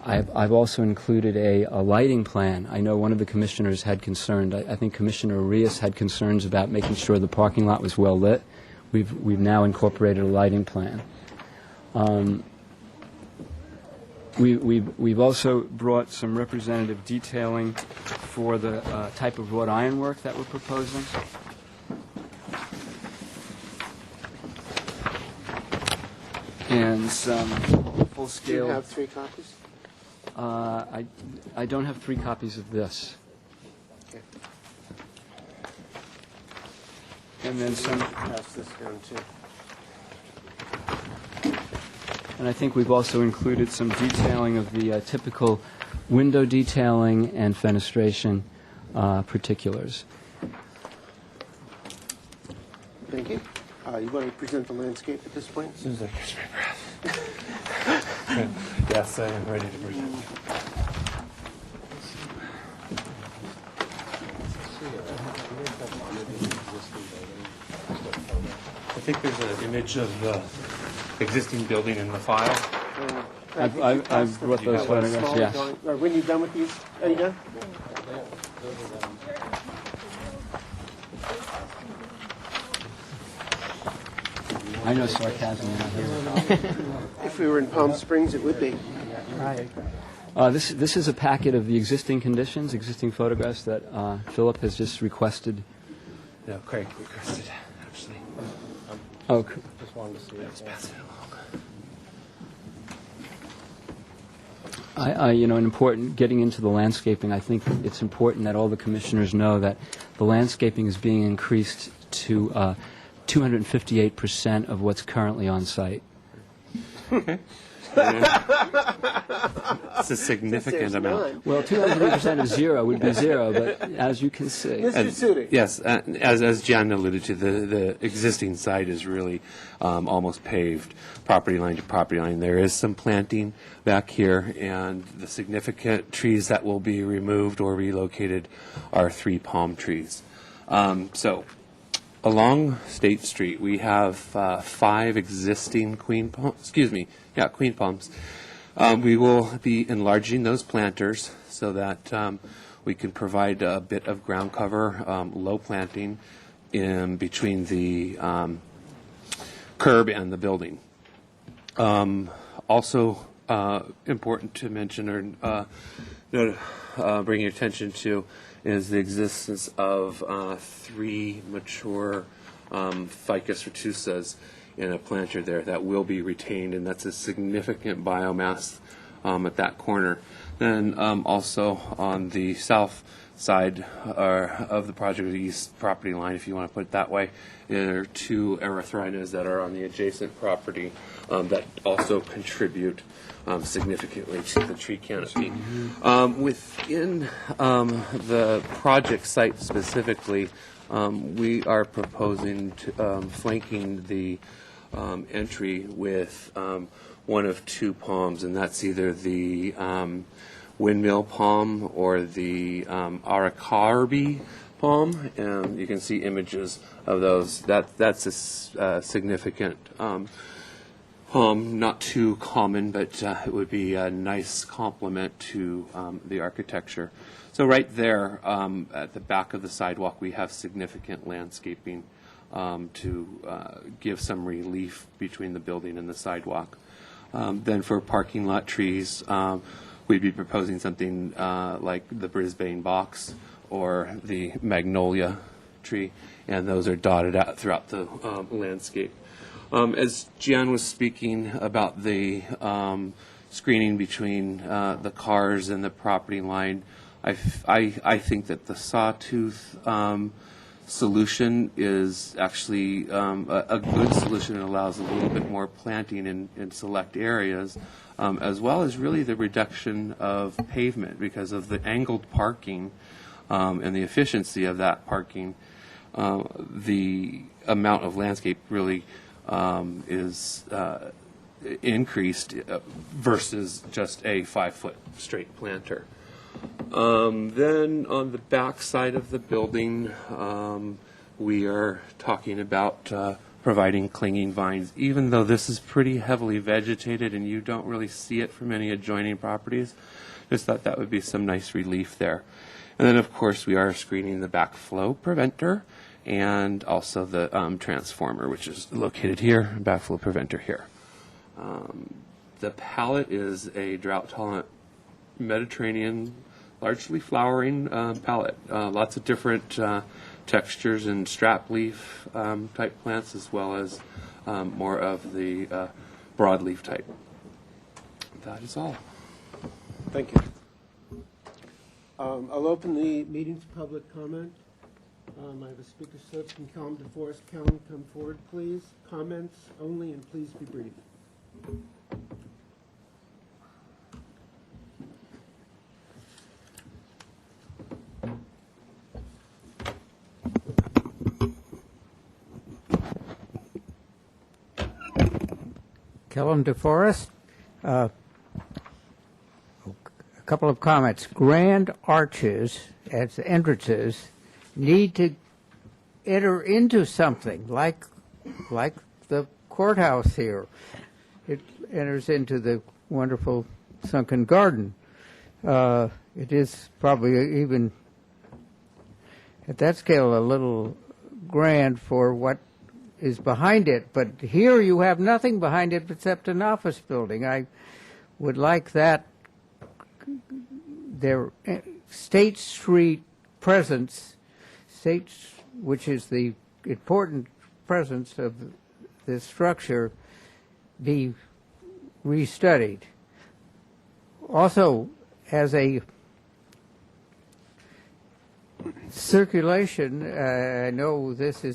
I've also included a lighting plan. I know one of the commissioners had concerned. I think Commissioner Arias had concerns about making sure the parking lot was well lit. We've now incorporated a lighting plan. We've also brought some representative detailing for the type of wrought iron work that we're proposing. And some full-scale... Do you have 3 copies? I don't have 3 copies of this. Okay. And then some. Pass this down too. And I think we've also included some detailing of the typical window detailing and fenestration particulars. Thank you. You want to present the landscape at this point? As soon as I catch my breath. Yes, I am ready to present. I think there's an image of the existing building in the file. I've brought those photographs, yes. When you're done with these, are you done? I know sarcasm. If we were in Palm Springs, it would be. Right. This is a packet of the existing conditions, existing photographs that Philip has just requested. No, Craig requested, actually. Oh, just wanted to see it. Let's pass it along. An important, getting into the landscaping, I think it's important that all the commissioners know that the landscaping is being increased to 258% of what's currently on site. It's a significant amount. Well, 208% of zero would be zero, but as you can see. Yes, as Jan alluded to, the existing site is really almost paved, property line to property line. There is some planting back here, and the significant trees that will be removed or relocated are 3 palm trees. So, along State Street, we have 5 existing queen palms. We will be enlarging those planters so that we can provide a bit of ground cover, low planting in between the curb and the building. Also important to mention or bring your attention to is the existence of 3 mature ficus retusas in a planter there that will be retained, and that's a significant biomass at that corner. Then also on the south side of the project, the east property line, if you want to put it that way, there are 2 erythrinas that are on the adjacent property that also contribute significantly to the tree canopy. Within the project site specifically, we are proposing to, flanking the entry with one of 2 palms, and that's either the windmill palm or the Aracarby palm, and you can see images of those. That's a significant not too common, but it would be a nice complement to the architecture. So right there at the back of the sidewalk, we have significant landscaping to give some relief between the building and the sidewalk. Then for parking lot trees, we'd be proposing something like the Brisbane box or the magnolia tree, and those are dotted out throughout the landscape. As Jan was speaking about the screening between the cars and the property line, I think that the sawtooth solution is actually a good solution. It allows a little bit more planting in select areas, as well as really the reduction of pavement because of the angled parking and the efficiency of that parking. The amount of landscape really is increased versus just a 5-foot straight planter. Then on the back side of the building, we are talking about providing clinging vines. Even though this is pretty heavily vegetated and you don't really see it from any adjoining properties, just thought that would be some nice relief there. And then, of course, we are screening the backflow preventer and also the transformer, which is located here, backflow preventer here. The palette is a drought-tolerant Mediterranean, largely flowering palette. Lots of different textures and strap leaf type plants, as well as more of the broadleaf type. That is all. Thank you. I'll open the meeting to public comment. I have a speaker slip from Calum DeForest. Calum, come forward, please. Comments only, and please be brief. Kellum DeForest. A couple of comments. Grand arches as entrances need to enter into something like the courthouse here. It enters into the wonderful sunken garden. It is probably even at that scale a little grand for what is behind it, but here you have nothing behind it except an office building. I would like that their State Street presence, which is the important presence of this structure, be restudied. Also, as a circulation, I know this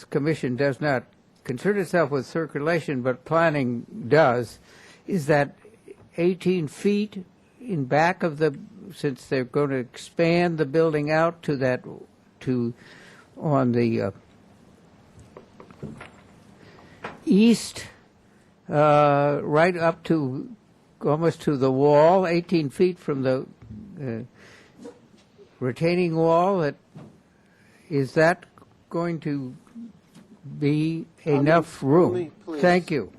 commission does not concern itself with circulation, but planning does, is that 18 feet in back of since they're going to expand the building out on the east, right up to almost to the wall, 18 feet from the retaining wall. Is that going to be enough room? Thank you.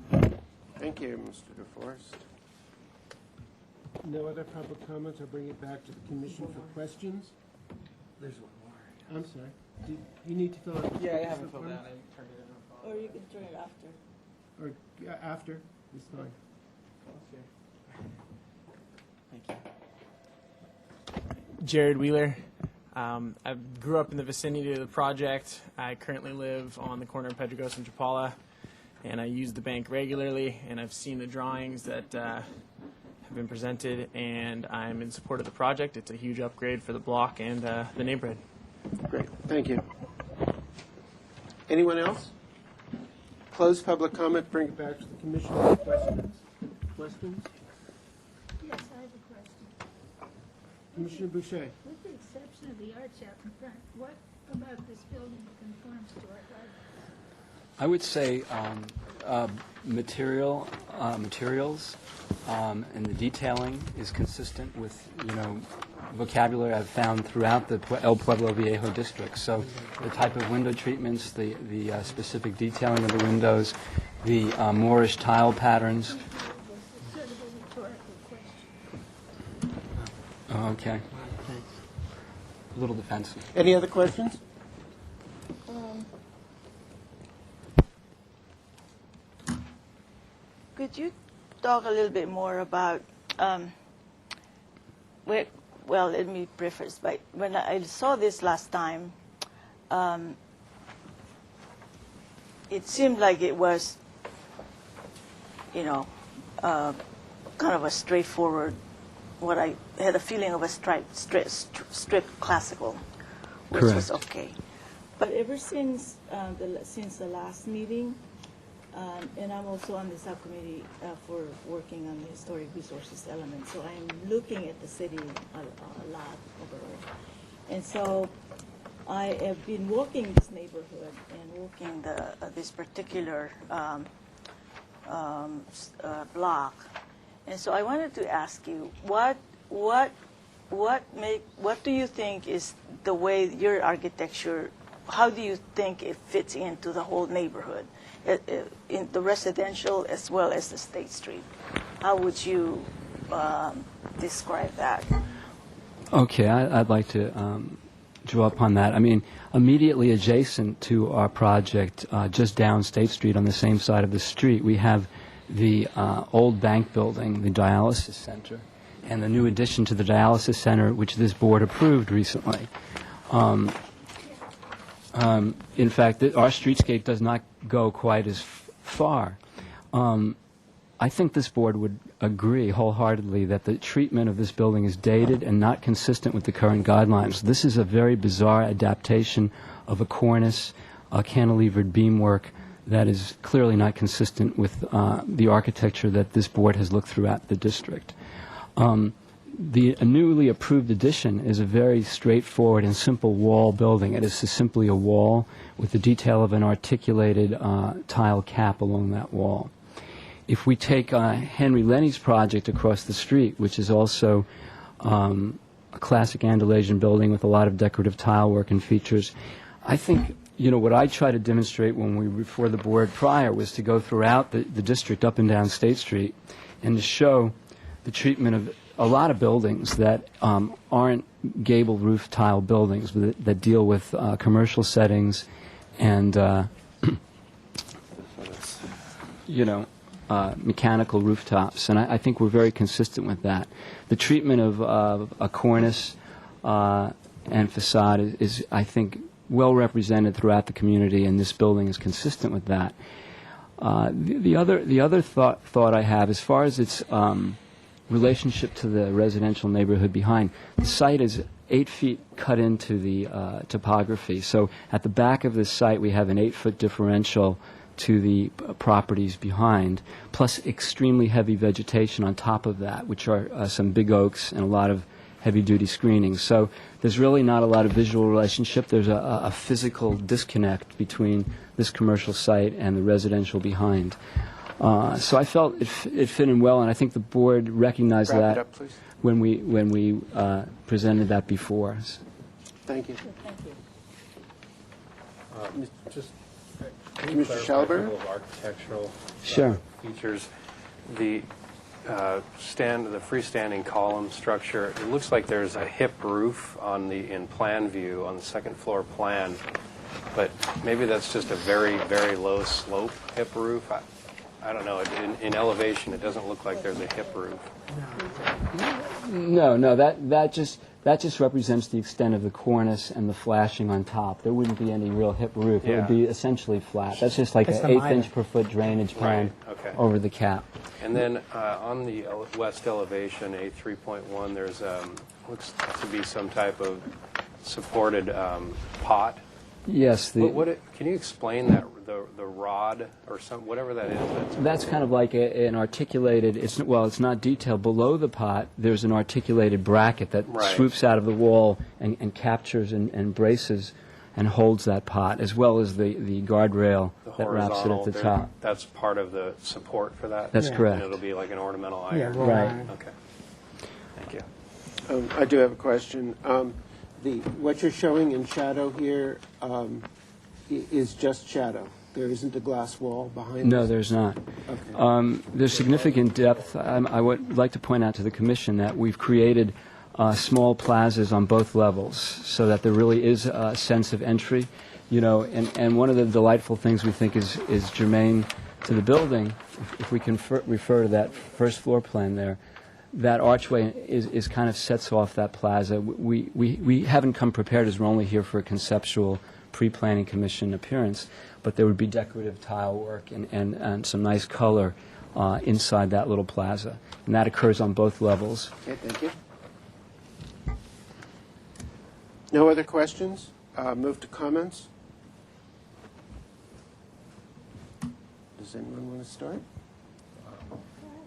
Thank you, Mr. DeForest. No other public comments. I'll bring it back to the commission for questions. There's one more. I'm sorry. Do you need to fill out? Yeah, I haven't filled out. I turned it in. Or you can turn it after. Or after? It's fine. Thank you. Jared Wheeler. I grew up in the vicinity of the project. I currently live on the corner of Pedregos and Chapala, and I use the bank regularly, and I've seen the drawings that have been presented, and I'm in support of the project. It's a huge upgrade for the block and the neighborhood. Great. Thank you. Anyone else? Close public comment. Bring it back to the commission for questions. Questions? Yes, I have a question. Commissioner Boucher. With the exception of the arch out in front, what about this building conforms to our guidelines? I would say materials and the detailing is consistent with, vocabulary I've found throughout the El Pueblo Viejo district. So the type of window treatments, the specific detailing of the windows, the Moorish tile patterns. Oh, okay. A little defensive. Any other questions? Could you talk a little bit more about, well, let me preface by, when I saw this last time, it seemed like it was, kind of a straightforward, what I had a feeling of a strict classical, which Correct. was okay. But ever since the last meeting, and I'm also on the subcommittee for working on the historic resources element, so I'm looking at the city a lot overall. And so I have been walking this neighborhood and walking this particular block. And so I wanted to ask you, what do you think is the way your architecture, how do you think it fits into the whole neighborhood, in the residential as well as the State Street? How would you describe that? Okay, I'd like to draw upon that. I mean, immediately adjacent to our project, just down State Street on the same side of the street, we have the old bank building, the dialysis center, and the new addition to the dialysis center, which this board approved recently. In fact, our streetscape does not go quite as far. I think this board would agree wholeheartedly that the treatment of this building is dated and not consistent with the current guidelines. This is a very bizarre adaptation of a cornice, a cantilevered beamwork that is clearly not consistent with the architecture that this board has looked throughout the district. The newly approved addition is a very straightforward and simple wall building. It is simply a wall with the detail of an articulated tile cap along that wall. If we take Henry Lenny's project across the street, which is also a classic Andalusian building with a lot of decorative tile work and features, I think, you know, what I tried to demonstrate when we were before the board prior was to go throughout the district up and down State Street and to show the treatment of a lot of buildings that aren't gable roof tile buildings, but that deal with commercial settings and, you know, mechanical rooftops, and I think we're very consistent with that. The treatment of a cornice and facade is, I think, well represented throughout the community, and this building is consistent with that. The other thought I have, as far as its relationship to the residential neighborhood behind, the site is 8 feet cut into the topography. So at the back of this site, we have an 8-foot differential to the properties behind, plus extremely heavy vegetation on top of that, which are some big oaks and a lot of heavy-duty screenings. So there's really not a lot of visual relationship. There's a physical disconnect between this commercial site and the residential behind. So I felt it fit in well, and I think the board recognized Wrap that it up, please. when we presented that before. Thank you. Thank you. Just Mr. Schalberger? a couple of architectural Sure. features. The the freestanding column structure, it looks like there's a hip roof in plan view on the second floor plan, but maybe that's just a very, very low slope hip roof. I don't know. In elevation, it doesn't look like there's a hip roof. No, that just represents the extent of the cornice and the flashing on top. There wouldn't be any real hip roof. It Yeah. would be essentially flat. That's just like It's an the 1/8 inch minor. per foot drainage plan Right, okay. over the cap. And then on the west elevation, A3.1, there's looks to be some type of supported pot. Yes, Can you explain that the rod or whatever that is? that's kind of like an articulated. It's not detailed. Below the pot, there's an articulated bracket that Right. swoops out of the wall and captures and braces and holds that pot, as well as the guardrail The that wraps it at the there- top. That's part of the support for that? That's correct. And it'll be like an ornamental Yeah, iron? Right. Okay. Thank you. I do have a question. What you're showing in shadow here is just shadow. There isn't a glass wall behind No, this? there's not. Okay. There's significant depth. I would like to point out to the Commission that we've created small plazas on both levels so that there really is a sense of entry. You know, and one of the delightful things we think is germane to the building, if we can refer to that first floor plan there, that archway is kind of sets off that plaza. We haven't come prepared as we're only here for a conceptual pre-planning commission appearance, but there would be decorative tile work and some nice color inside that little plaza. And that occurs on both levels. Okay, thank you. No other questions? Move to comments. Does anyone want to start?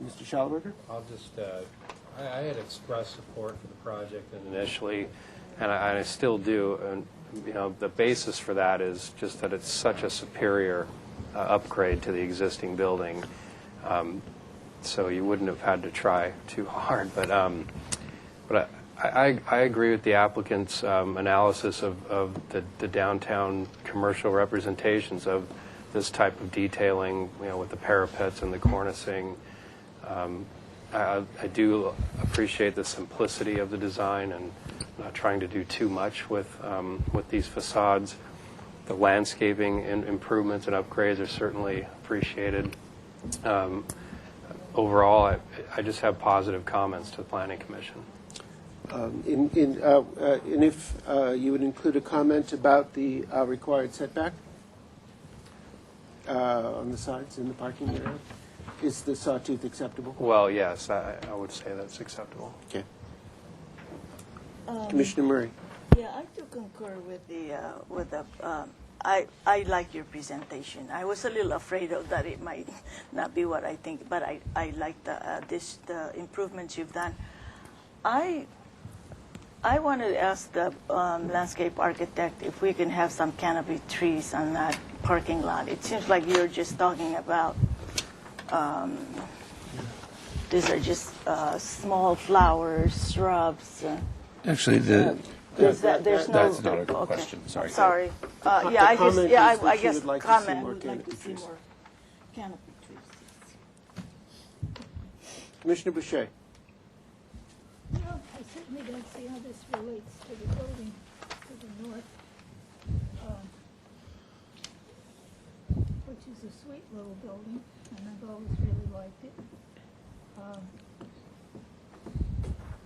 Mr. Schalberger? I'll just, I had expressed support for the project initially, and I still do. And, you know, the basis for that is just that it's such a superior upgrade to the existing building. So you wouldn't have had to try too hard. But I agree with the applicant's analysis of the downtown commercial representations of this type of detailing, you know, with the parapets and the cornicing. I do appreciate the simplicity of the design and not trying to do too much with these facades. The landscaping and improvements and upgrades are certainly appreciated. Overall, I just have positive comments to the Planning Commission. And if you would include a comment about the required setback on the sides in the parking area? Is the sawtooth acceptable? Well, yes, I would say that's acceptable. Okay. Commissioner Murray. Yeah, I do concur with the. I like your presentation. I was a little afraid of that it might not be what I think, but I like the improvements you've done. I wanted to ask the landscape architect if we can have some canopy trees on that parking lot. It seems like you're just talking about these are just small flowers, shrubs. Actually, there's no. that's not a Okay. question. Sorry. Sorry. I guess comment. Would like to see more canopy trees. Commissioner Boucher. Well, I certainly don't see how this relates to the building to the north, which is a sweet little building, and I've always really liked it.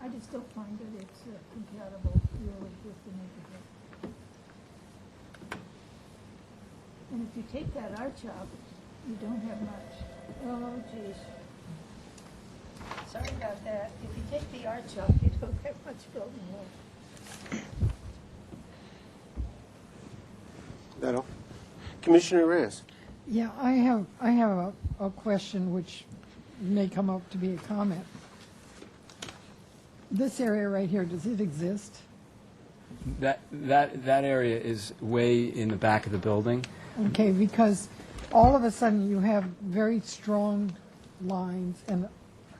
I just don't find that it's compatible really with the neighborhood. And if you take that arch out, you don't have much. Oh, geez. Sorry about that. If you take the arch out, you don't have much building left. That all? Commissioner Reyes. Yeah, I have a question which may come up to be a comment. This area right here, does it exist? That area is way in the back of the building. Okay, because all of a sudden you have very strong lines and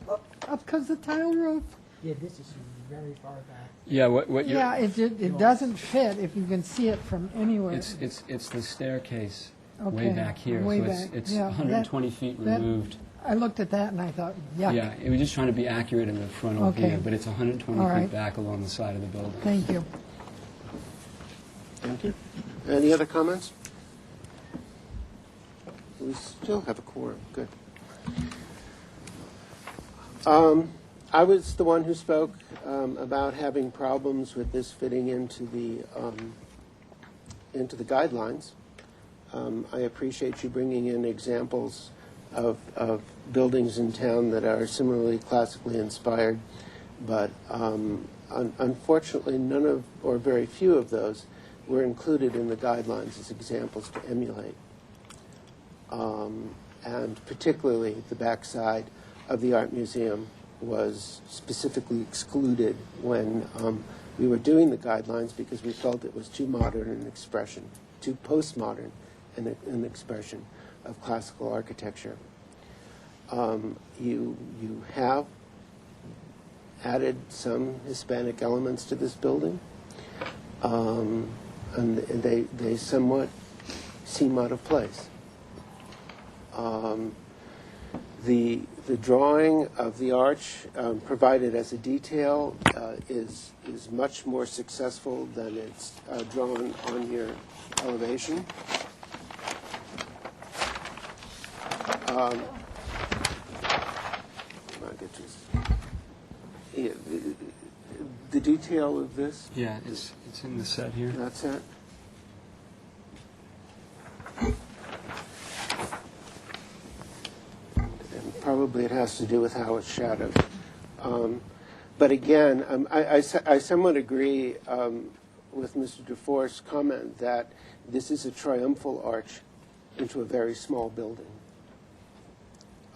up comes the tile roof. Yeah, this is very far back. Yeah, what you're... Yeah, it doesn't fit if you can see it from anywhere. It's the staircase Okay, way back here. way so back. It's Yeah, 120 feet removed. I looked at that and I thought, yuck. Yeah, we're just trying to be accurate in the frontal Okay. view, but it's 120 All feet right. back along the side of the building. Thank you. Thank you. Any other comments? We still have a quorum. Good. I was the one who spoke about having problems with this fitting into the guidelines. I appreciate you bringing in examples of buildings in town that are similarly classically inspired, but unfortunately none of, or very few of those, were included in the guidelines as examples to emulate. And particularly the backside of the Art Museum was specifically excluded when we were doing the guidelines because we felt it was too modern an expression, too postmodern an expression of classical architecture. You have added some Hispanic elements to this building, and they somewhat seem out of place. The drawing of the arch provided as a detail is much more successful than it's drawn on your elevation. The detail of this? Yeah, it's in the set here. That's it. And probably it has to do with how it's shadowed. But again, I somewhat agree with Mr. DeForest's comment that this is a triumphal arch into a very small building,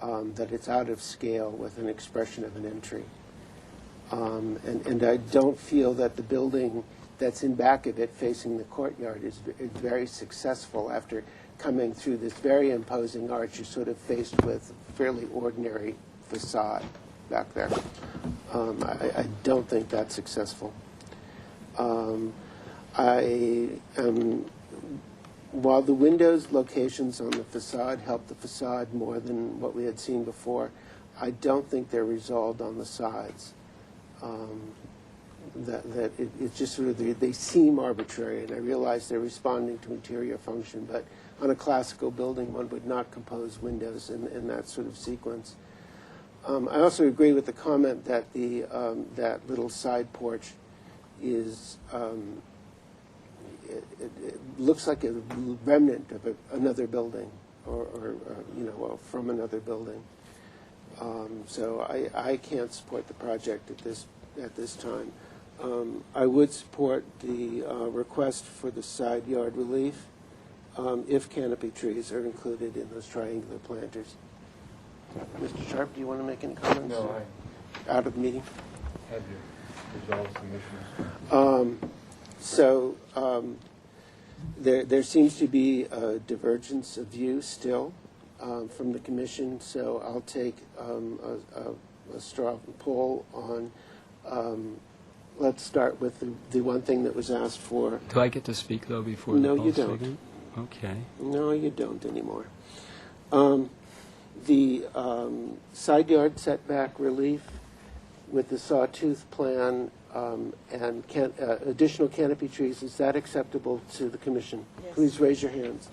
that it's out of scale with an expression of an entry. And I don't feel that the building that's in back of it facing the courtyard is very successful. After coming through this very imposing arch, you're sort of faced with a fairly ordinary facade back there. I don't think that's successful. While the windows locations on the facade help the facade more than what we had seen before, I don't think they're resolved on the sides. It's just sort of, they seem arbitrary, and I realize they're responding to interior function, but on a classical building, one would not compose windows in that sort of sequence. I also agree with the comment that that little side porch is, it looks like a remnant of another building, or from another building. So I can't support the project at this time. I would support the request for the side yard relief if canopy trees are included in those triangular planters. Mr. Sharp, do you want to make any comments? No, Out of the meeting? Have you resolved the issue? There seems to be a divergence of view still from the commission, so I'll take a straw poll on. Let's start with the one thing that was asked for. Do I get to speak, though, before No, the you poll's don't. taken? Okay. No, you don't anymore. The side yard setback relief with the sawtooth plan and additional canopy trees, is that acceptable to the commission? Yes. Please raise your hands.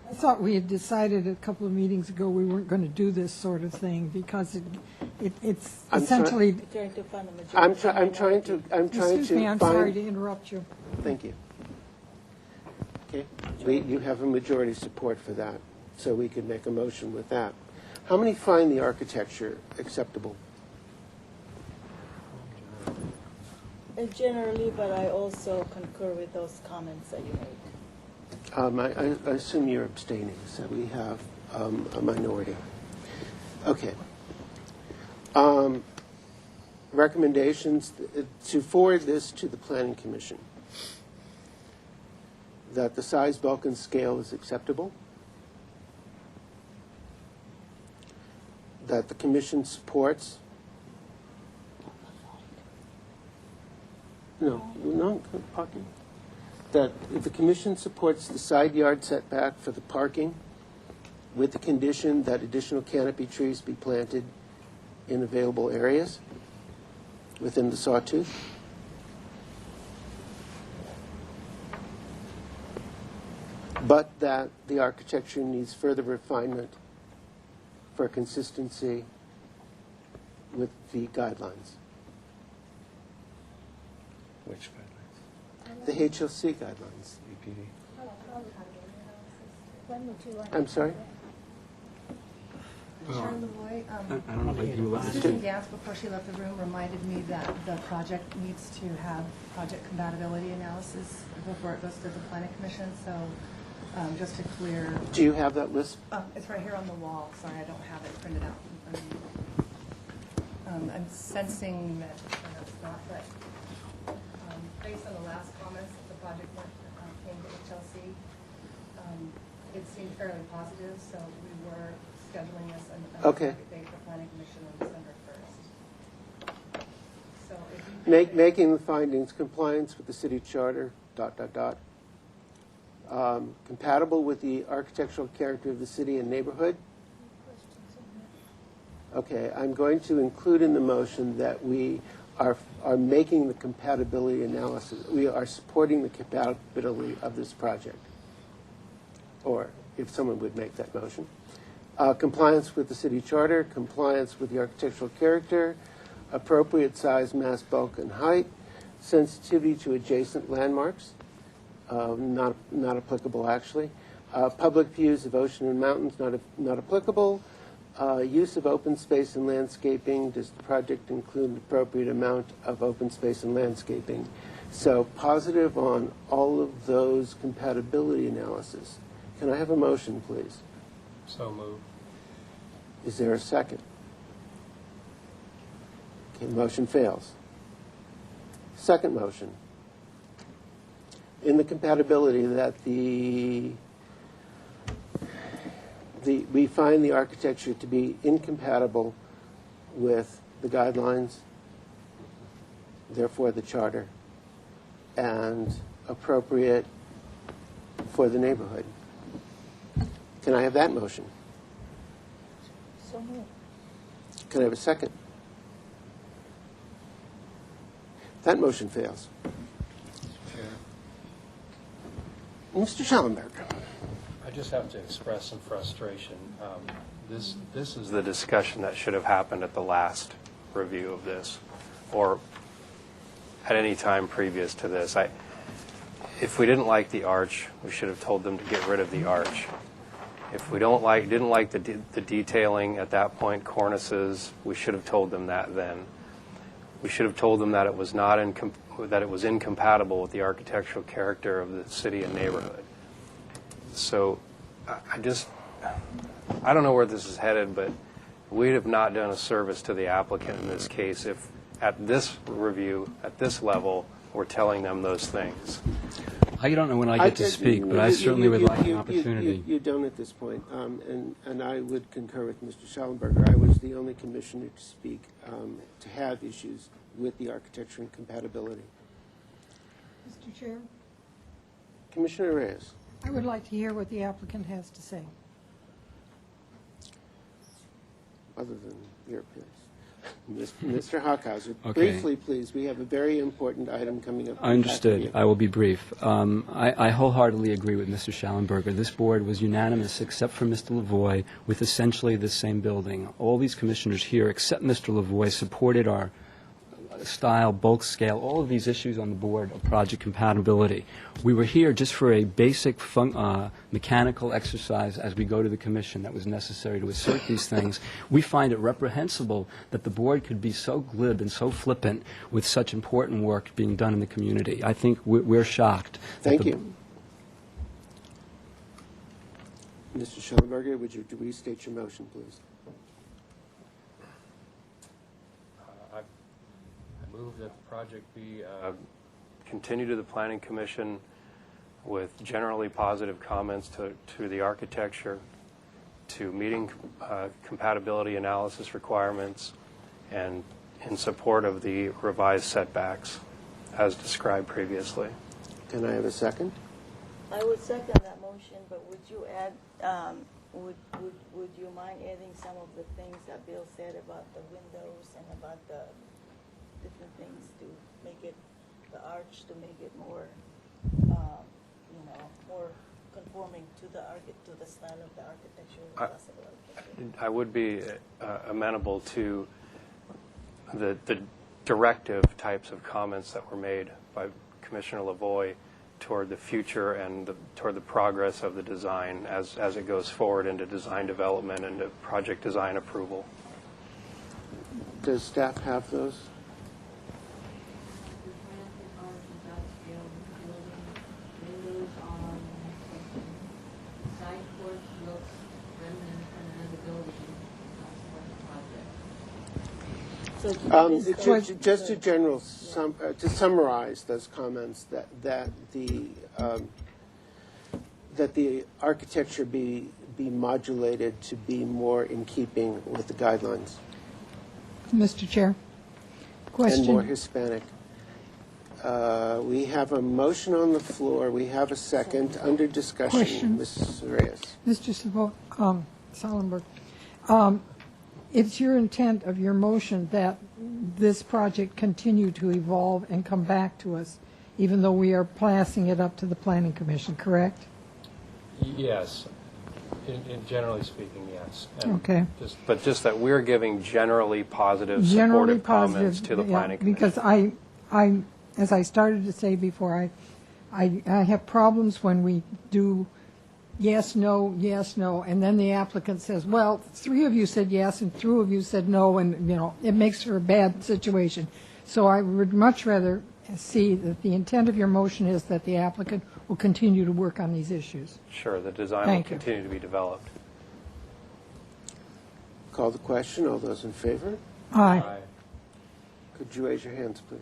I thought we had decided a couple of meetings ago we weren't going to do this sort of thing because it's I'm essentially. Trying to find a majority. I'm trying to Excuse me, I'm find. sorry to interrupt you. Thank you. Okay, you have a majority support for that, so we could make a motion with that. How many find the architecture acceptable? Generally, but I also concur with those comments that you made. I assume you're abstaining, so we have a minority. Okay. Recommendations to forward this to the Planning Commission. That the size, bulk, and scale is acceptable. That the Commission supports. No, parking. That if the Commission supports the side yard setback for the parking with the condition that additional canopy trees be planted in available areas within the sawtooth. But that the architecture needs further refinement for consistency with the guidelines. Which guidelines? The HLC guidelines. EPD. When would you like? I'm sorry? Sharon Lavoie, I don't know if you want to Susan Gans, before she left the room, reminded me that the project needs to have project compatibility analysis before it goes to the Planning Commission, so just to clear. Do you have that list? It's right here on the wall. Sorry, I don't have it printed out in front of me. I'm sensing that it's not, but based on the last comments, the project came to HLC. It seemed fairly positive, so we were scheduling this an Okay. date for Planning Commission on December 1st. So if you Making the findings compliance with the city charter, ... compatible with the architectural character of the city and neighborhood. Okay, I'm going to include in the motion that we are making the compatibility analysis. We are supporting the compatibility of this project. Or if someone would make that motion. Compliance with the city charter, compliance with the architectural character, appropriate size, mass, bulk, and height, sensitivity to adjacent landmarks, not applicable actually, public views of ocean and mountains, not applicable, use of open space and landscaping. Does the project include an appropriate amount of open space and landscaping? So positive on all of those compatibility analysis. Can I have a motion, please? So moved. Is there a second? Okay, motion fails. Second motion. In the compatibility that we find the architecture to be incompatible with the guidelines, therefore the charter, and appropriate for the neighborhood. Can I have that motion? So moved. Can I have a second? That motion fails. Mr. Schellenberg. I just have to express some frustration. This is the discussion that should have happened at the last review of this, or at any time previous to this. if we didn't like the arch, we should have told them to get rid of the arch. If we didn't like the detailing at that point, cornices, we should have told them that then. We should have told them that it was not that it was incompatible with the architectural character of the city and neighborhood. So I don't know where this is headed, but we'd have not done a service to the applicant in this case if at this review, at this level, we're telling them those things. I don't know when I get to speak, but I certainly would like an opportunity. You don't at this point, and I would concur with Mr. Schallenberger. I was the only commissioner to speak, to have issues with the architecture and compatibility. Mr. Chair, Commissioner Reyes. I would like to hear what the applicant has to say. Other than your appearance. Mr. Hockhauser, Okay. briefly, please. We have a very important item coming up. Understood. I will be brief. I wholeheartedly agree with Mr. Schallenberger. This board was unanimous, except for Mr. Lavoie, with essentially the same building. All these commissioners here, except Mr. Lavoie, supported our style, bulk scale, all of these issues on the board of project compatibility. We were here just for a basic mechanical exercise as we go to the commission that was necessary to assert these things. We find it reprehensible that the board could be so glib and so flippant with such important work being done in the community. I think we're shocked. Thank you. Mr. Schallenberger, would you restate your motion, please? Move that the project be continue to the Planning Commission with generally positive comments to the architecture, to meeting compatibility analysis requirements, and in support of the revised setbacks as described previously. Can I have a second? I would second that motion, but would you add, would you mind adding some of the things that Bill said about the windows and about the different things to make it, the arch, to make it more, more conforming to the style of the architecture. I would be amenable to the directive types of comments that were made by Commissioner Lavoie toward the future and toward the progress of the design as it goes forward into design development and to project design approval. Does staff have those? Just to summarize those comments, that the architecture be modulated to be more in keeping with the guidelines. Mr. Chair, question. And more Hispanic. We have a motion on the floor. We have a second under discussion. Question. Ms. Reyes. Mr. Schallenberg, it's your intent of your motion that this project continue to evolve and come back to us, even though we are passing it up to the Planning Commission, correct? Yes. In generally speaking, yes. Okay. Just that we're giving generally positive, supportive comments to the Planning Commission. Because I, as I started to say before, I have problems when we do yes, no, and then the applicant says, well, 3 of you said yes and 2 of you said no, and, it makes for a bad situation. So I would much rather see that the intent of your motion is that the applicant will continue to work on these issues. Sure, the design will continue to be developed. Call the question. All those in favor? Aye. Could you raise your hands, please?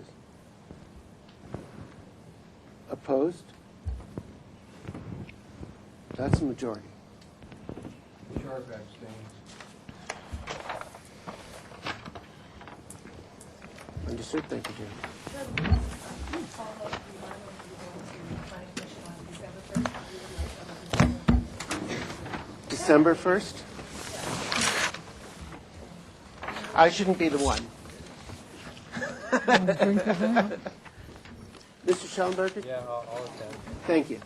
Opposed? That's a majority. Understood. Thank you, Jim. December 1st? I shouldn't be the one. Mr. Schallenberger? Yeah, I'll attend. Thank you.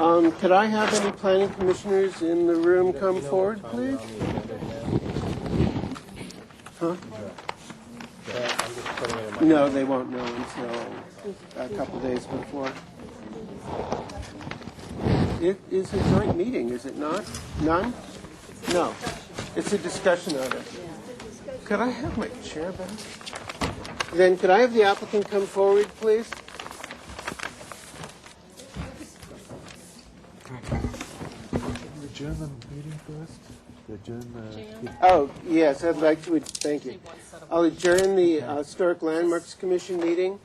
Could I have any planning commissioners in the room come forward, please? Huh? No, they won't know until a couple days before. It is a joint meeting, is it not? None? No. It's a discussion of it. Could I have my chair back? Then could I have the applicant come forward, please? Adjourn the meeting first. Oh, yes, I'd like to, thank you. I'll adjourn the Historic Landmarks Commission meeting.